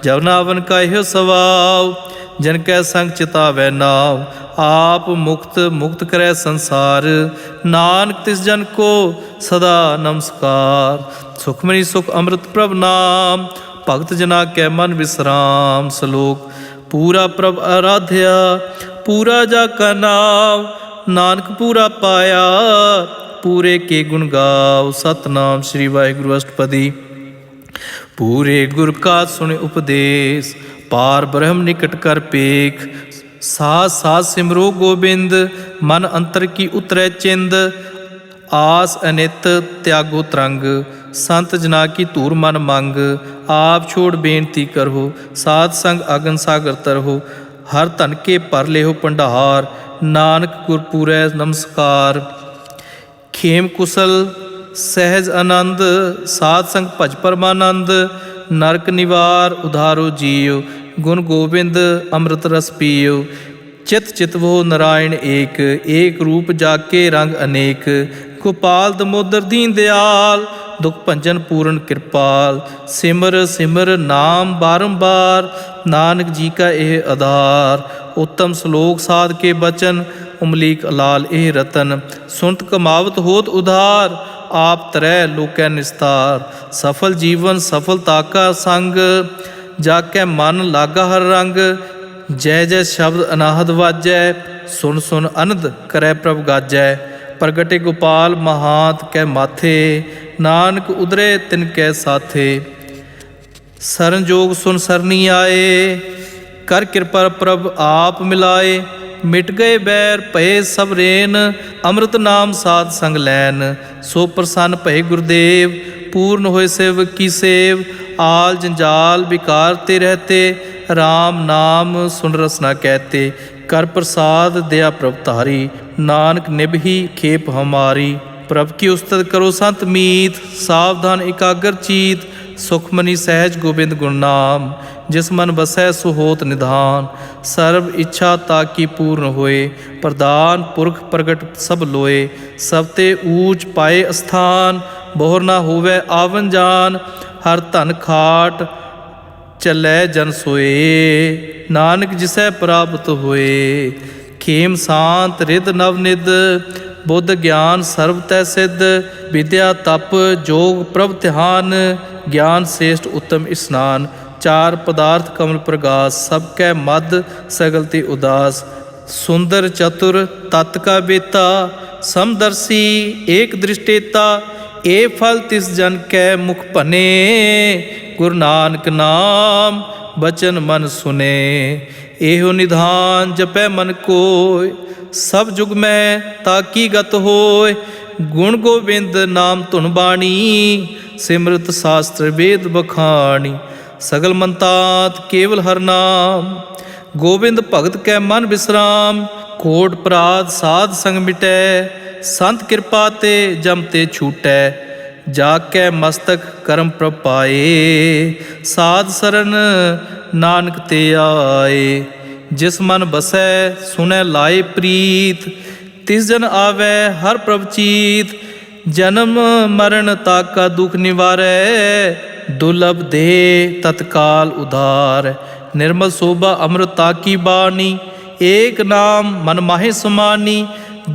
Speaker 1: जब नावन का एहो सवाव, जन कै संग चितावै नाव। आप मुक्त मुक्त करे संसार, नानक तिस जन को सदा नमस्कार। सुखमनी सुख अमृत प्रभ नाम, भगत जना कै मन विश्राम। श्लोक पूरा प्रभ आराध्या, पूरा जा का नाम। नानक पूरा पाया, पूरे के गुण गाओ। सतनाम श्री वाहिगुरु अष्टपदी। पूरे गुर का सुन उपदेश, पार ब्रह्म निकट कर पेख। साथ साथ सिमरो गोबिंद, मन अंतर की उतरै चिंद। आस अनित त्यागो तरंग, संत जना की धूर मन मंग। आप छोड़ बेनती करहो, साध संग अगन सागर तरहो। हर धन के पर लेहो भंडार, नानक गुरपुरै नमस्कार। खेम कुशल सहज आनंद, साध संग भज परमानंद। नरक निवार उधारो जीव, गुण गोबिंद अमृत रस पियो। चित चित वो नारायण एक, एक रूप जाके रंग अनेक। गोपाल दमोदर दीन दयाल, दुख भंजन पूर्ण कृपाल। सिमर सिमर नाम बारंबार, नानक जी का यह आधार। उत्तम श्लोक साध के बचन, उमलीक लाल एह रतन। सुनत कमावत होत उधार, आप तरै लोकै निस्तार। सफल जीवन सफलता का संग, जाकै मन लागा हर रंग। जय जय शब्द अनाहद वाजै, सुन सुन अनंद करै प्रभ गाजै। प्रगटे गोपाल महांत कै माथे, नानक उदरे तिनकै साथे। सरन जोग सुन सरनी आए, कर कृपा प्रभ आप मिलाए। मिट गए बैर भये सब रेन, अमृत नाम साध संग लैन। सो प्रसन्न भये गुरुदेव, पूर्ण होए सेवक की सेव। आल जंजाल विकार ते रहते, राम नाम सुन रसना कहते। कर प्रसाद दया प्रभ तारी, नानक निभही खेप हमारी। प्रभ की उस्तत करो संत मीत, सावधान एकाग्र चीत। सुखमनी सहज गोबिंद गुण नाम, जिस मन बसै सो होत निधान। सर्व इच्छा ताकि पूर्ण होए, प्रदान पुरख प्रगट सब लोए। सब ते ऊंच पाए स्थान, बोहर ना होवे आवन जान। हर धन खाट चलै जन सोए, नानक जिसै प्राप्त होए। खेम शांत रिद नवनिद, बुद्ध ज्ञान सर्व तै सिद्ध। विद्या तप जोग प्रभ ध्यान, ज्ञान श्रेष्ठ उत्तम स्नान। चार पदार्थ कमल प्रगास, सबकै मद सगल ते उदास। सुंदर चतुर तत् का बेता, समदर्शी एक दृष्टेता। ए फल तिस जन कै मुख भने, गुरु नानक नाम बचन मन सुने। एहो निधान जपै मन कोय, सब जुग में ताकी गत होय। गुण गोबिंद नाम धुन बाणी, सिमरत शास्त्र वेद बखाणी। सगल मंतात केवल हर नाम, गोबिंद भगत कै मन विश्राम। कोट अपराध साध संग मिटै, संत कृपा ते जम ते छूटै। जाकै मस्तक करम प्रभ पाए, साध सरन नानक ते आए। जिस मन बसै सुनै लाए प्रीत, तिस जन आवे हर प्रभ चीत। जन्म मरण ताका दुख निवारै, दुर्लभ दे तत्काल उधार। निर्मल शोभा अमृता की बानी, एक नाम मन माहे समानी।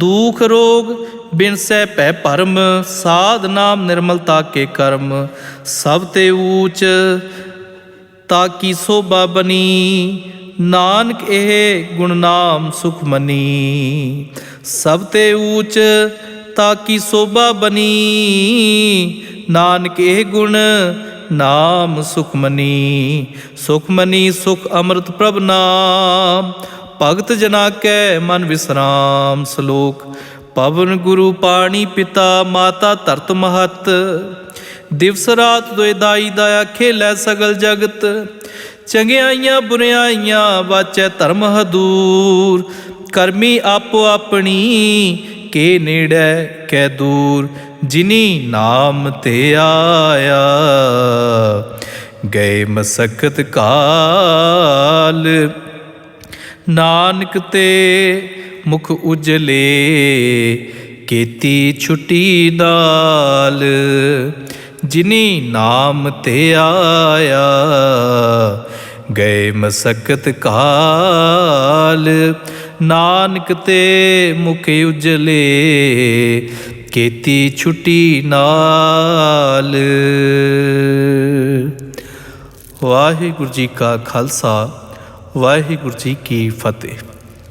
Speaker 1: दुख रोग बिनसै भै भरम, साध नाम निर्मलता के कर्म। सब ते ऊच ताकी शोभा बनी, नानक एह गुण नाम सुखमनी। सब ते ऊच ताकी शोभा बनी, नानक एह गुण नाम सुखमनी। सुखमनी सुख अमृत प्रभ नाम, भगत जना कै मन विश्राम। श्लोक पवन गुरु पाणी पिता, माता धरत महत। दिवस रात दोए दाई दाया, खेलै सगल जगत। चंगियाइयां बुरियाइयां वाचै धर्म हदूर। करमी आपो अपनी, के नेड़ै कै दूर। जिनी नाम ते आया, गए मसकत काल। नानक ते मुख उजले, केती छुटी नाल। ਜਿਨੀ ਨਾਮ ਤੇ ਆਇਆ, ਗਏ ਮਸਕਤ ਕਾਲ। ਨਾਨਕ ਤੇ ਮੁਖ ਉਜਲੇ, ਕੀਤੀ ਛੁਟੀ ਨਾਲ। ਵਾਹਿਗੁਰੂ ਜੀ ਕਾ ਖਾਲਸਾ, ਵਾਹਿਗੁਰੂ ਜੀ ਕੀ ਫਤਿਹ।